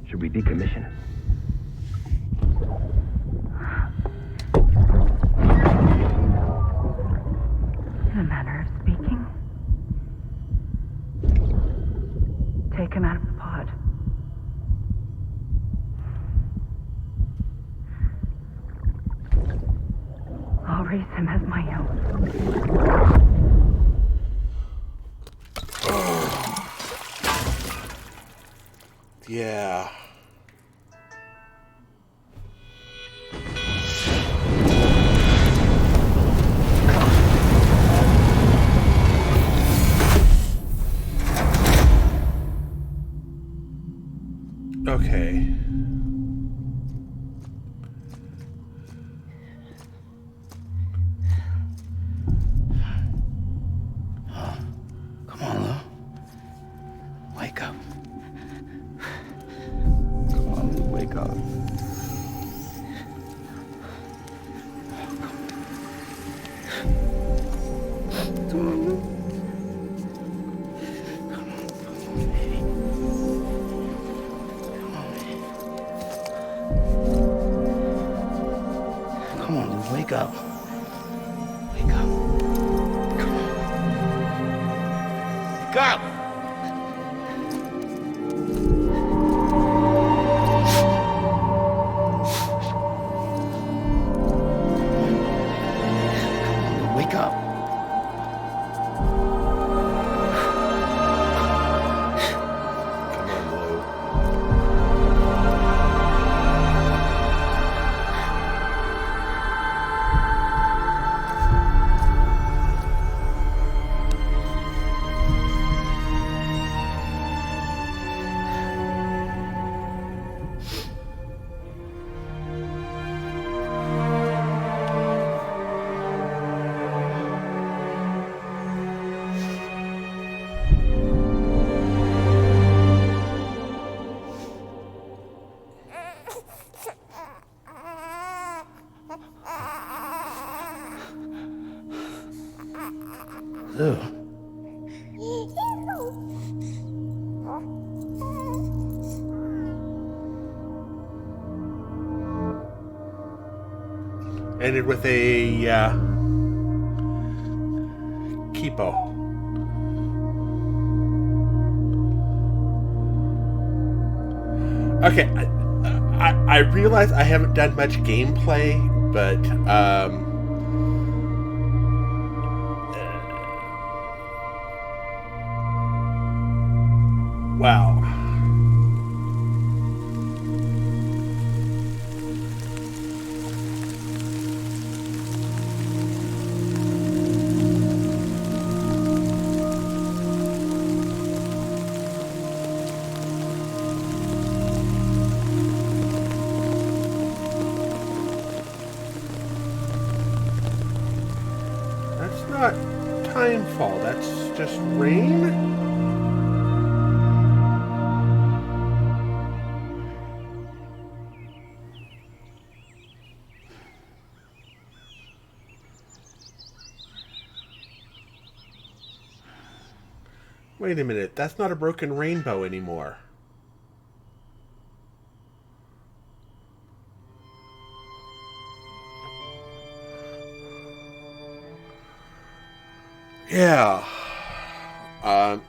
Should we decommission him?
In a manner of speaking. Take him out of the pod. I'll raise him as my own.
Yeah. Okay.
Come on, Lou. Wake up. Come on, Lou, wake up. Come on, Lou. Come on, Lou, wake up. Wake up. Come on. Wake up! Wake up.
Come on, Lou.
Lou.
Ended with a Kipo. Okay, I realize I haven't done much gameplay, but wow. That's not timefall, that's just rain? Wait a minute, that's not a broken rainbow anymore. Yeah.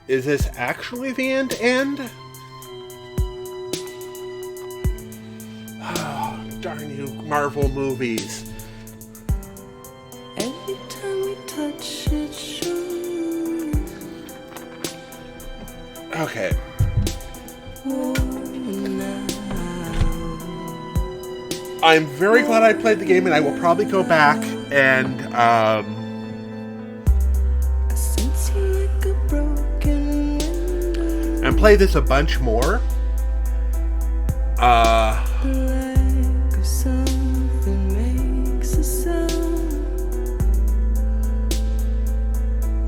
Is this actually the end? Oh, darn you Marvel movies.
Every time we touch it shows.
Okay. I'm very glad I played the game, and I will probably go back and play this a bunch more.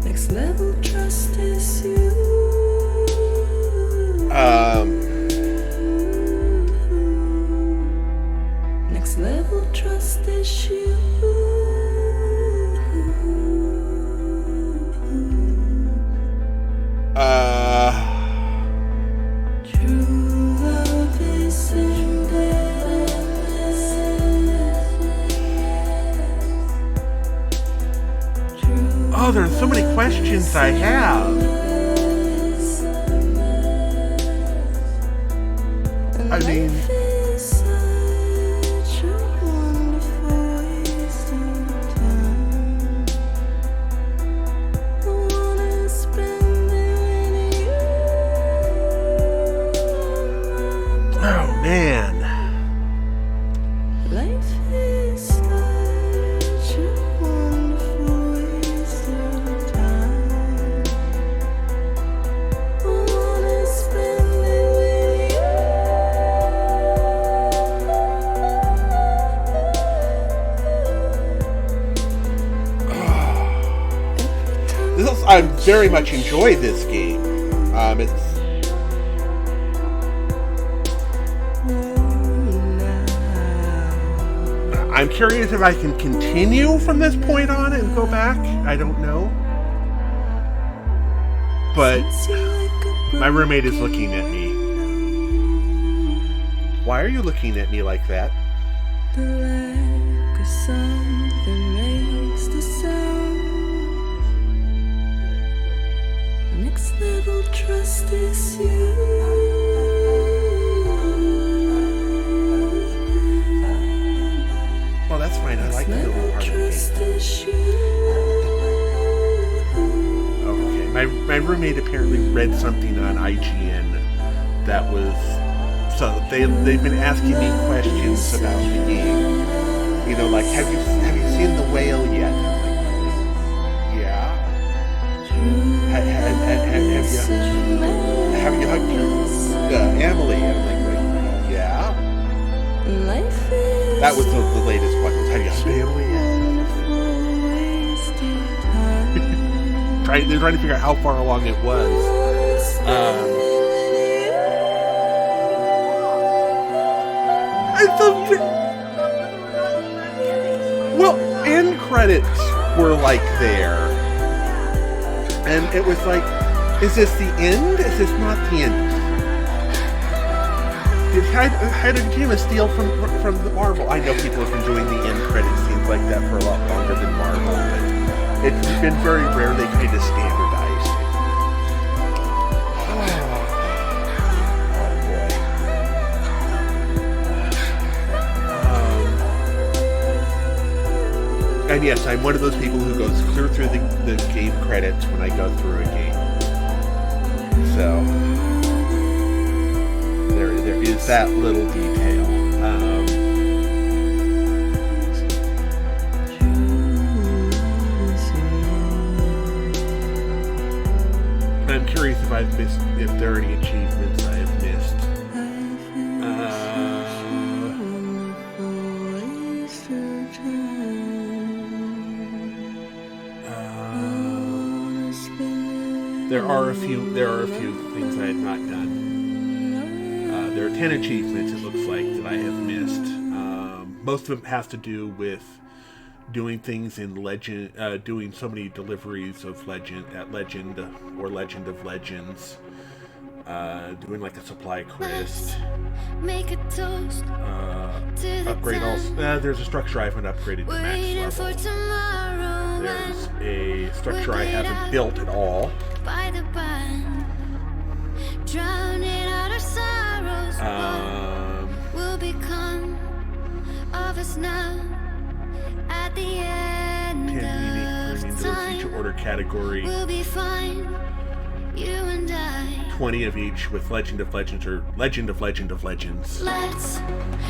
Next level trust is you. Next level trust issue. True love is
Oh, there's so many questions I have. I mean, oh man.
Life is such a wonderful waste of time. I wanna spend it with
I very much enjoy this game. I'm curious if I can continue from this point on and go back. I don't know. But my roommate is looking at me. Why are you looking at me like that?
the lack of something makes the sound. Next level trust is you.
Well, that's fine. I like the little part of the game. Okay, my roommate apparently read something on IGN that was... So they've been asking me questions about the game. You know, like, have you seen The Whale yet? I'm like, yeah. Have you hugged Emily? I'm like, yeah. That was the latest one. Have you hugged Emily yet? They're trying to figure out how far along it was. Well, end credits were like there, and it was like, is this the end? Is this not the end? Did Hideo Kojima steal from the Marvel? I know people have been doing the end credit scenes like that for a lot longer than Marvel, but it's been very rare they kind of standardized it. And yes, I'm one of those people who goes clear through the game credits when I go through a game. So there is that little detail. I'm curious if I've missed, if there are any achievements I have missed. There are a few things I have not done. There are 10 achievements, it looks like, that I have missed. Most of them have to do with doing things in Legend, doing so many deliveries of Legend of Legends, doing like a supply quest, upgrade all. There's a structure I haven't upgraded to max level. There's a structure I haven't built at all.
By the band, drowning out our sorrows. Will become of us now at the end
10 unique premium feature order category.
We'll be fine, you and I.
20 of each with Legend of Legends or Legend of Legends.
Let's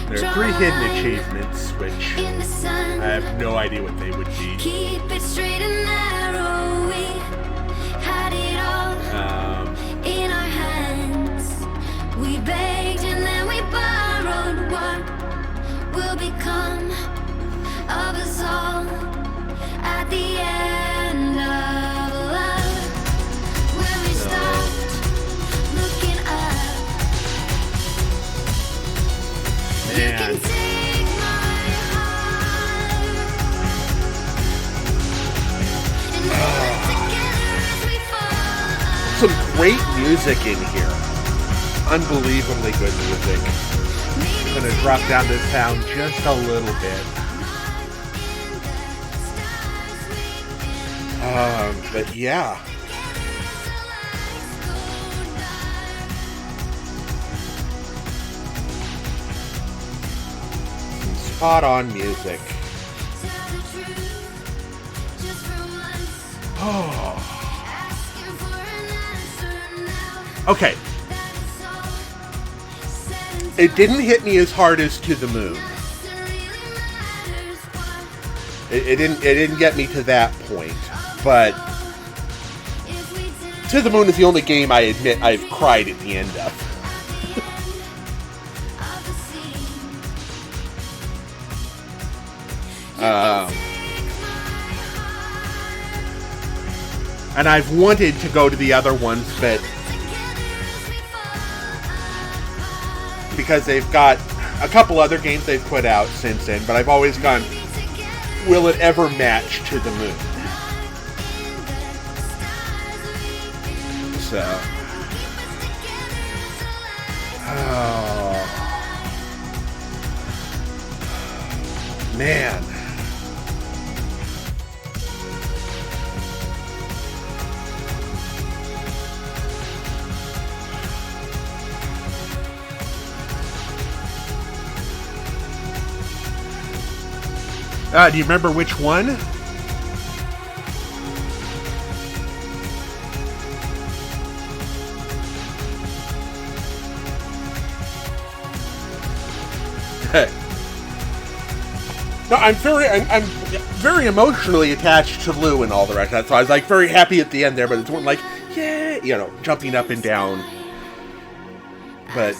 there are 3 hidden achievements, which I have no idea what they would be.
Keep it straight and narrow. We had it all in our hands. We begged and then we borrowed. What will become of us all at the end of love? When we stopped looking up.
Man.
You can take my
great music in here. Unbelievably good music. I'm gonna drop down this sound just a little bit. But yeah. Spot on music. Oh. Okay. It didn't hit me as hard as To the Moon. It didn't get me to that point, but To the Moon is the only game I admit I've cried at the end of. And I've wanted to go to the other ones, but because they've got a couple other games they've put out since then, but I've always gone, will it ever match To the Moon? So, oh, man. Do you remember which one? No, I'm very emotionally attached to Lou and all the rest of that. So I was like very happy at the end there, but it's one like, yeah, you know, jumping up and down. But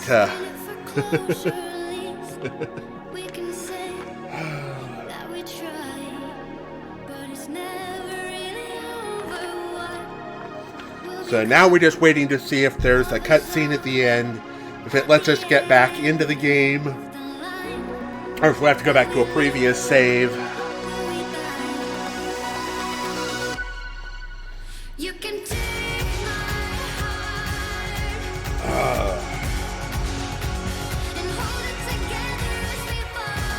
so now we're just waiting to see if there's a cutscene at the end, if it lets us get back into the game, or if we have to go back to a previous save.
You can take my heart and hold it together as we fall.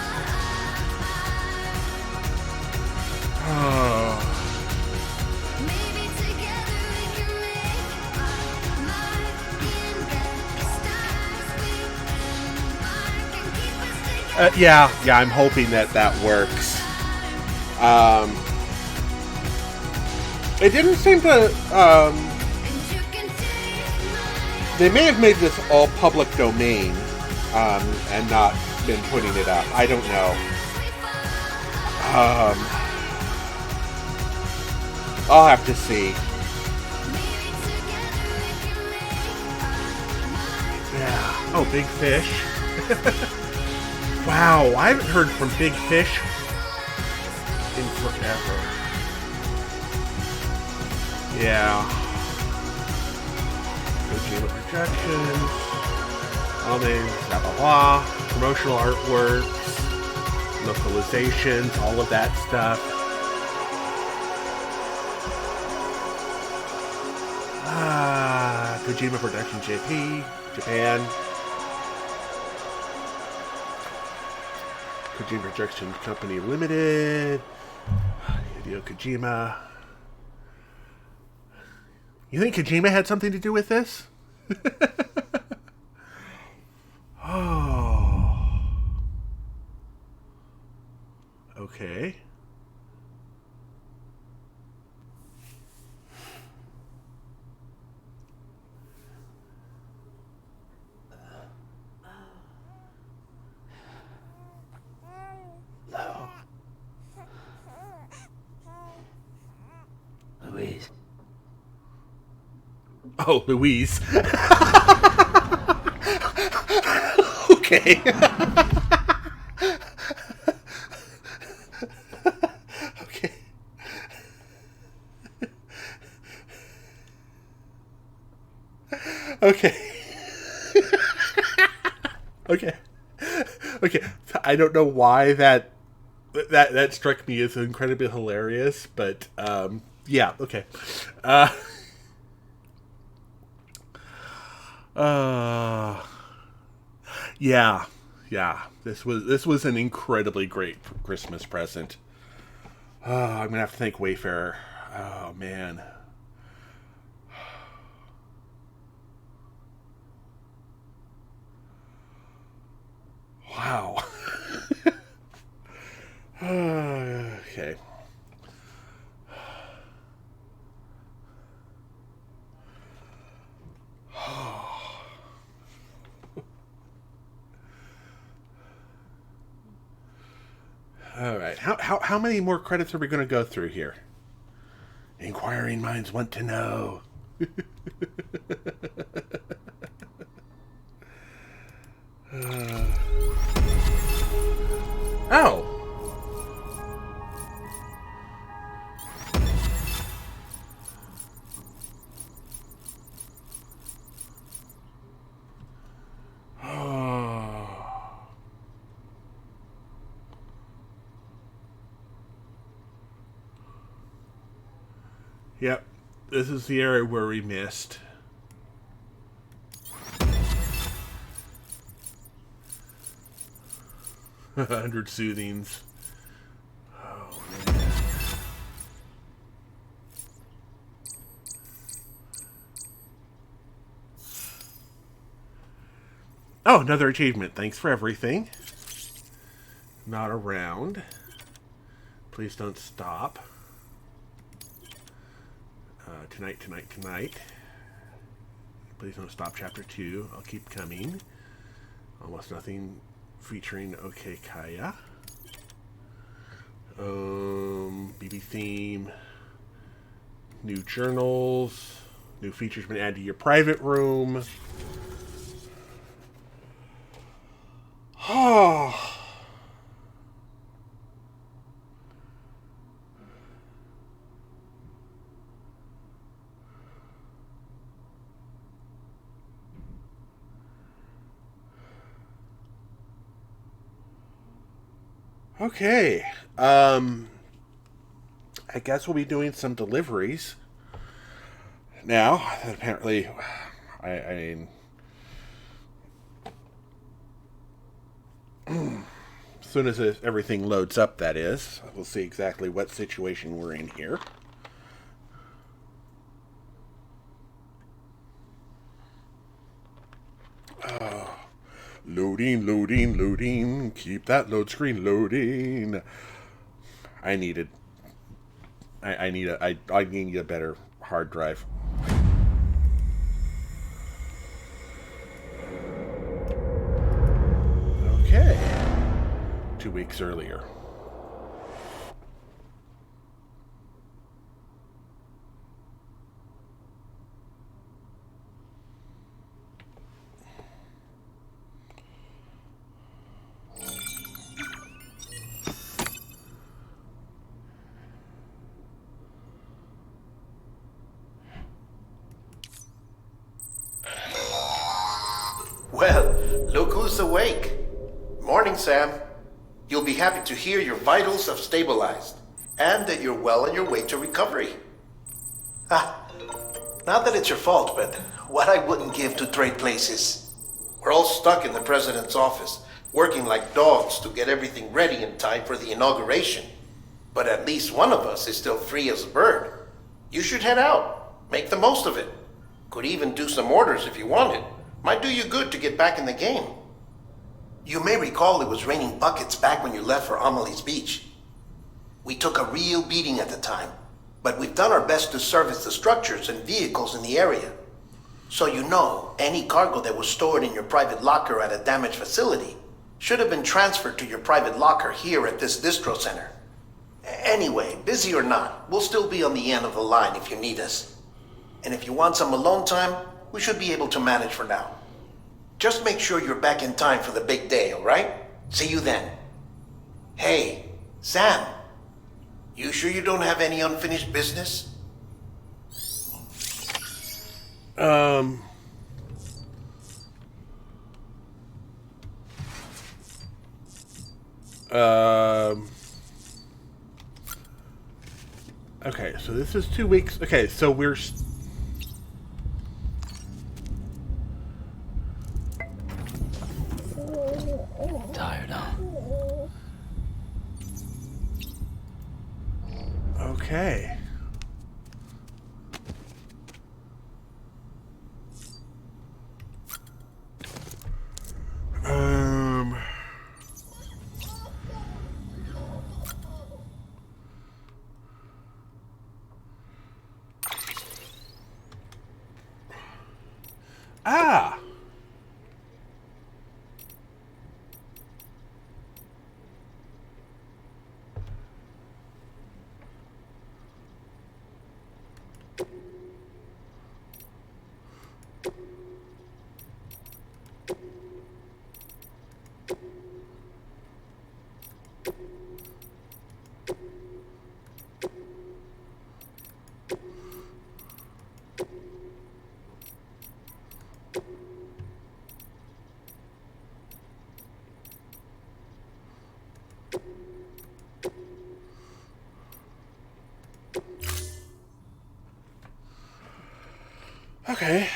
Maybe together we can make our mark in the stars. We can keep us together.
Yeah, I'm hoping that works. It didn't seem to, they may have made this all public domain, and not been putting it up. I don't know. I'll have to see. Yeah. Oh, Big Fish. Wow, I haven't heard from Big Fish in forever. Yeah. Kojima projections, all names, blah blah blah, promotional artworks, localizations, all of that stuff. Kojima Production JP, Japan. Kojima Production Company Limited. Hideo Kojima. You think Kojima had something to do with this? Oh. Okay.
Louise.
Oh, Louise. Okay. Okay. Okay. Okay. Okay. I don't know why that struck me as incredibly hilarious, but yeah, okay. Yeah. This was an incredibly great Christmas present. I'm gonna have to thank Wayfarer. Oh man. Wow. Okay. All right. How many more credits are we going to go through here? Inquiring minds want to know. Oh. Yep, this is the area where we missed. $100 soothings. Oh, man. Oh, another achievement. Thanks for everything. Not around. Please don't stop. Tonight. Please don't stop chapter 2. I'll keep coming. Almost nothing featuring OK Kaya. BB theme. New journals. New features been added to your private room. Oh. Okay, I guess we'll be doing some deliveries now. Apparently, I mean, as soon as everything loads up, that is, we'll see exactly what situation we're in here. Loading. Keep that load screen loading. I need a better hard drive. Okay. 2 weeks earlier.
Well, look who's awake. Morning, Sam. You'll be happy to hear your vitals have stabilized, and that you're well on your way to recovery. Not that it's your fault, but what I wouldn't give to trade places. We're all stuck in the president's office, working like dogs to get everything ready in time for the inauguration. But at least one of us is still free as a bird. You should head out. Make the most of it. Could even do some orders if you wanted. Might do you good to get back in the game. You may recall it was raining buckets back when you left for Amelie's Beach. We took a real beating at the time, but we've done our best to service the structures and vehicles in the area. So you know, any cargo that was stored in your private locker at a damaged facility should have been transferred to your private locker here at this distro center. Anyway, busy or not, we'll still be on the end of the line if you need us. And if you want some alone time, we should be able to manage for now. Just make sure you're back in time for the big day, all right? See you then. Hey, Sam, you sure you don't have any unfinished business?
Okay, so this is 2 weeks. Okay, so we're... Okay. Ah! Okay.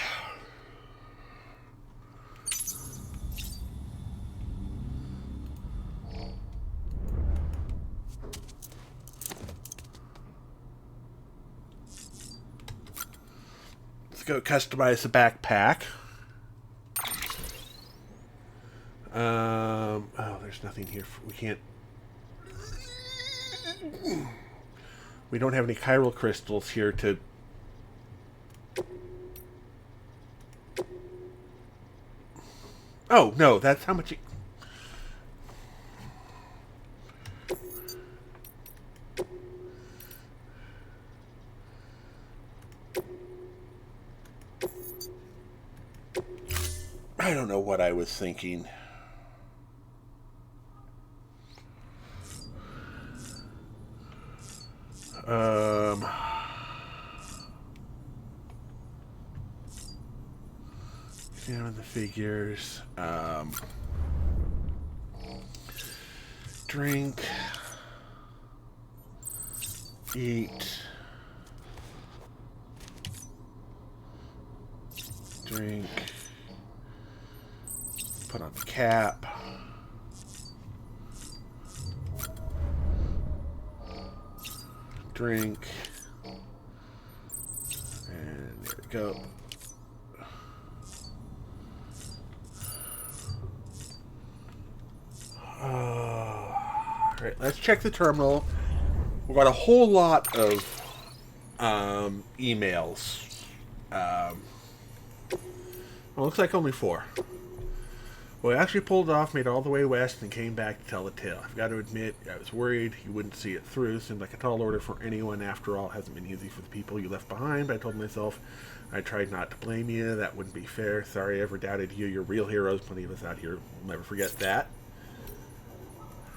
Let's go customize the backpack. Oh, there's nothing here. We can't. We don't have any chiral crystals here to. Oh, no, that's how much. I don't know what I was thinking. Examine the figures. Drink. Eat. Drink. Put on the cap. Drink. And there we go. Alright, let's check the terminal. We've got a whole lot of emails. Well, looks like only 4. Well, I actually pulled it off, made it all the way west, and came back to tell the tale. I've got to admit, I was worried you wouldn't see it through. Seemed like a tall order for anyone. After all, it hasn't been easy for the people you left behind, but I told myself I tried not to blame you. That wouldn't be fair. Sorry I ever doubted you. You're real heroes. Plenty of us out here will never forget that.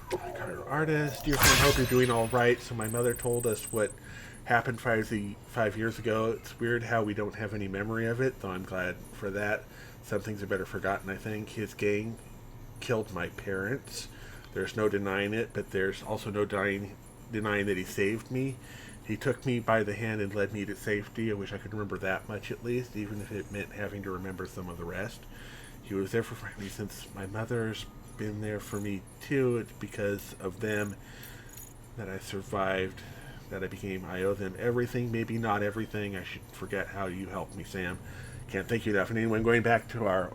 Carter artist. Dear friend, hope you're doing all right. So my mother told us what happened 5 years ago. It's weird how we don't have any memory of it, though I'm glad for that. Some things are better forgotten, I think. His gang killed my parents. There's no denying it, but there's also no denying that he saved me. He took me by the hand and led me to safety. I wish I could remember that much at least, even if it meant having to remember some of the rest. He was there for me since my mother's been there for me too. It's because of them that I survived, that I became. I owe them everything, maybe not everything. I should forget how you helped me, Sam. Can't thank you enough. And anyway, going back to our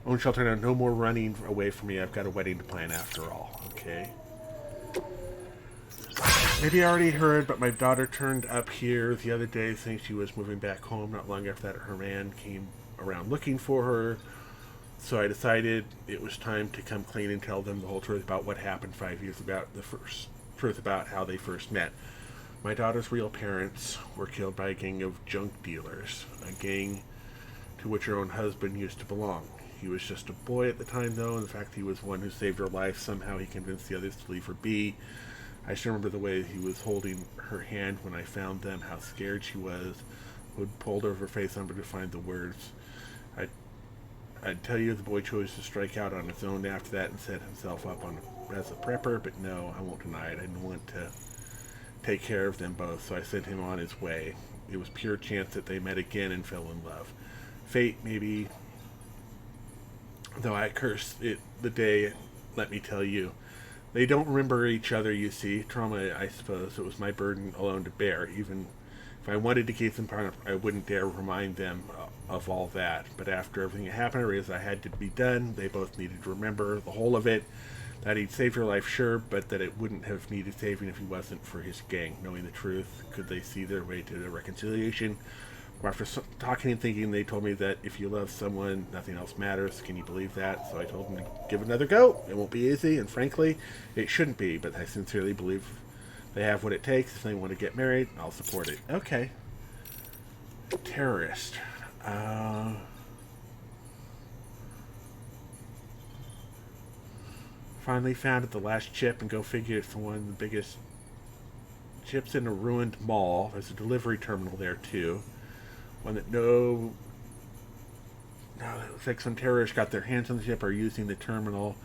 own shelter now. No more running away from me. I've got a wedding to plan after all. Okay. Maybe I already heard, but my daughter turned up here the other day saying she was moving back home. Not long after that, her man came around looking for her. So I decided it was time to come clean and tell them the whole truth about what happened 5 years ago. The first truth about how they first met. My daughter's real parents were killed by a gang of junk dealers. A gang to which her own husband used to belong. He was just a boy at the time, though. In fact, he was one who saved her life. Somehow he convinced the others to leave her be. I still remember the way he was holding her hand when I found them, how scared she was, would pulled over her face under to find the words. I'd tell you the boy chose to strike out on his own after that and set himself up as a prepper, but no, I won't deny it. I didn't want to take care of them both, so I sent him on his way. It was pure chance that they met again and fell in love. Fate, maybe, though I cursed it the day, let me tell you. They don't remember each other, you see. Trauma, I suppose. It was my burden alone to bear. Even if I wanted to keep them apart, I wouldn't dare remind them of all that. But after everything that happened, I realized I had to be done. They both needed to remember the whole of it. That he'd saved your life, sure, but that it wouldn't have needed saving if he wasn't for his gang. Knowing the truth, could they see their way to the reconciliation? After talking and thinking, they told me that if you love someone, nothing else matters. Can you believe that? So I told them to give it another go. It won't be easy, and frankly, it shouldn't be, but I sincerely believe they have what it takes. If they want to get married, I'll support it. Okay. Terrorist. Finally found it, the last chip, and go figure it's one of the biggest chips in a ruined mall. There's a delivery terminal there, too. One that it looks like some terrorists got their hands on the chip, are using the terminal.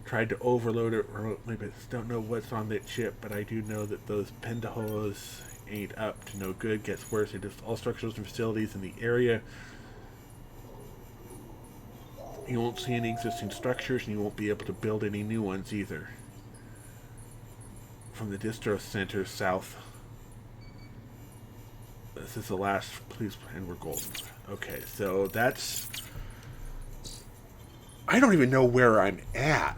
Tried to overload it remotely, but don't know what's on that chip. But I do know that those pendejos ain't up to no good. Gets worse. It just all structures and facilities in the area. You won't see any existing structures, and you won't be able to build any new ones either. From the distro center south. This is the last police, and we're golden. Okay, so that's... I don't even know where I'm at.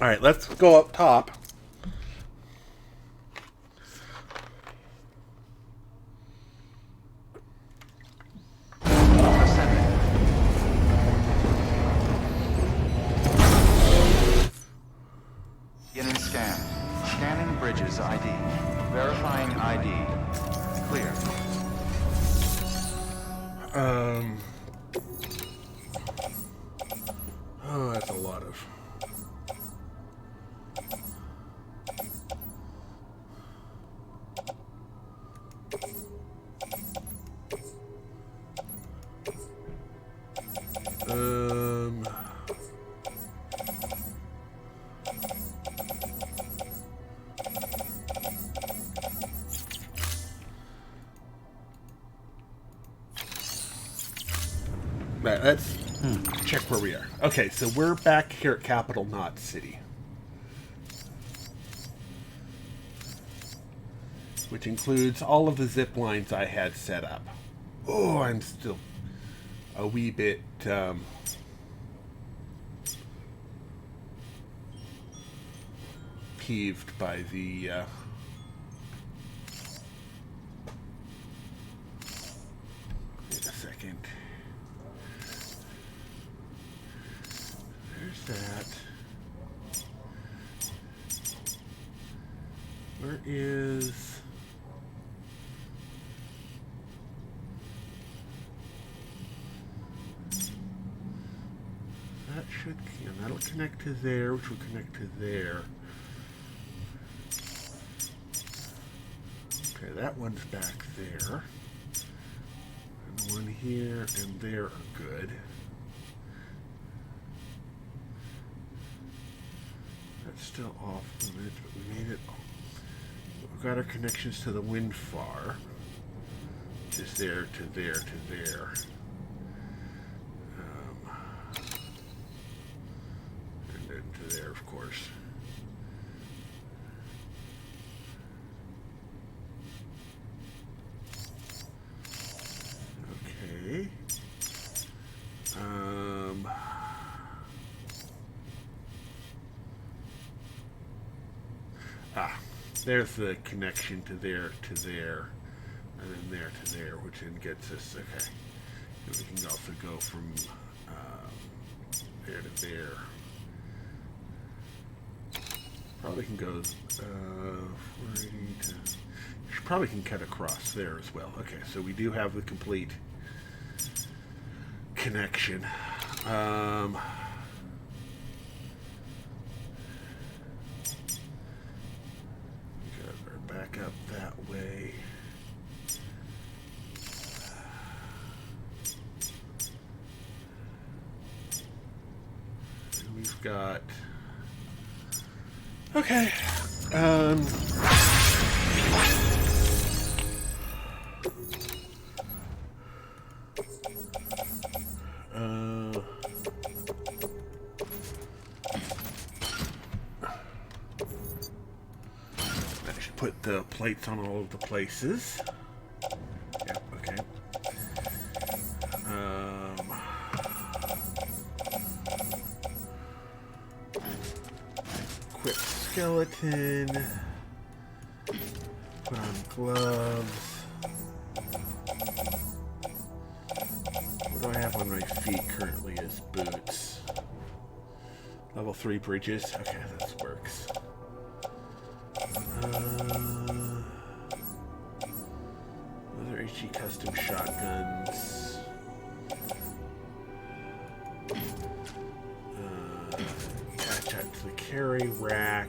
Alright, let's go up top.
Beginning scan. Scanning bridges ID. Verifying ID. Clear.
Oh, that's a lot of... Right, let's check where we are. Okay, so we're back here at Capital Knot City. Which includes all of the zip lines I had set up. Oh, I'm still a wee bit... peeved by the... Wait a second. There's that. Where is... That should... Yeah, that'll connect to there, which will connect to there. Okay, that one's back there. And the one here and there are good. That's still off limits, but we made it. We've got our connections to the wind far. Just there to there to there. And then to there, of course. Okay. There's the connection to there, and then there to there, which then gets us, okay. And we can also go from there to there. Probably can go 480 to... Probably can cut across there as well. Okay, so we do have the complete connection. Back up that way. And we've got... Okay. the plates on all of the places. Yep, okay. Equip skeleton. Put on gloves. What do I have on my feet currently as boots? Level 3 breeches. Okay, that works. Those are HE custom shotguns. Attach that to the carry rack.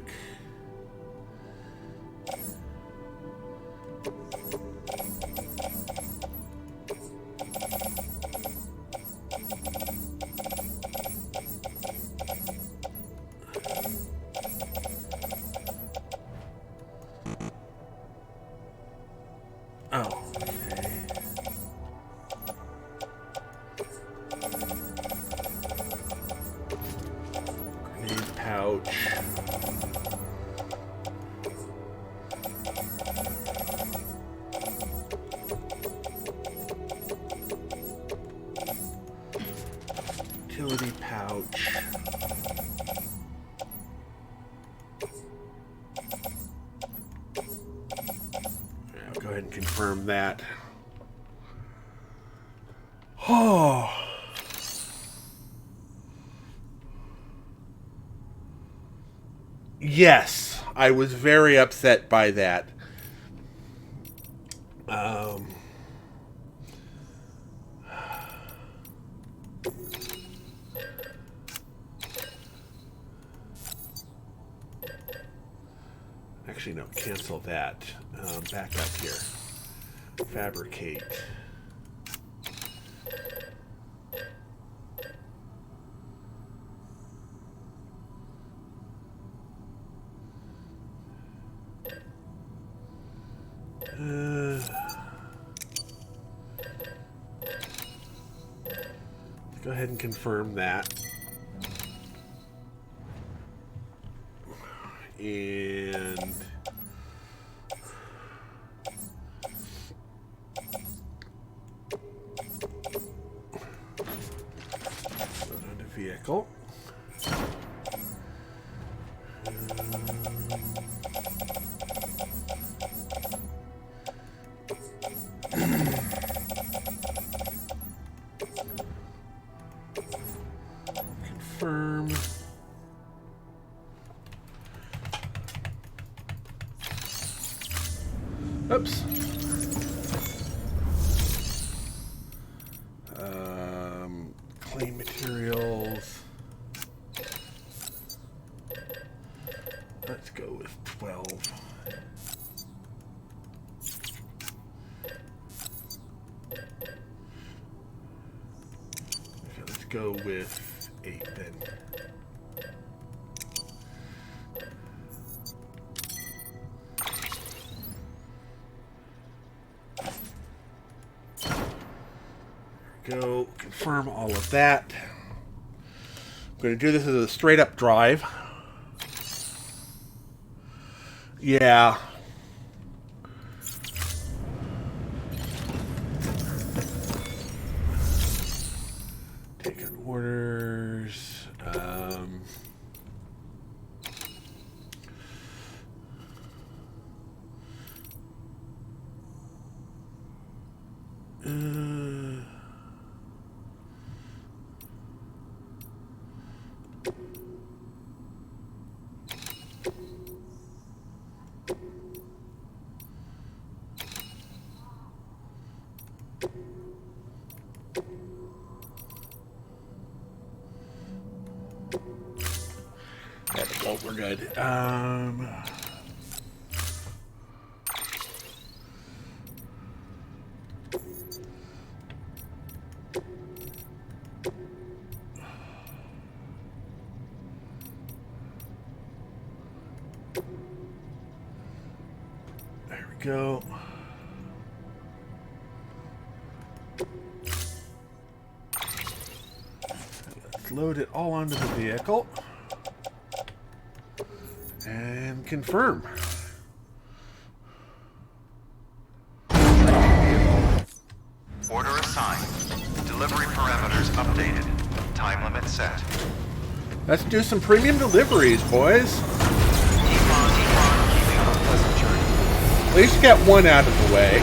Oh, okay. Grenade pouch. Utility pouch. I'll go ahead and confirm that. Oh. Yes, I was very upset by that. Actually, no, cancel that. Back up here. Fabricate. Go ahead and confirm that. And load on the vehicle. Confirm. Oops. Claim materials. Let's go with 12. Okay, let's go with 8 then. Go confirm all of that. I'm going to do this as a straight up drive. Yeah. Take on orders. We're good. There we go. Let's load it all onto the vehicle. And confirm.
Delivery parameters updated. Time limit set.
Let's do some premium deliveries, boys.
Keeping up a pleasant journey.
At least get one out of the way.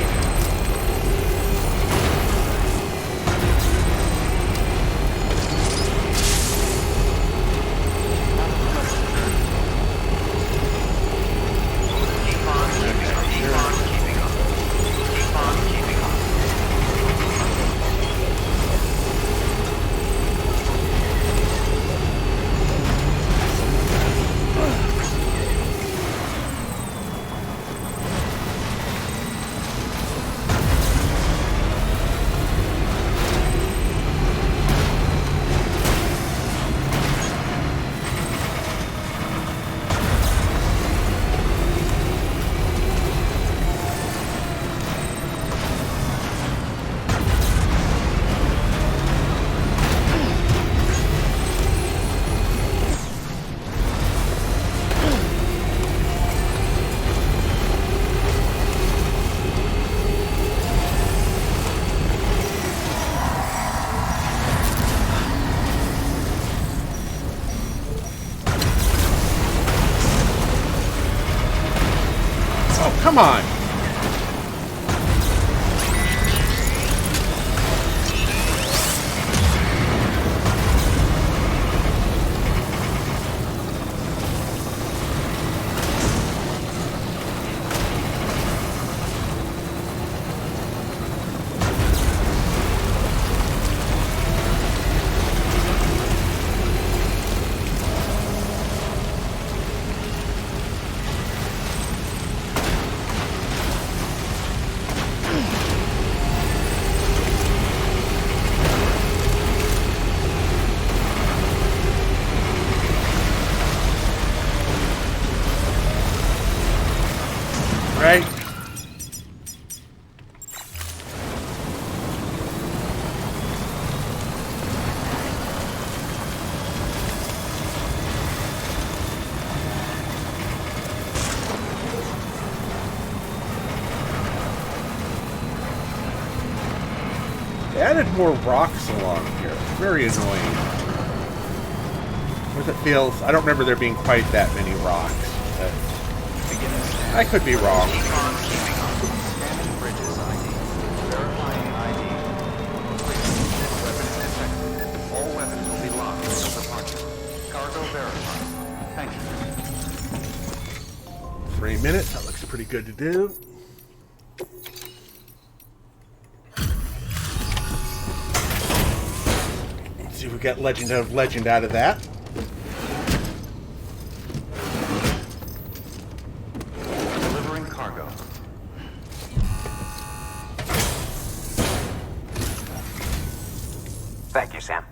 Come on. Right? They added more rocks along here. It's very annoying. Because it feels... I don't remember there being quite that many rocks. But I could be wrong.
Scanning bridges ID. Verifying ID. Weapons detected. All weapons will be locked until departure. Cargo verified. Thank you.
3 minutes. That looks pretty good to do. Let's see if we get Legend of Legend out of that.
Delivering cargo.
Thank you, Sam.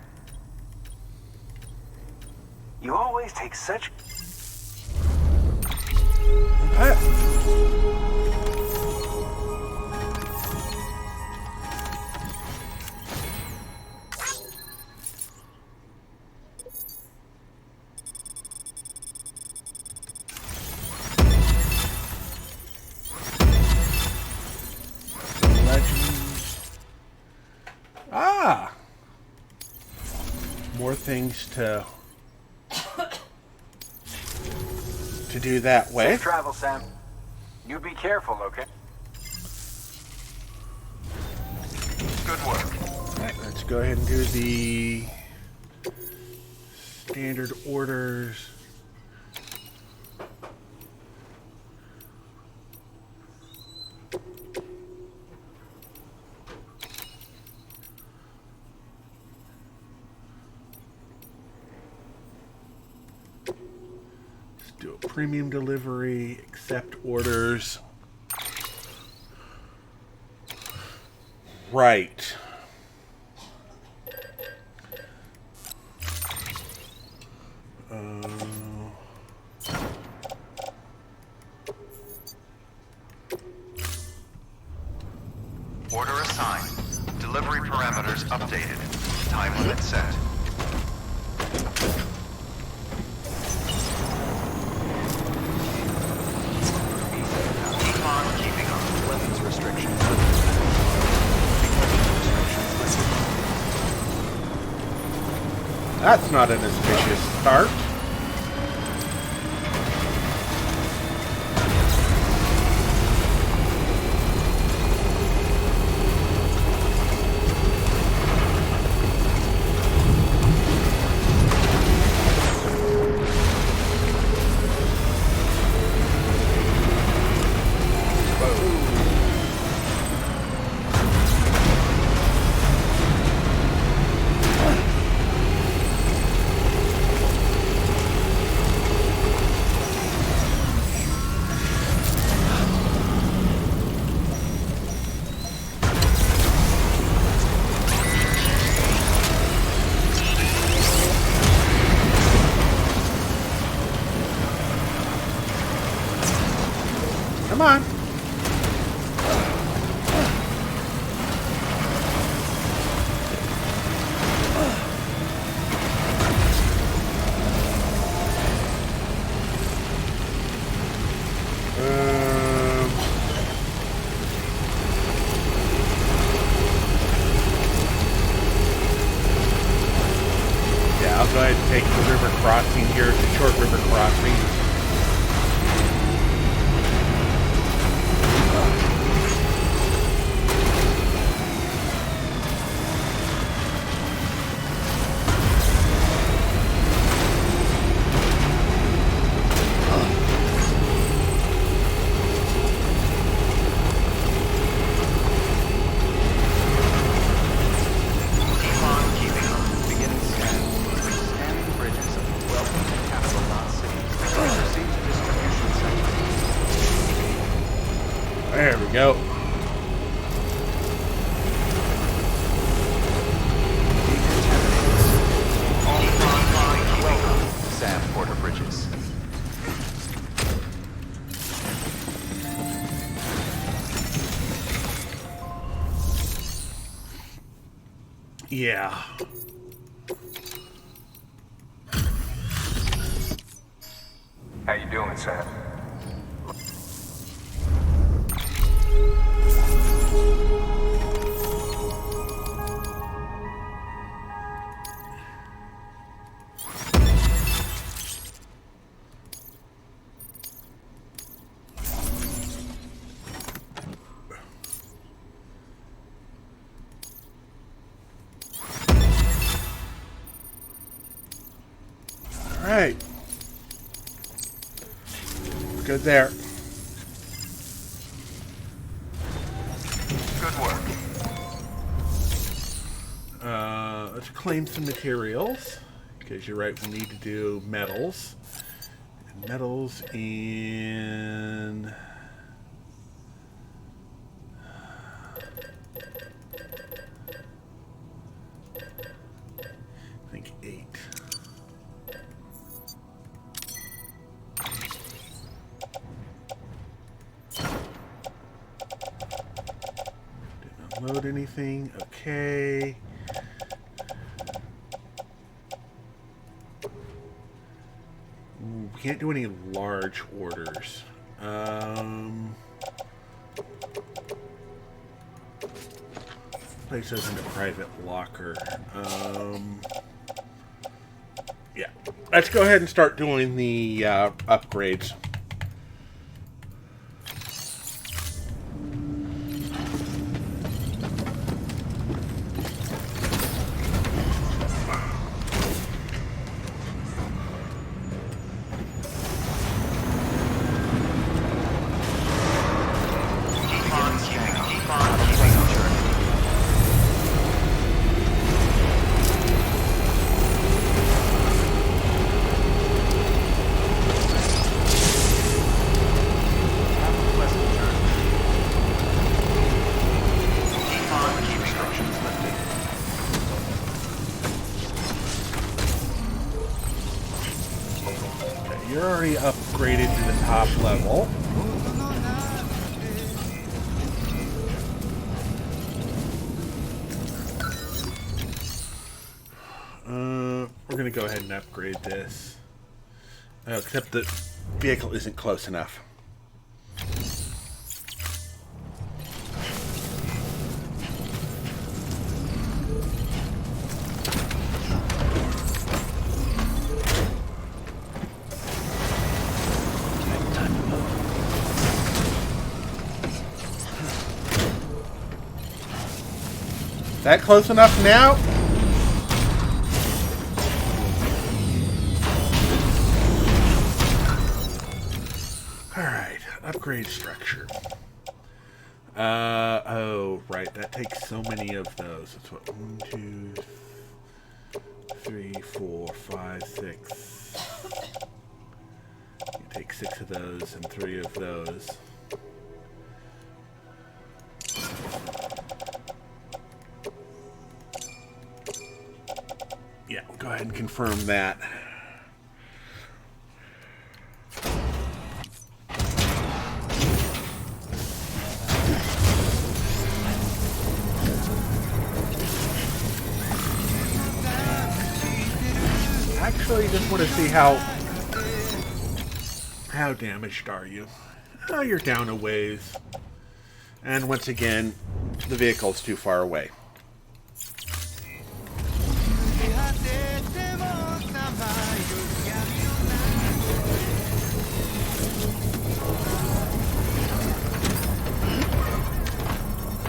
You always take such...
More things to do that way.
Safe travel, Sam. You be careful, okay?
Good work.
Alright, let's go ahead and do the standard orders. Do a premium delivery, accept orders. Right.
Order assigned. Delivery parameters updated. Time limit set. Keeping up. Weapons restrictions lifted. Restrictions lifted.
That's not an auspicious start. Come on. Yeah, I'll go ahead and take the river crossing here. It's a short river crossing. There we go.
Sam Porter Bridges.
Yeah.
How you doing, Sam?
All right. Good there.
Good work.
Let's claim some materials, because you're right, we need to do metals. And metals in... I think 8. Didn't unload anything. Okay. Ooh, we can't do any large orders. Place us in a private locker. Yeah. Let's go ahead and start doing the upgrades. You're already upgraded to the top level. We're going to go ahead and upgrade this. Except the vehicle isn't close enough. that close enough now? Alright, upgrade structure. Oh, right, that takes so many of those. That's what, 1, 2, 3, 4, 5, 6. You take 6 of those and 3 of those. Yeah, we'll go ahead and confirm that. Actually, just want to see how damaged are you? Oh, you're down a ways. And once again, the vehicle's too far away.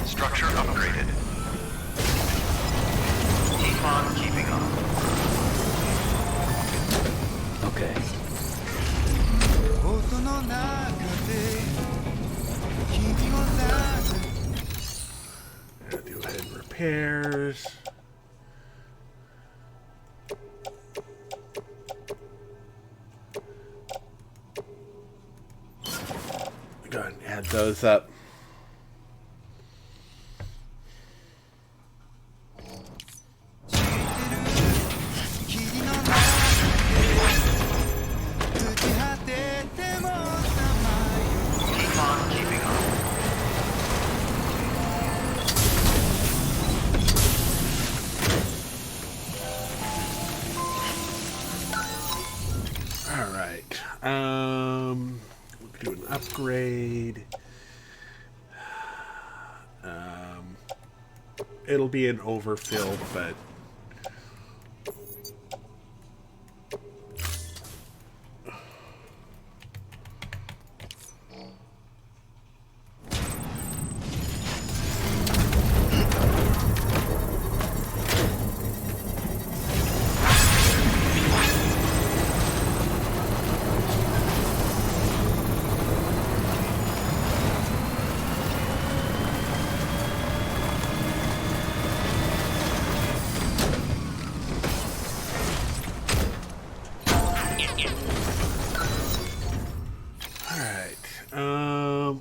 Structure upgraded. Keep on keeping up.
Okay.
Do head repairs. Go ahead and add those up. We'll do an upgrade. It'll be an overfill, but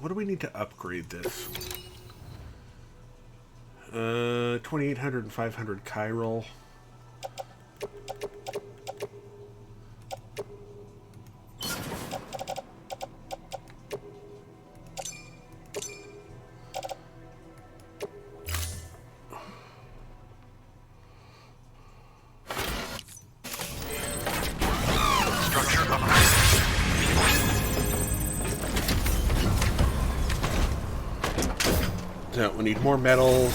what do we need to upgrade this? 2800 and 500 chiral. So we need more metals.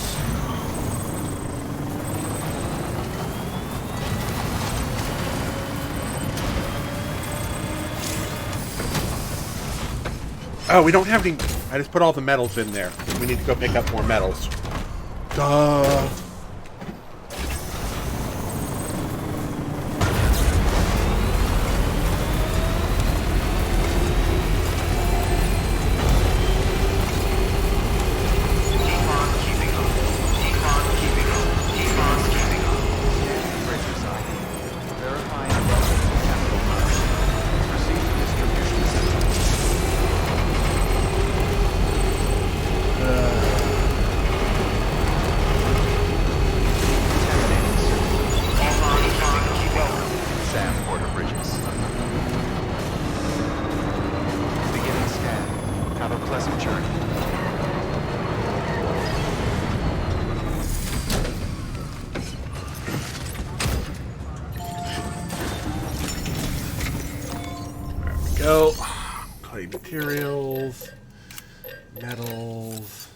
Oh, we don't have any. I just put all the metals in there. We need to go pick up more metals. Duh. Go. Clay materials, metals.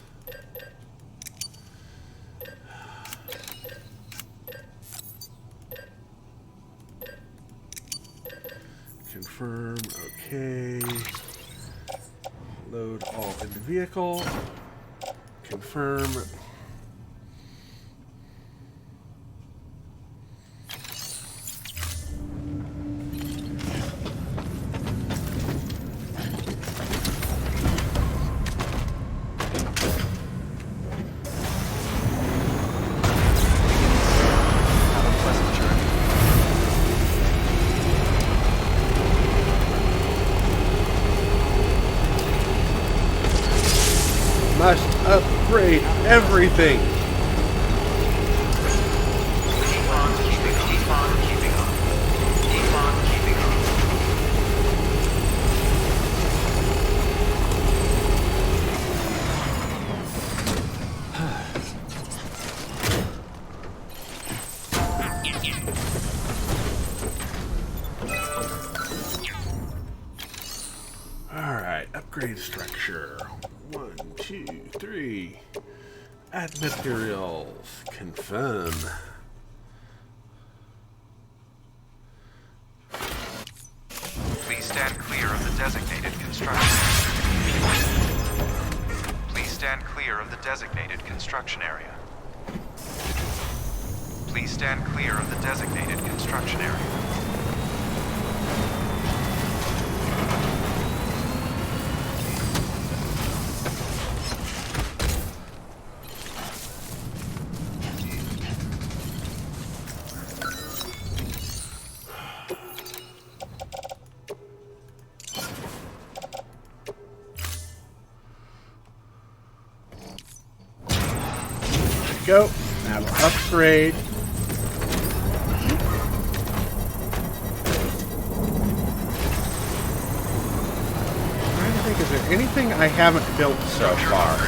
Confirm, okay. Load all in the vehicle. Confirm. Everything.
Keep on keeping up. Keep on keeping up. Keep on keeping up.
Alright, upgrade structure. 1, 2, 3. Add materials. Confirm.
Please stand clear of the designated construction area. Please stand clear of the designated construction area. Please stand clear of the designated construction area.
Go. That'll upgrade. I'm trying to think, is there anything I haven't built so far?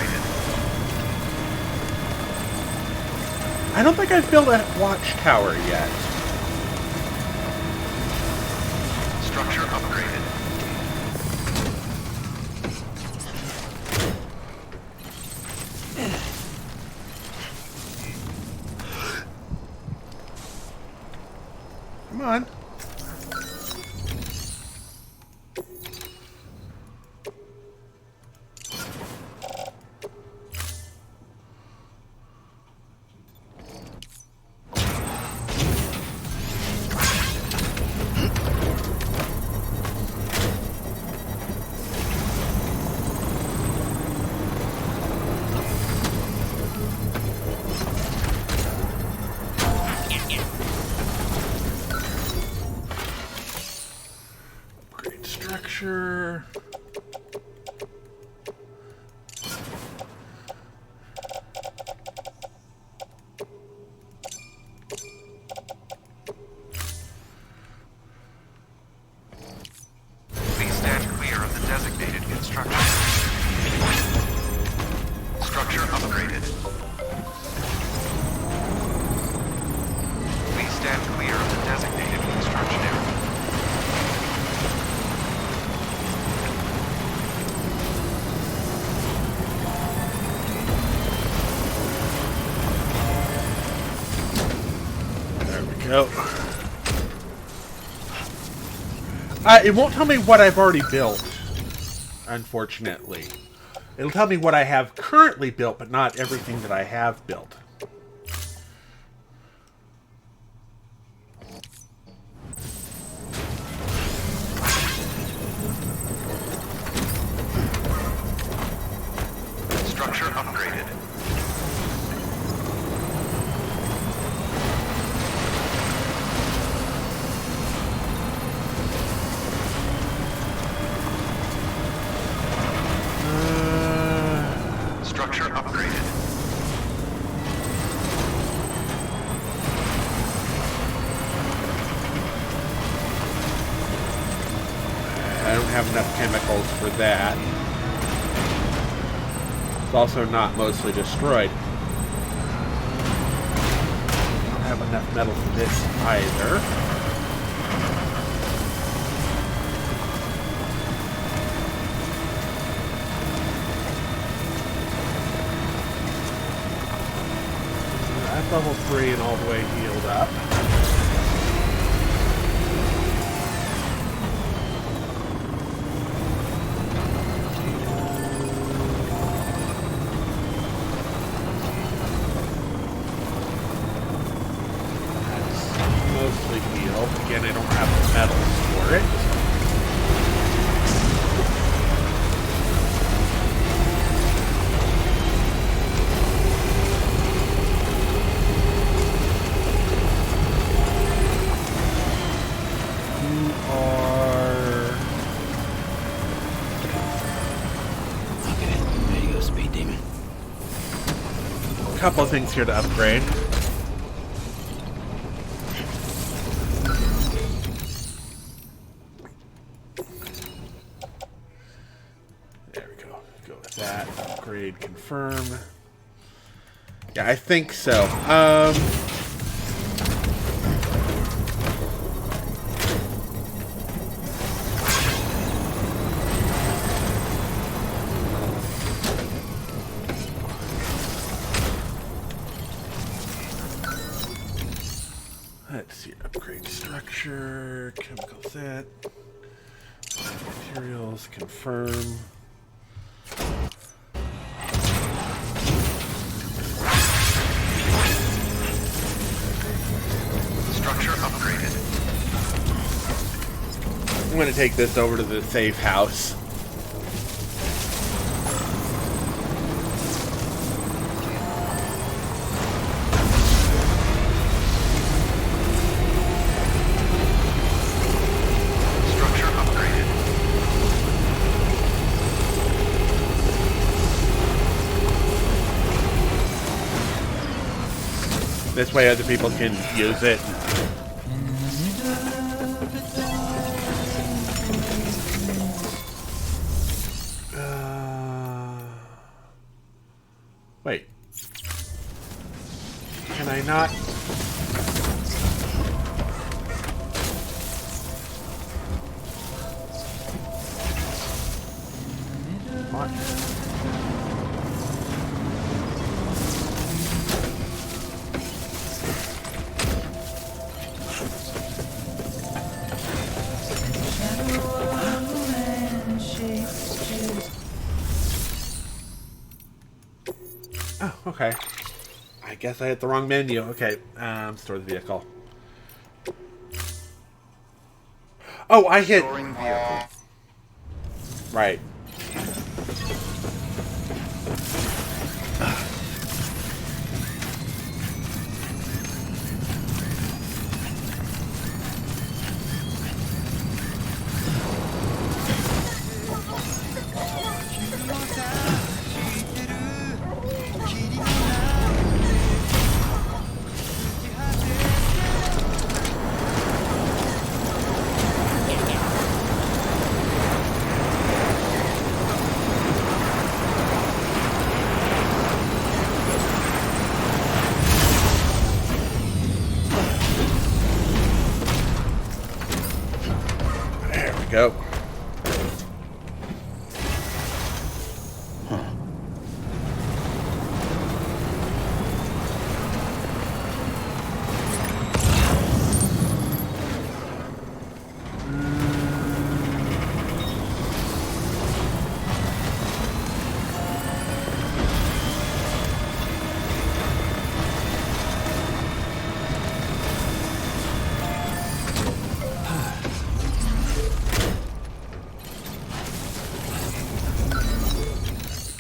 I don't think I've built a watchtower yet.
Structure upgraded.
Come on. Structure.
Please stand clear of the designated construction. Structure upgraded. Please stand clear of the designated construction area.
Go. It won't tell me what I've already built, unfortunately. It'll tell me what I have currently built, but not everything that I have built.
Structure upgraded. Structure upgraded.
I don't have enough chemicals for that. It's also not mostly destroyed. I don't have enough metal for this either. That's level 3 and all the way healed up. Mostly healed. Again, I don't have the metals for it. You are...
Okay, there you go, speed demon.
couple of things here to upgrade. There we go. Go with that. Upgrade, confirm. Yeah, I think so. Let's see. Upgrade structure, chemical set, materials, confirm.
Structure upgraded.
I'm going to take this over to the safe house.
Structure upgraded.
This way other people can use it. Wait. Can I not? What? Oh, okay. I guess I hit the wrong menu. Okay, store the vehicle. Oh, I hit...
Storing vehicle.
Right. Go.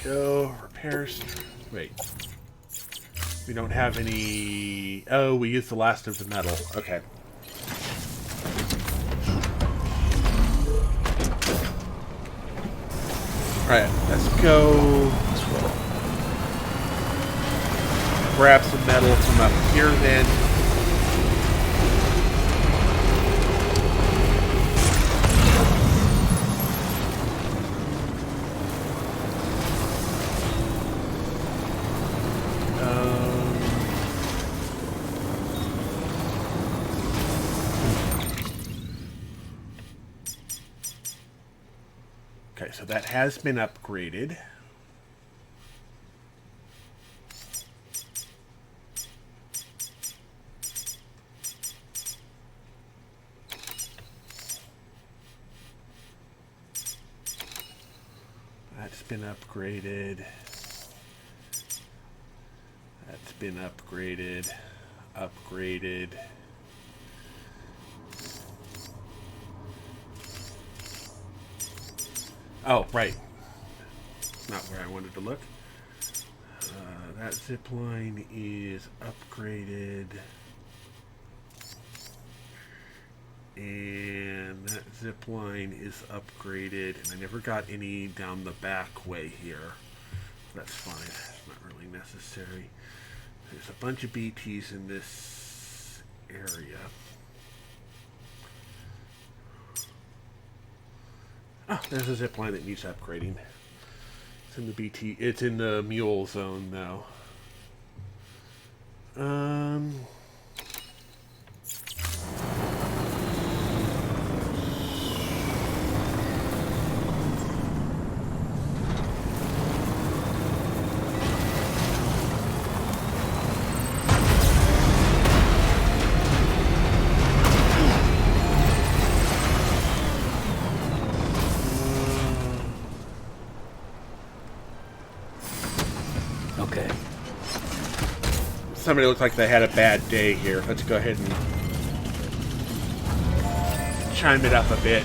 Go. Repairs. Wait. We don't have any... Oh, we used the last of the metal. Okay. Alright, let's go... Grab some metal from up here then. Okay, so that has been upgraded. That's been upgraded. That's been upgraded. Upgraded. Oh, right. Not where I wanted to look. That zip line is upgraded. And that zip line is upgraded. And I never got any down the back way here. That's fine. It's not really necessary. There's a bunch of BTs in this area. Oh, there's a zip line that needs upgrading. It's in the BT. It's in the mule zone now.
Okay.
Somebody looks like they had a bad day here. Let's go ahead and chime it up a bit.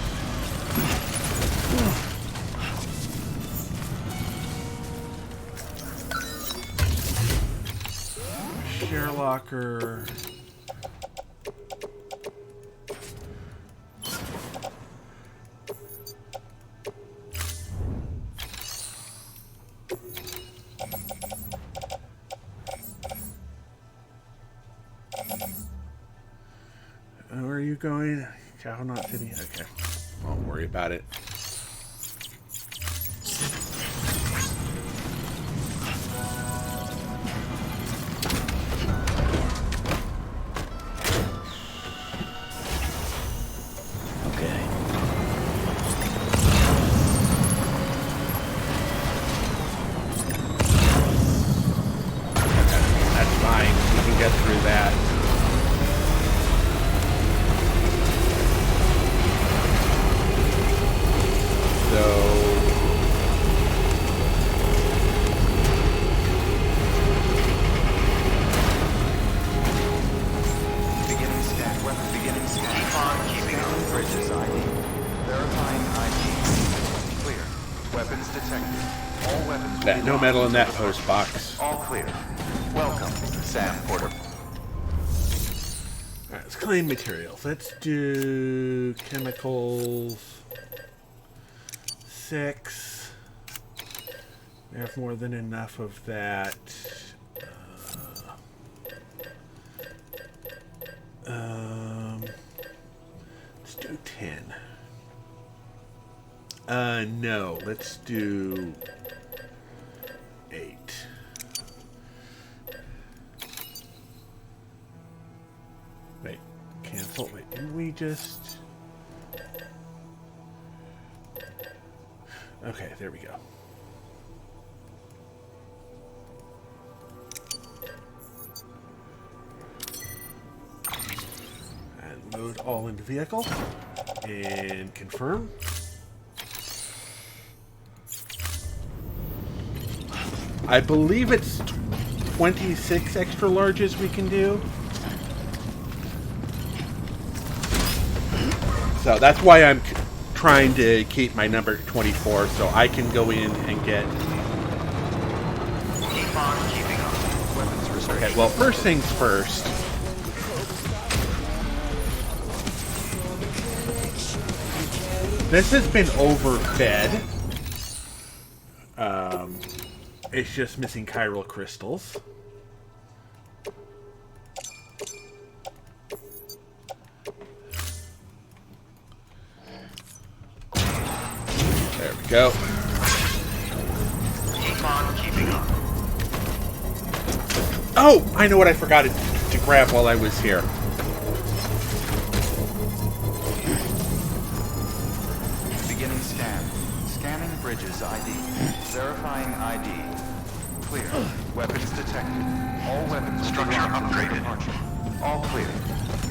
Share locker. Where are you going? Knot City? Okay. Won't worry about it.
Okay.
That's fine. We can get through that. No metal in that post box.
All clear. Welcome, Sam Porter.
Alright, let's claim materials. Let's do chemicals. 6. We have more than enough of that. Let's do 10. No, let's do 8. Wait, cancel. Wait, didn't we just... Okay, there we go. And load all into vehicle. And confirm. I believe it's 26 extra larges we can do. So that's why I'm trying to keep my number 24 so I can go in and get...
Keep on keeping up. Weapons restriction.
Okay, well, first things first. This has been overfed. It's just missing chiral crystals. There we go.
Keep on keeping up.
Oh, I know what I forgot to grab while I was here.
Beginning scan. Scanning bridges ID. Verifying ID. Clear. Weapons detected. All weapons structure upgraded. All clear.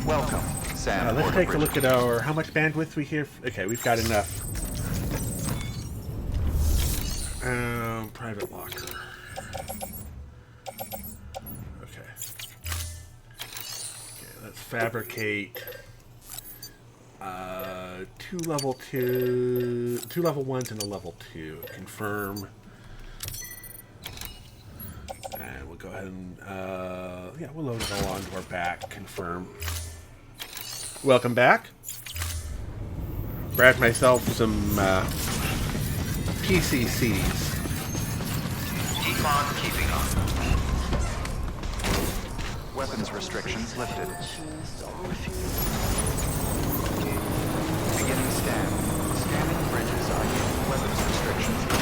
Welcome, Sam.
Let's take a look at our how much bandwidth we have. Okay, we've got enough. Private locker. Okay. Okay, let's fabricate 2 level 1s and a level 2. Confirm. And we'll go ahead and yeah, we'll load it all onto our back. Confirm. Welcome back. Grabbed myself some PCCs.
Keep on keeping on. Weapons restrictions lifted. Beginning scan. Scanning bridges ID. Weapons restrictions lifted.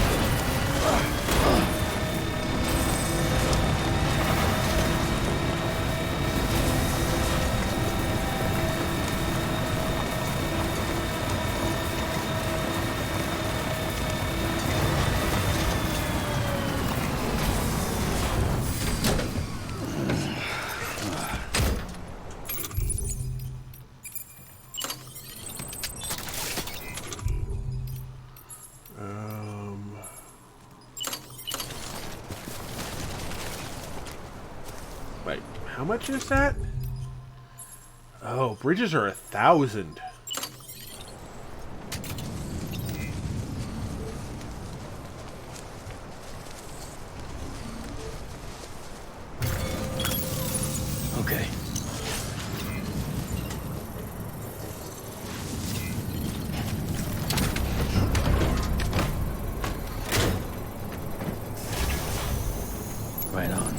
Wait, how much is that? Oh, bridges are 1,000.
Okay. Right on.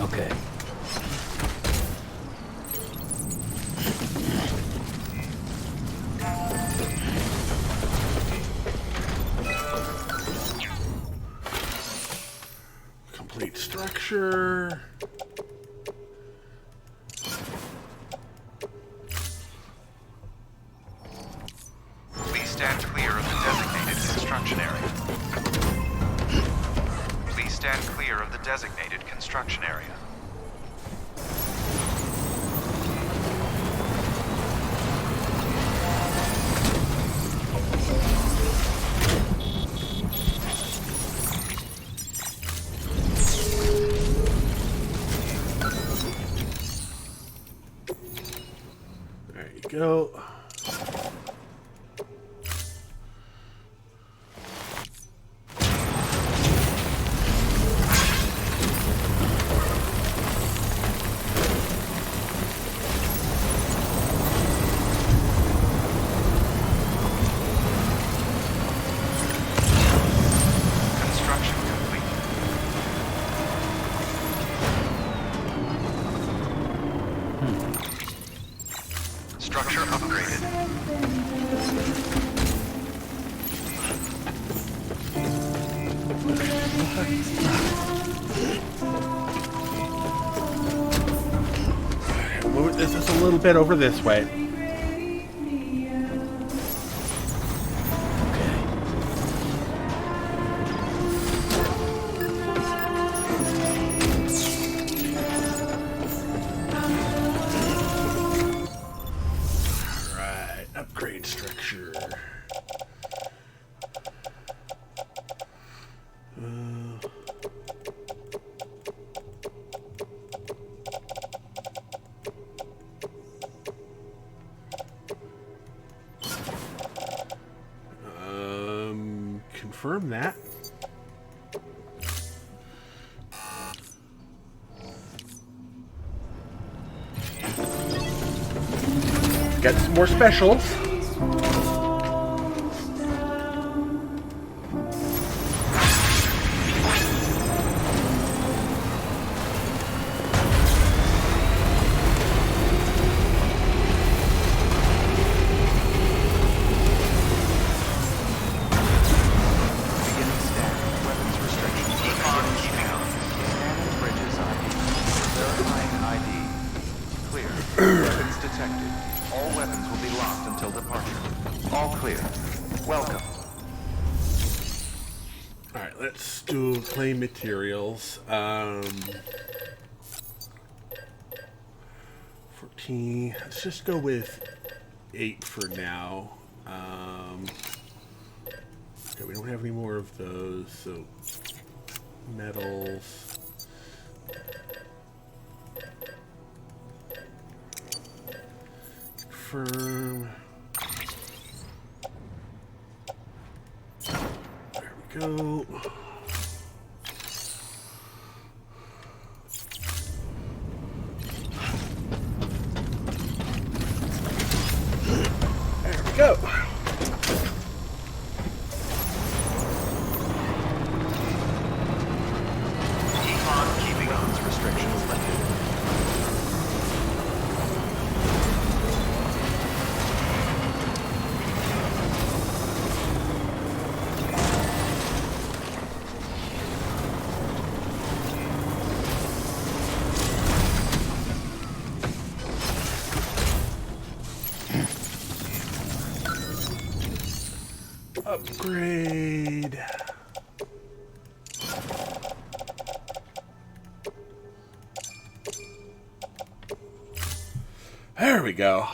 Okay.
Complete structure.
Please stand clear of the designated construction area. Please stand clear of the designated construction area.
There you go.
Construction complete. Structure upgraded.
Move this just a little bit over this way. Alright, upgrade structure. Confirm that. Got some more specials.
Beginning scan. Weapons restrictions. Keep on keeping on. Scanning bridges ID. Verifying ID. Clear. Weapons detected. All weapons will be locked until departure. All clear. Welcome.
Alright, let's do claim materials. 14. Let's just go with 8 for now. Okay, we don't have any more of those, so metals. Confirm. go. There we go.
Keep on keeping weapons restrictions lifted.
Upgrade. There we go.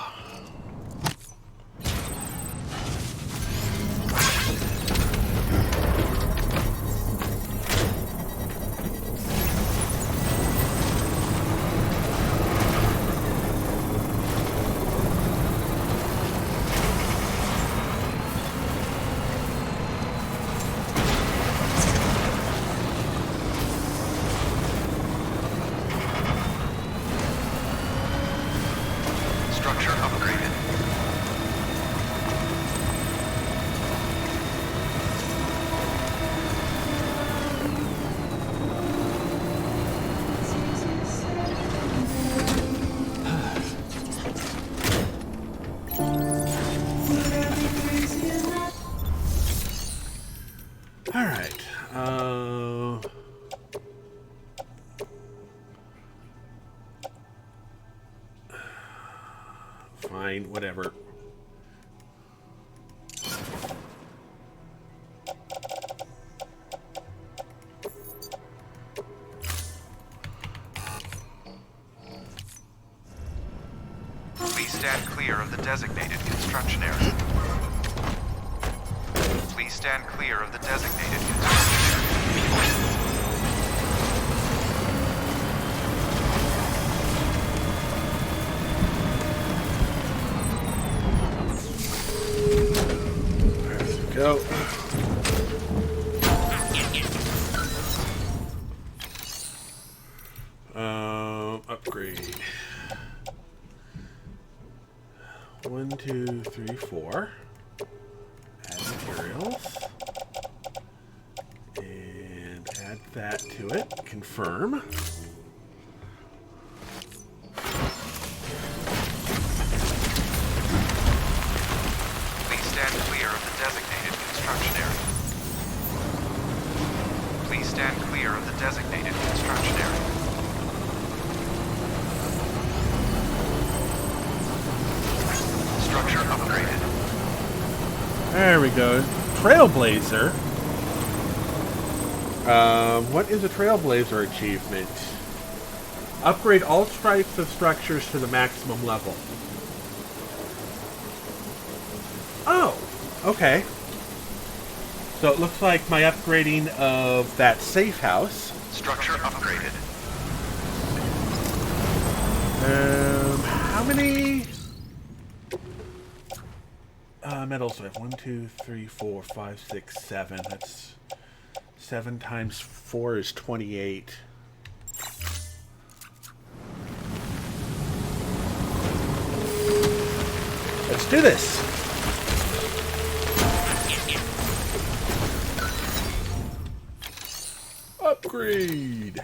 Structure upgraded.
All right. Fine, whatever.
Please stand clear of the designated construction area. Please stand clear of the designated construction area.
Go. Upgrade. 1, 2, 3, 4. Add materials. And add that to it. Confirm.
Please stand clear of the designated construction area. Please stand clear of the designated construction area. Structure upgraded.
There we go. Trailblazer. What is a Trailblazer achievement? Upgrade all types of structures to the maximum level. Oh, okay. So it looks like my upgrading of that safe house.
Structure upgraded.
How many metals do I have? 1, 2, 3, 4, 5, 6, 7. That's 7 times 4 is 28. Let's do this. Upgrade.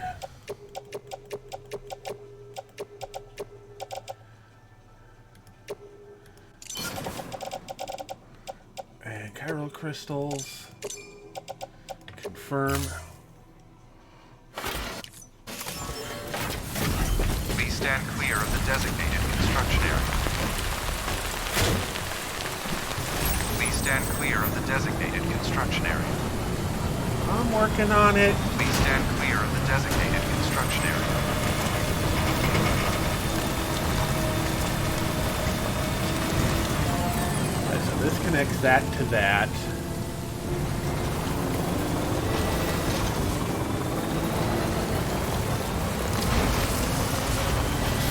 And chiral crystals. Confirm.
Please stand clear of the designated construction area. Please stand clear of the designated construction area.
I'm working on it.
Please stand clear of the designated construction area.
Okay, so this connects that to that.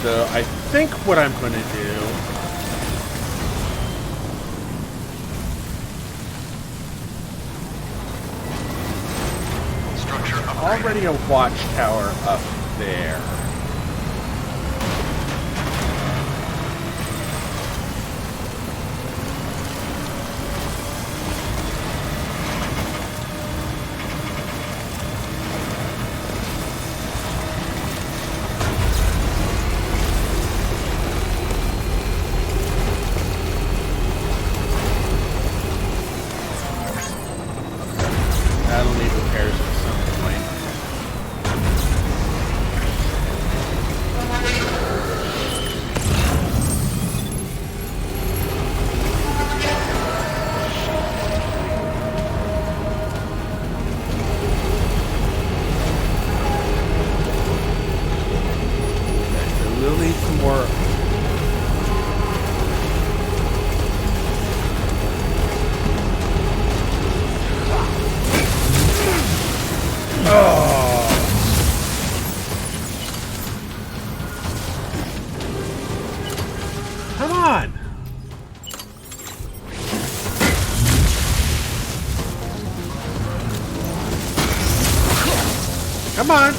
So I think what I'm going to do already a watchtower up there. That'll need repairs at some point. We'll need some more. Oh. Come on. Come on.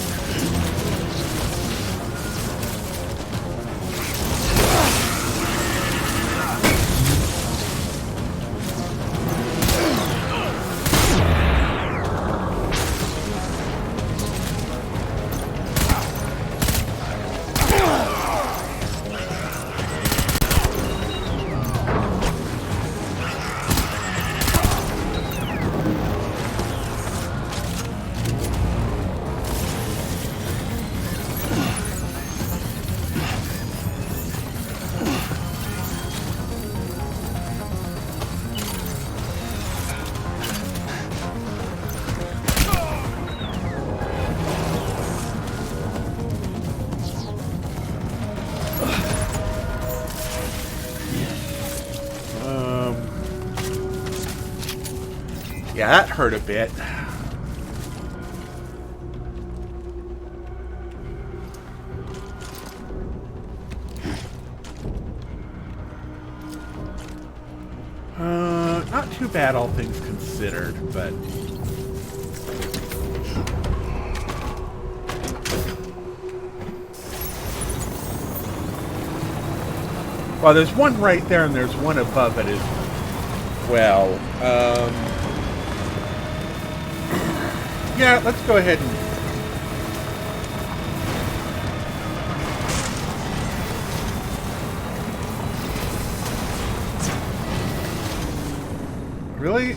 Yeah, that hurt a bit. Not too bad, all things considered, but... Well, there's one right there, and there's one above it as well. Yeah, let's go ahead and... Really?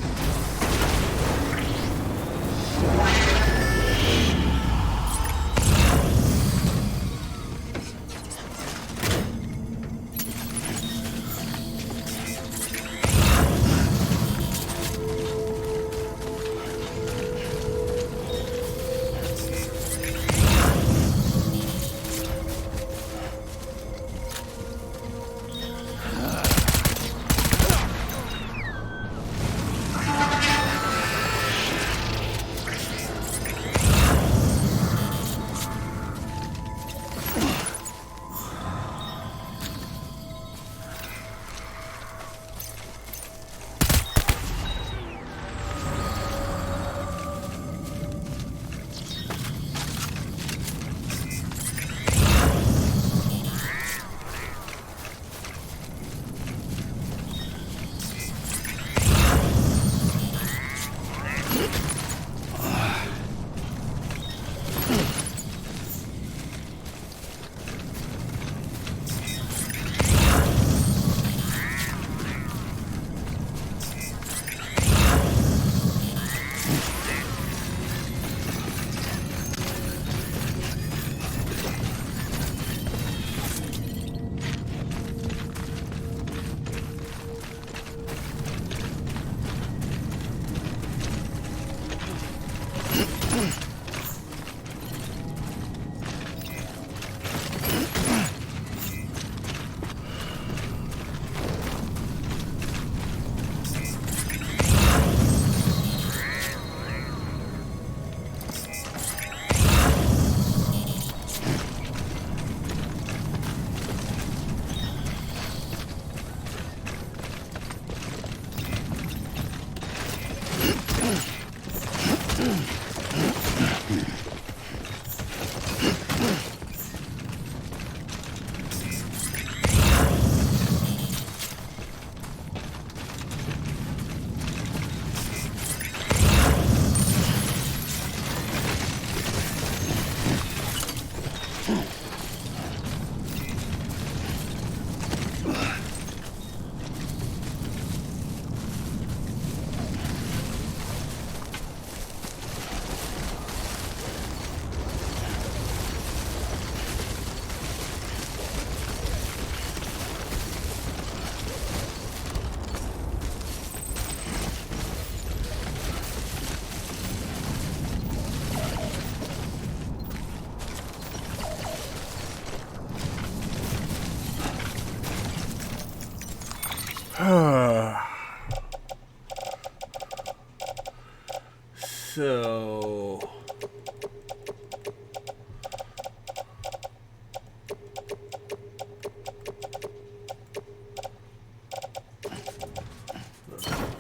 So...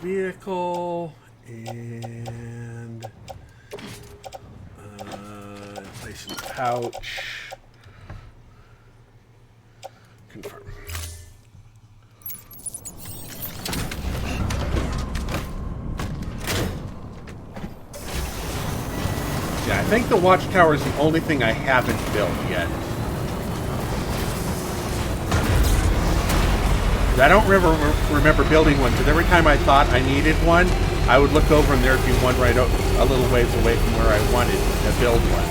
vehicle and place in the pouch. Confirm. Yeah, I think the watchtower is the only thing I haven't built yet. I don't remember building one, because every time I thought I needed one, I would look over and there'd be one right a little ways away from where I wanted to build one.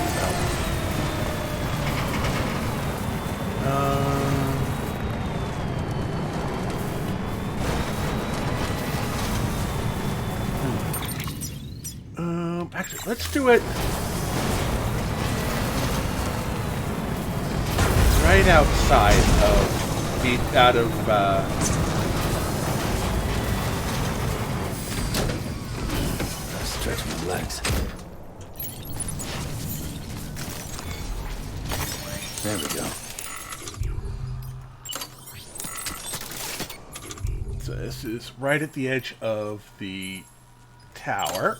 So, actually, let's do it right outside of
stretch my legs. There we go.
So this is right at the edge of the tower.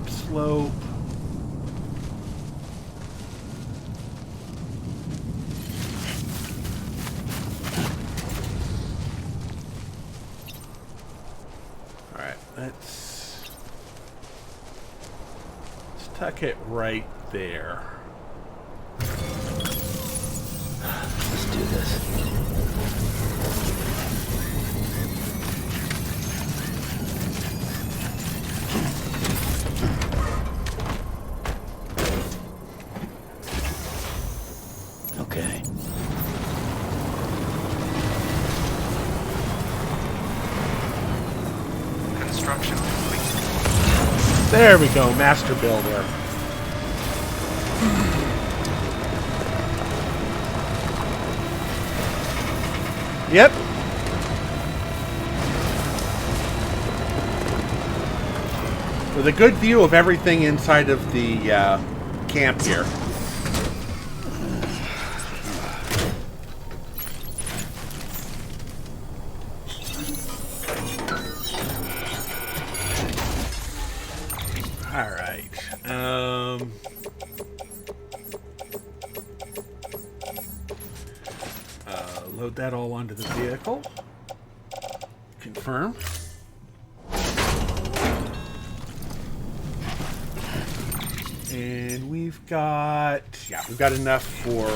Slope. All right, let's tuck it right there.
Let's do this. Okay.
Construction complete.
There we go, master builder. Yep. With a good view of everything inside of the camp here. All right. Load that all onto the vehicle. Confirm. And we've got enough for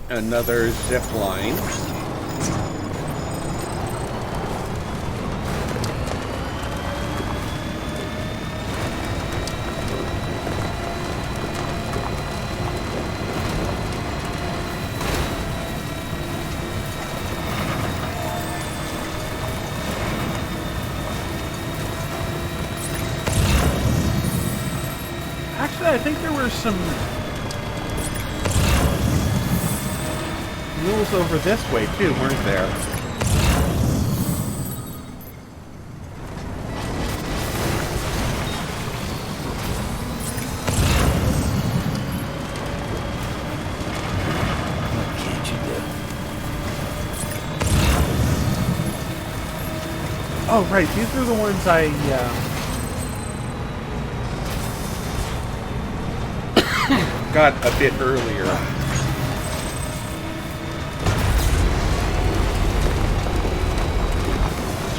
another zip line. I think there were some mules over this way too, weren't there?
What can't you do?
Oh, right. These are the ones I got a bit earlier. That's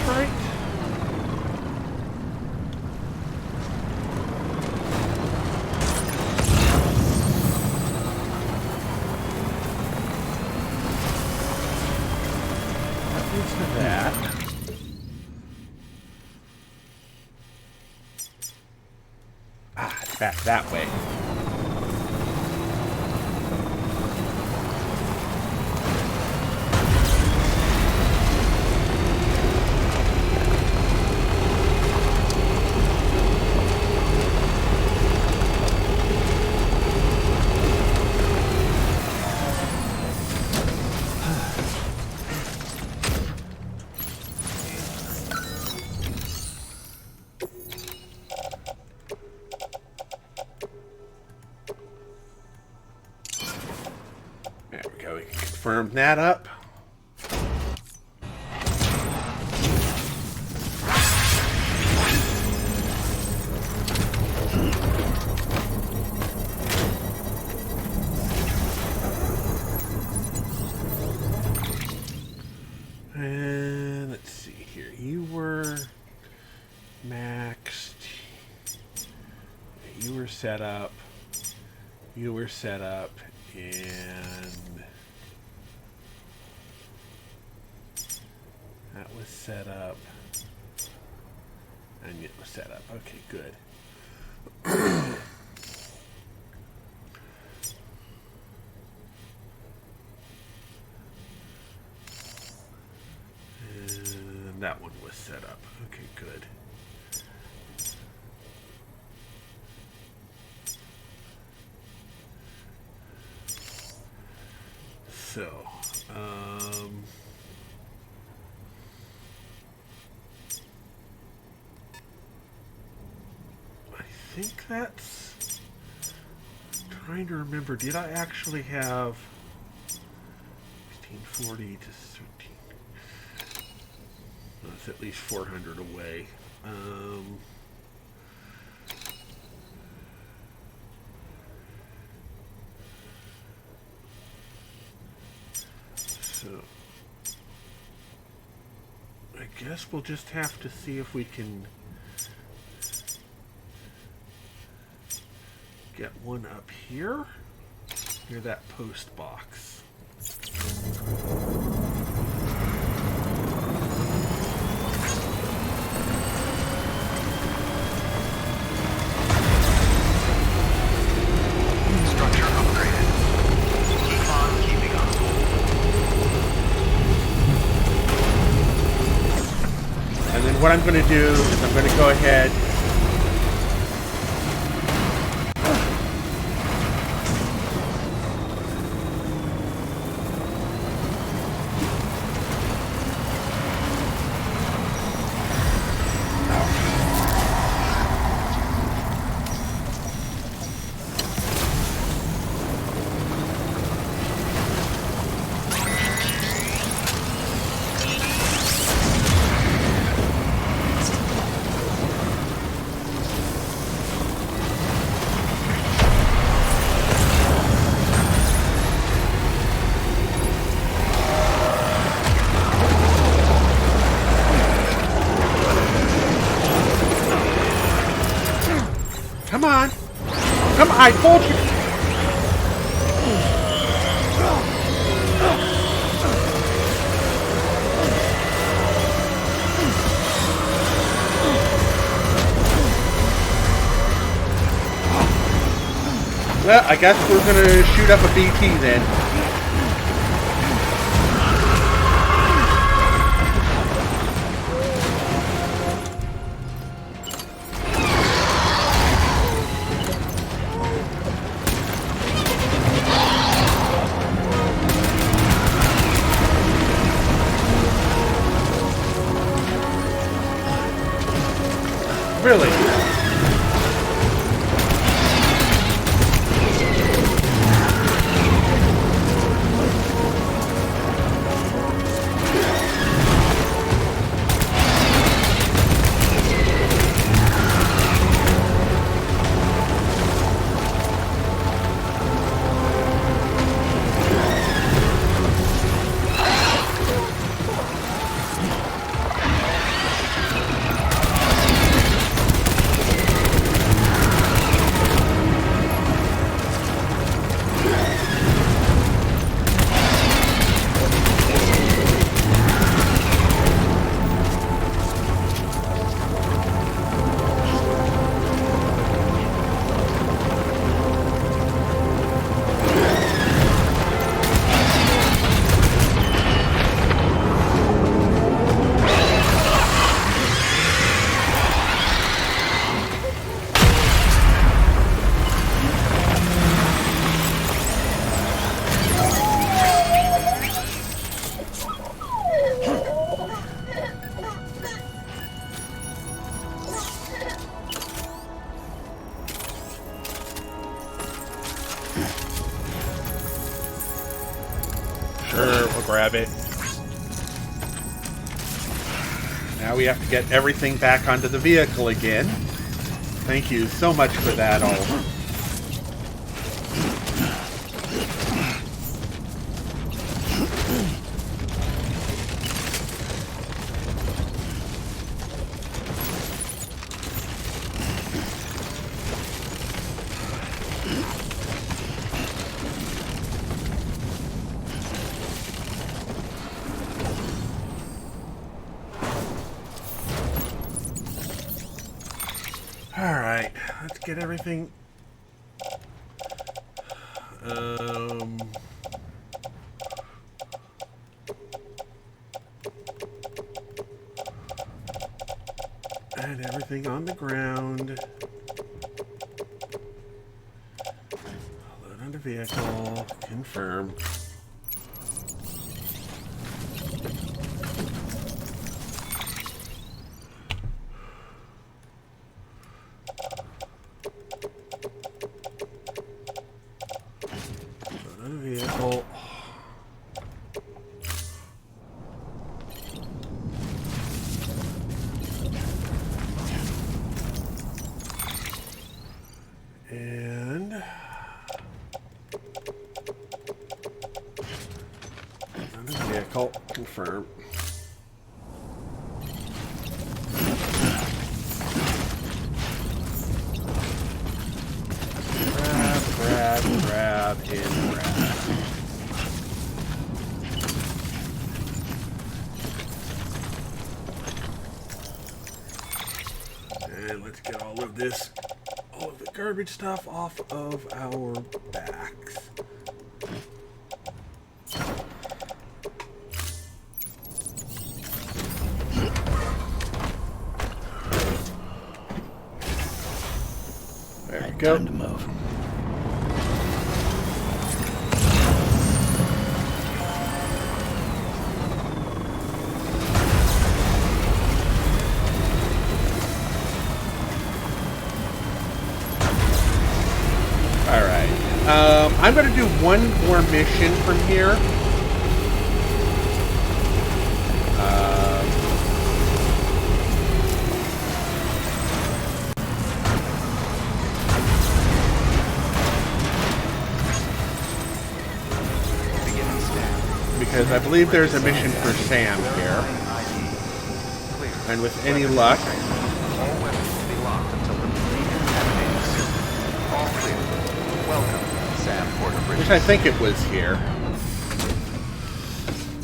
right. That leads to that. Ah, it's back that way. firm that up. And let's see here. You were maxed. You were set up. You were set up. And that was set up. And it was set up. Okay, good. And that one was set up. Okay, good. So, I think that's... I'm trying to remember, did I actually have 1540 to 13? That's at least 400 away. So, I guess we'll just have to see if we can get one up here near that post box.
Structure upgraded. Keep on keeping up.
And then what I'm going to do is I'm going to go ahead Come on. Come on, I told you. Well, I guess we're gonna shoot up a BT then. Really? grab it. Now we have to get everything back onto the vehicle again. Thank you so much for that, all. Alright, let's get everything... And everything on the ground. Load on the vehicle. Confirm. Vehicle. And another vehicle. Confirm. Grab, and grab. And let's get all of this, all of the garbage stuff off of our backs. There we go.
Time to move.
I'm going to do one more mission from here. Because I believe there's a mission for Sam here. And with any luck...
All weapons will be locked until the decontaminated. All clear. Welcome.
Which I think it was here.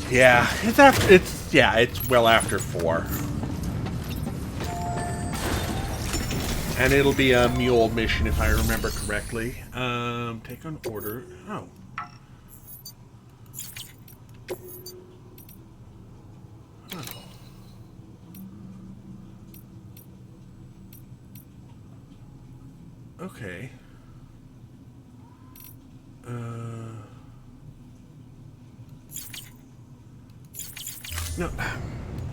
Yeah, it's after. It's well after 4, and it'll be a mule mission if I remember correctly. Take on order. Oh. Okay. No,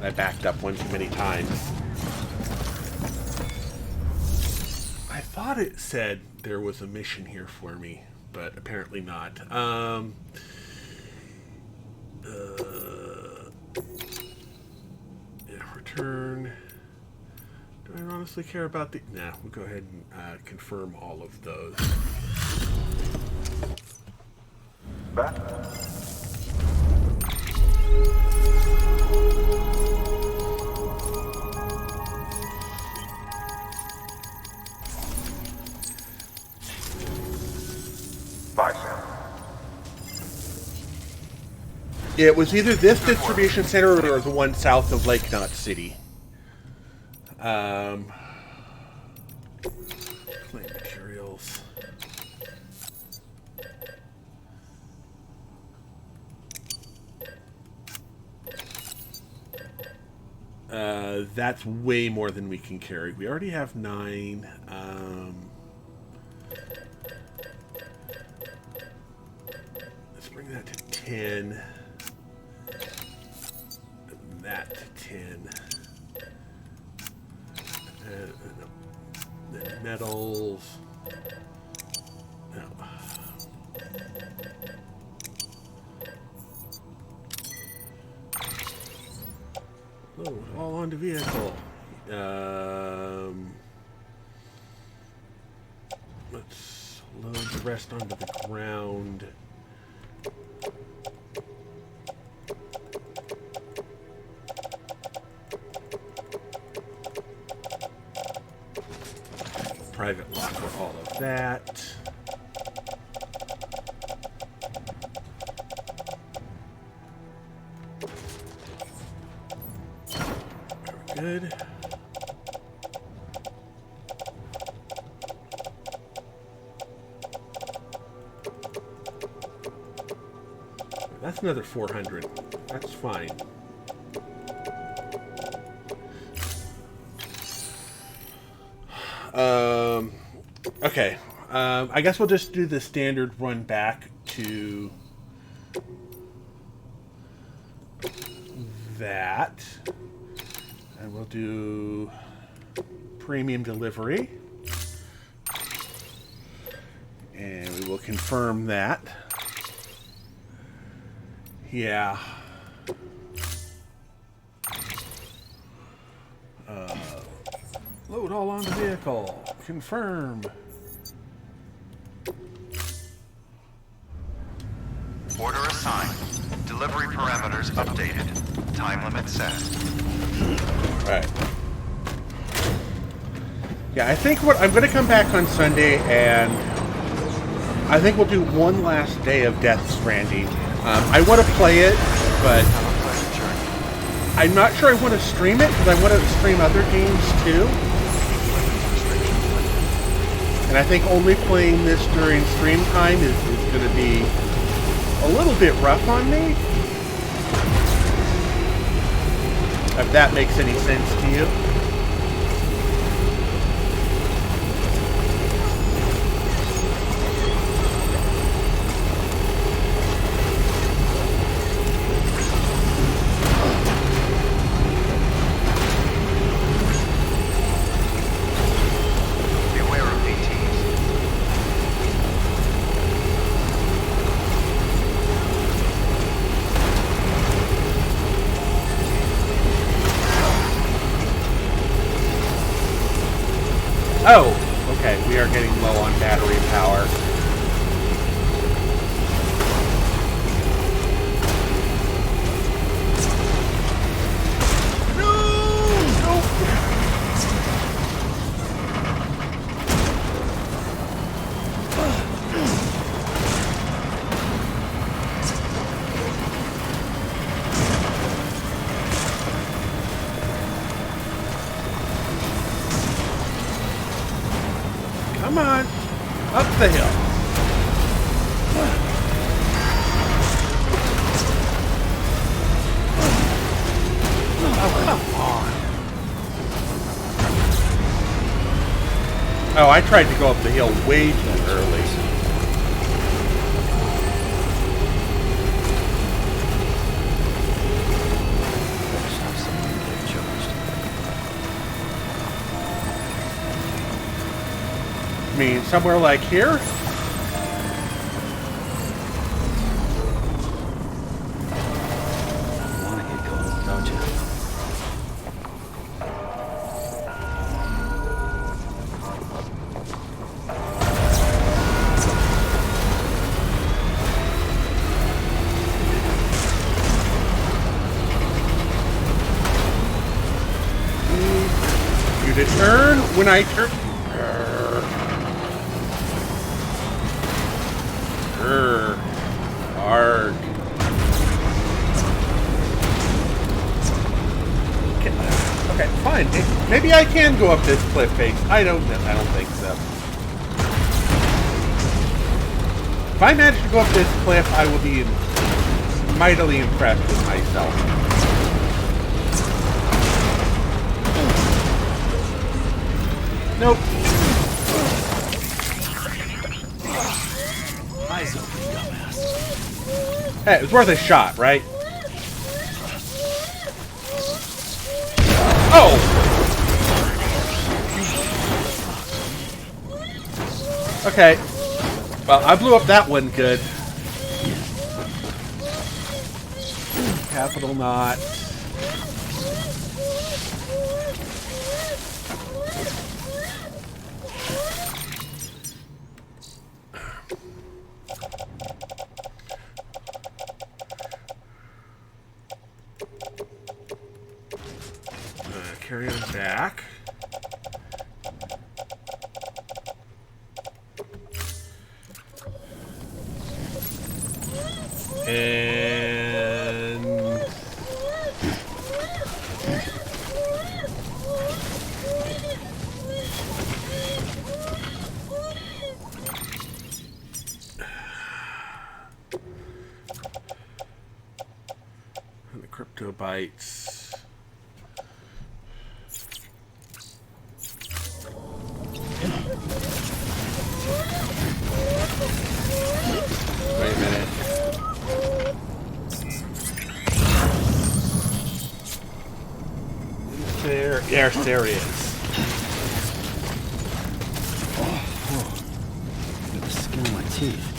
I backed up one too many times. I thought it said there was a mission here for me, but apparently not. Yeah, return. Do I honestly care about the... Nah, we'll go ahead and confirm all of those.
Back. Bye, Sam.
It was either this distribution center or the one south of Lake Knot City. Plant materials. That's way more than we can carry. We already have 9. Let's bring that to 10. That to 10. Then metals. No. onto vehicle. Let's load the rest onto the ground. Private lock for all of that. Very good. That's another 400. That's fine. Okay. I guess we'll just do the standard run back to that. And we'll do premium delivery. And we will confirm that. Yeah. Load all on the vehicle. Confirm.
Order assigned. Delivery parameters updated. Time limit set.
Right. Yeah, I think what I'm going to come back on Sunday, and I think we'll do one last day of Death Stranding. I want to play it, but I'm not sure I want to stream it because I want to stream other games too. And I think only playing this during stream time is going to be a little bit rough on me. If that makes any sense to you. Oh, okay, we are getting low on battery power. Come on, up the hill. Oh, come on. Oh, I tried to go up the hill way too early. I mean, somewhere like here?
You want to get going, don't you?
You to turn when I turn. Hard. Okay, fine. Maybe I can go up this cliff face. I don't think so. If I manage to go up this cliff, I will be mightily impressed with myself. Nope.
Eyes open, dumbass.
Hey, it was worth a shot, right? Oh! Okay. Well, I blew up that one good. Capital knot. carry them back. And the crypto bytes. Wait a minute. There, yes, there it is.
Got the skin on my teeth.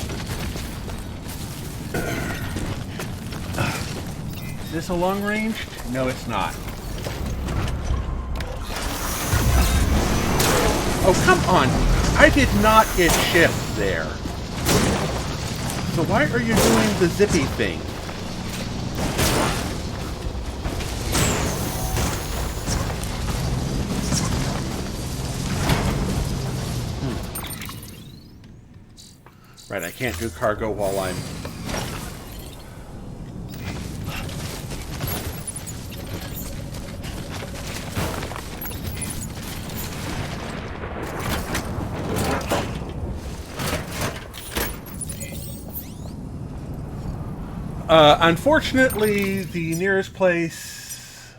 Is this a long range? No, it's not. Oh, come on. I did not hit shift there. So why are you doing the zippy thing? Right, I can't do cargo while I'm... Unfortunately, the nearest place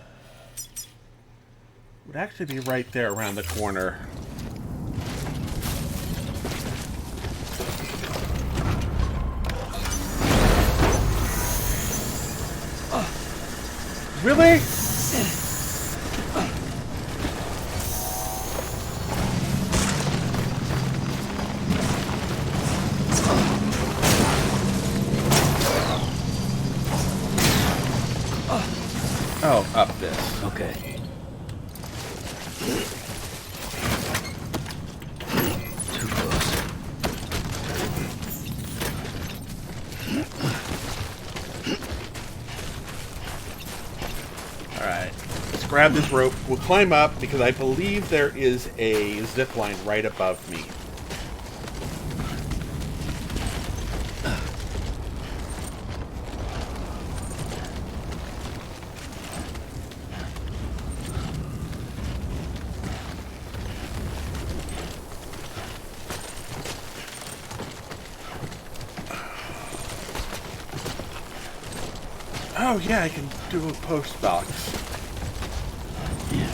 would actually be right there around the corner. Really? Oh, up this.
Okay. Too close.
Alright. Let's grab this rope. We'll climb up because I believe there is a zip line right above me. Oh yeah, I can do a post box.
Yeah.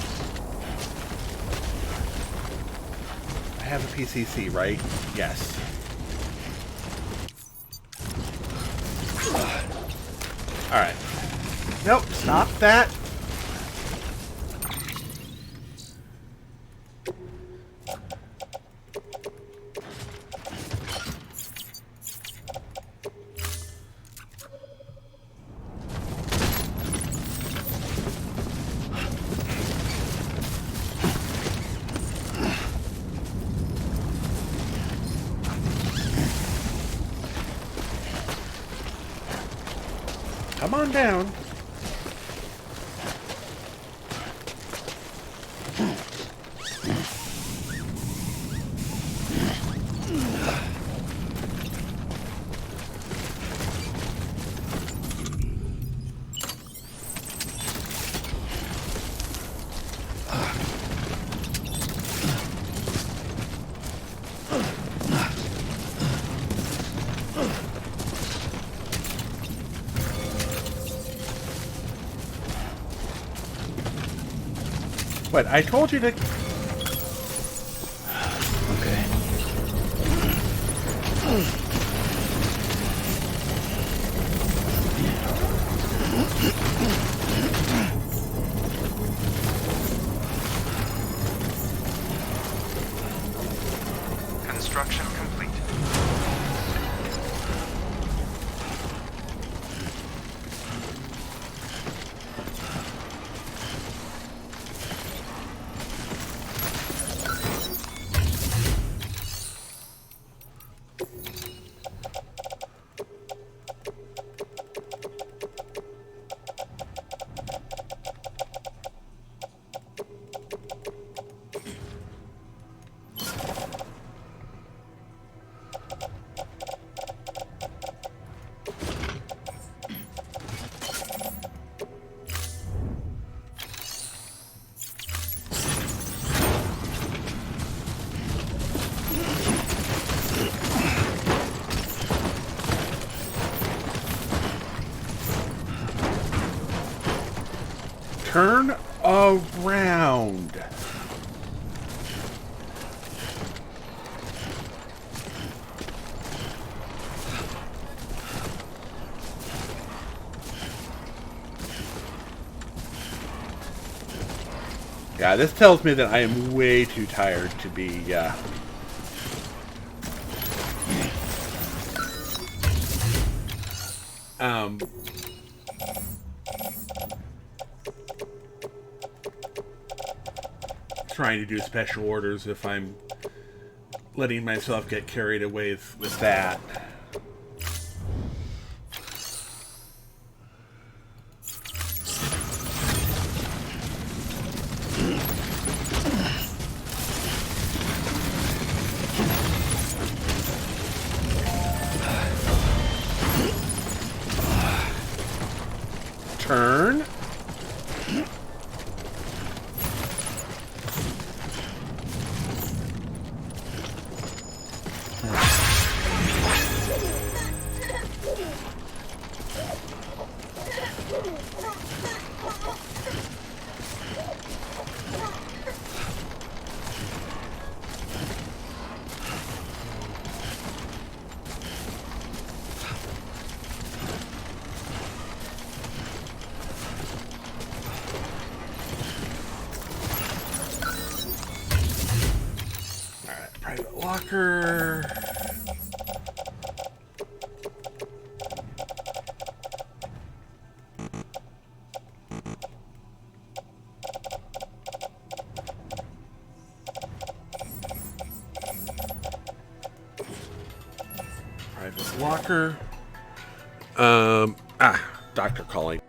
I have a PCC, right? Yes. Alright. Nope, stop that. Come on down. What? I told you to...
Okay.
Construction complete.
Turn around. Yeah, this tells me that I am way too tired to be, trying to do special orders if I'm letting myself get carried away with that. Turn. Private locker. Private locker. Doctor calling.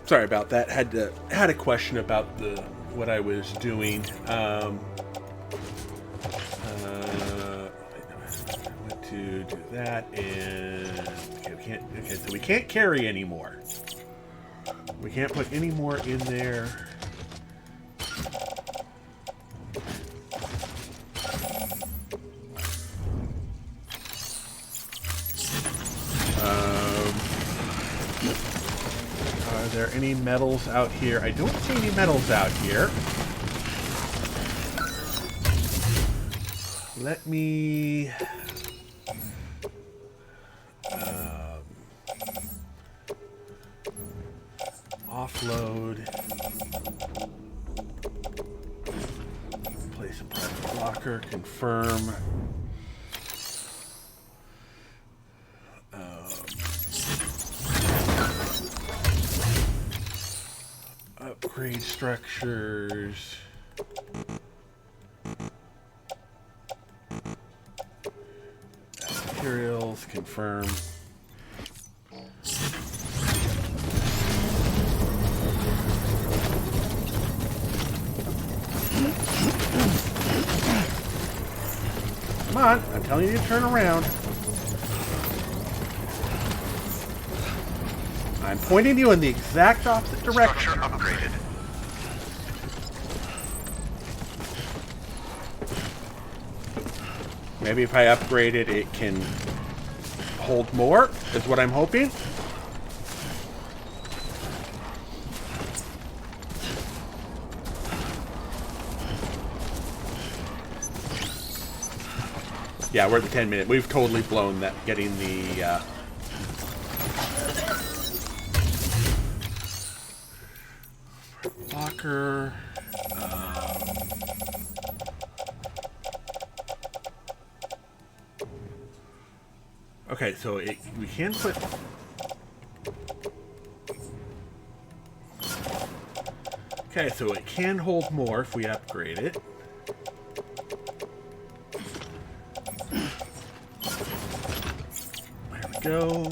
Sorry about that. Had a question about what I was doing. I went to do that, and so we can't carry anymore. We can't put any more in there. Are there any metals out here? I don't see any metals out here. Let me... offload. Place a private locker. Confirm. Upgrade structures. Materials, confirm. Come on, I'm telling you to turn around. I'm pointing you in the exact opposite direction.
Structure upgraded.
Maybe if I upgrade it, it can hold more, is what I'm hoping. Yeah, we're at the 10-minute. We've totally blown that, getting the... locker. Okay, so we can put... Okay, so it can hold more if we upgrade it. There we go.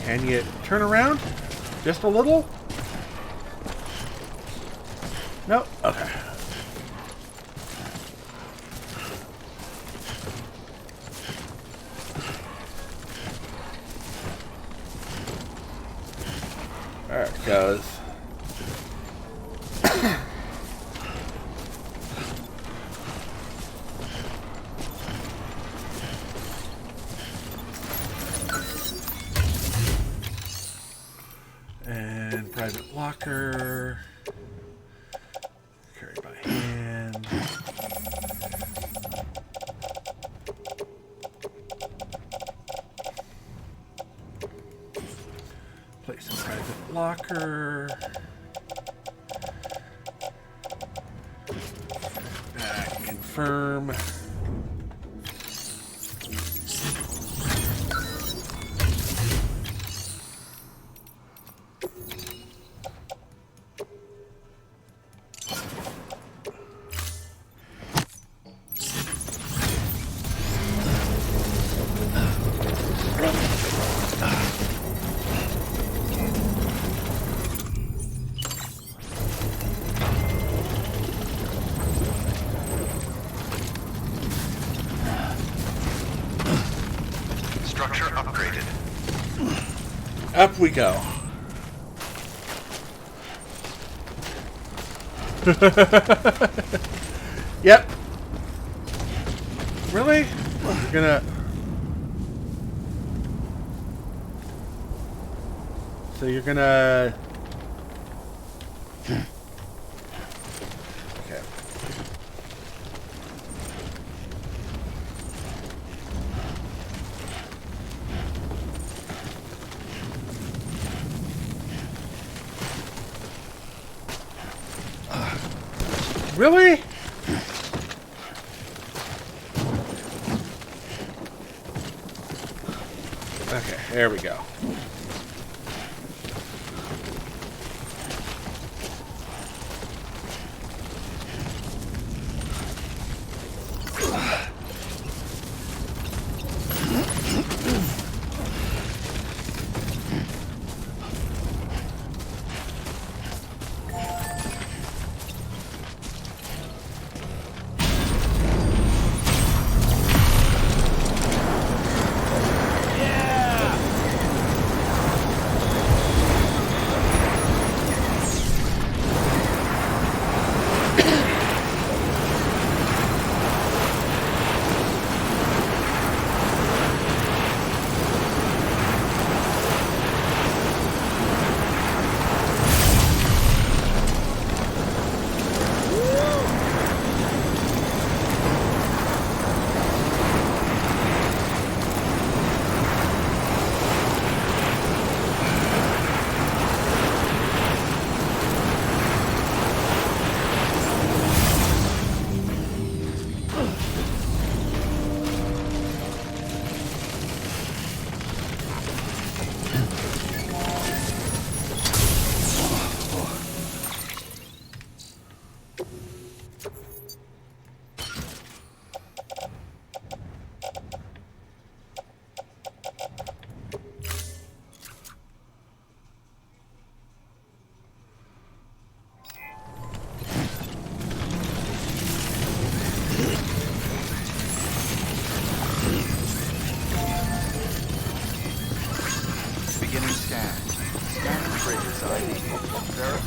Can you turn around? Just a little? Nope. Okay. There it goes. And private locker. Carry by hand. Place in private locker. Back, confirm.
Structure upgraded.
Up we go. Yep. Really? You're gonna... So you're gonna... Okay. Really? Okay, there we go.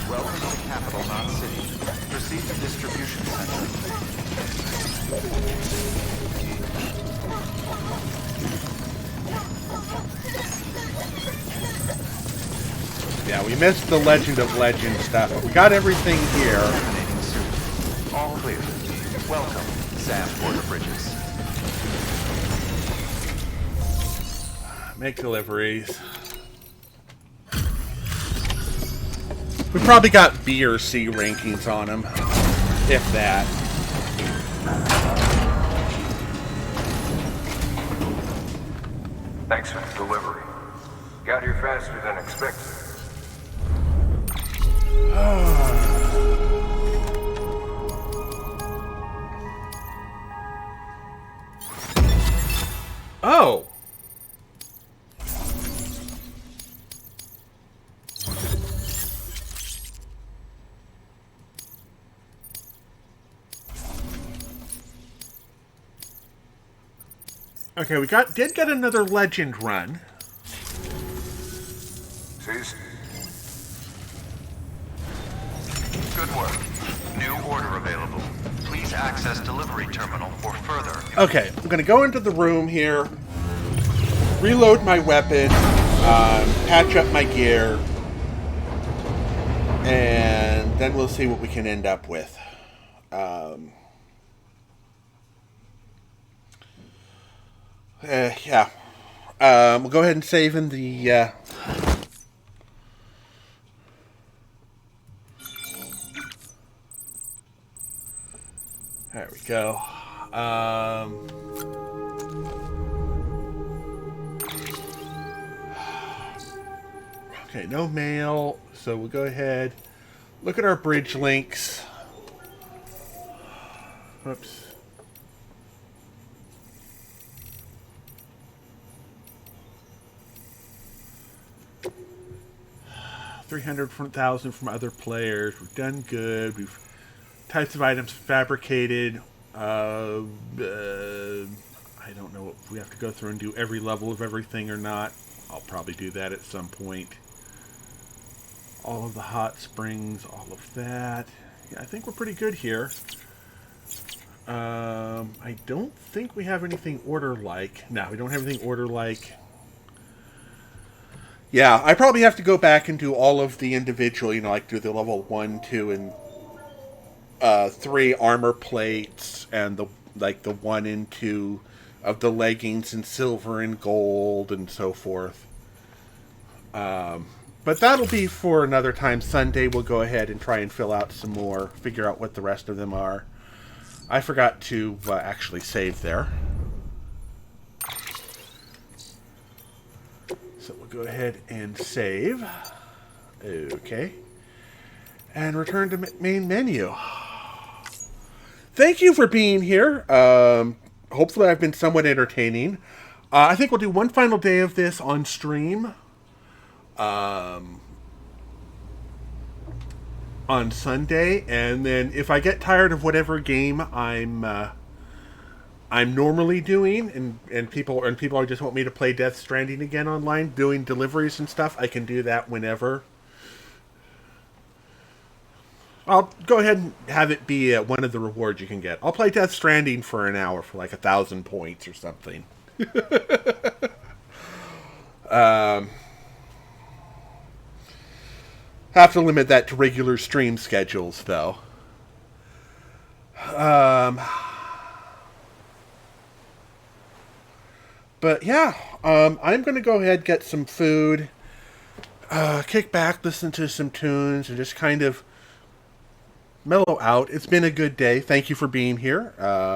Welcome to Capital, not City. Proceed to distribution center.
Yeah, we missed the Legend of Legends stuff, but we got everything here.
Clear. Welcome, Sam Porter Bridges.
Make deliveries. We probably got B or C rankings on them, if that.
Thanks for the delivery. Got here faster than expected.
Oh! Okay, we did get another legend run.
Cease.
Good work. New order available. Please access delivery terminal for further.
Okay, I'm gonna go into the room here, reload my weapon, patch up my gear, and then we'll see what we can end up with. Yeah. We'll go ahead and save in the, There we go. Okay, no mail, so we'll go ahead, look at our bridge links. Whoops. $300,000 from other players. We've done good. We've types of items fabricated. I don't know if we have to go through and do every level of everything or not. I'll probably do that at some point. All of the hot springs, all of that. Yeah, I think we're pretty good here. I don't think we have anything order-like. No, we don't have anything order-like. Yeah, I probably have to go back and do all of the individual, like do the level 1, 2, and 3 armor plates, and the 1 and 2 of the leggings in silver and gold and so forth. But that'll be for another time. Sunday we'll go ahead and try and fill out some more, figure out what the rest of them are. I forgot to actually save there. So we'll go ahead and save. Okay. And return to main menu. Thank you for being here. Hopefully I've been somewhat entertaining. I think we'll do one final day of this on stream. On Sunday. And then if I get tired of whatever game I'm normally doing, and people just want me to play Death Stranding again online, doing deliveries and stuff, I can do that whenever. I'll go ahead and have it be one of the rewards you can get. I'll play Death Stranding for an hour for like 1,000 points or something. Have to limit that to regular stream schedules, though. But yeah, I'm going to go ahead and get some food, kick back, listen to some tunes, and just kind of mellow out. It's been a good day. Thank you for being here.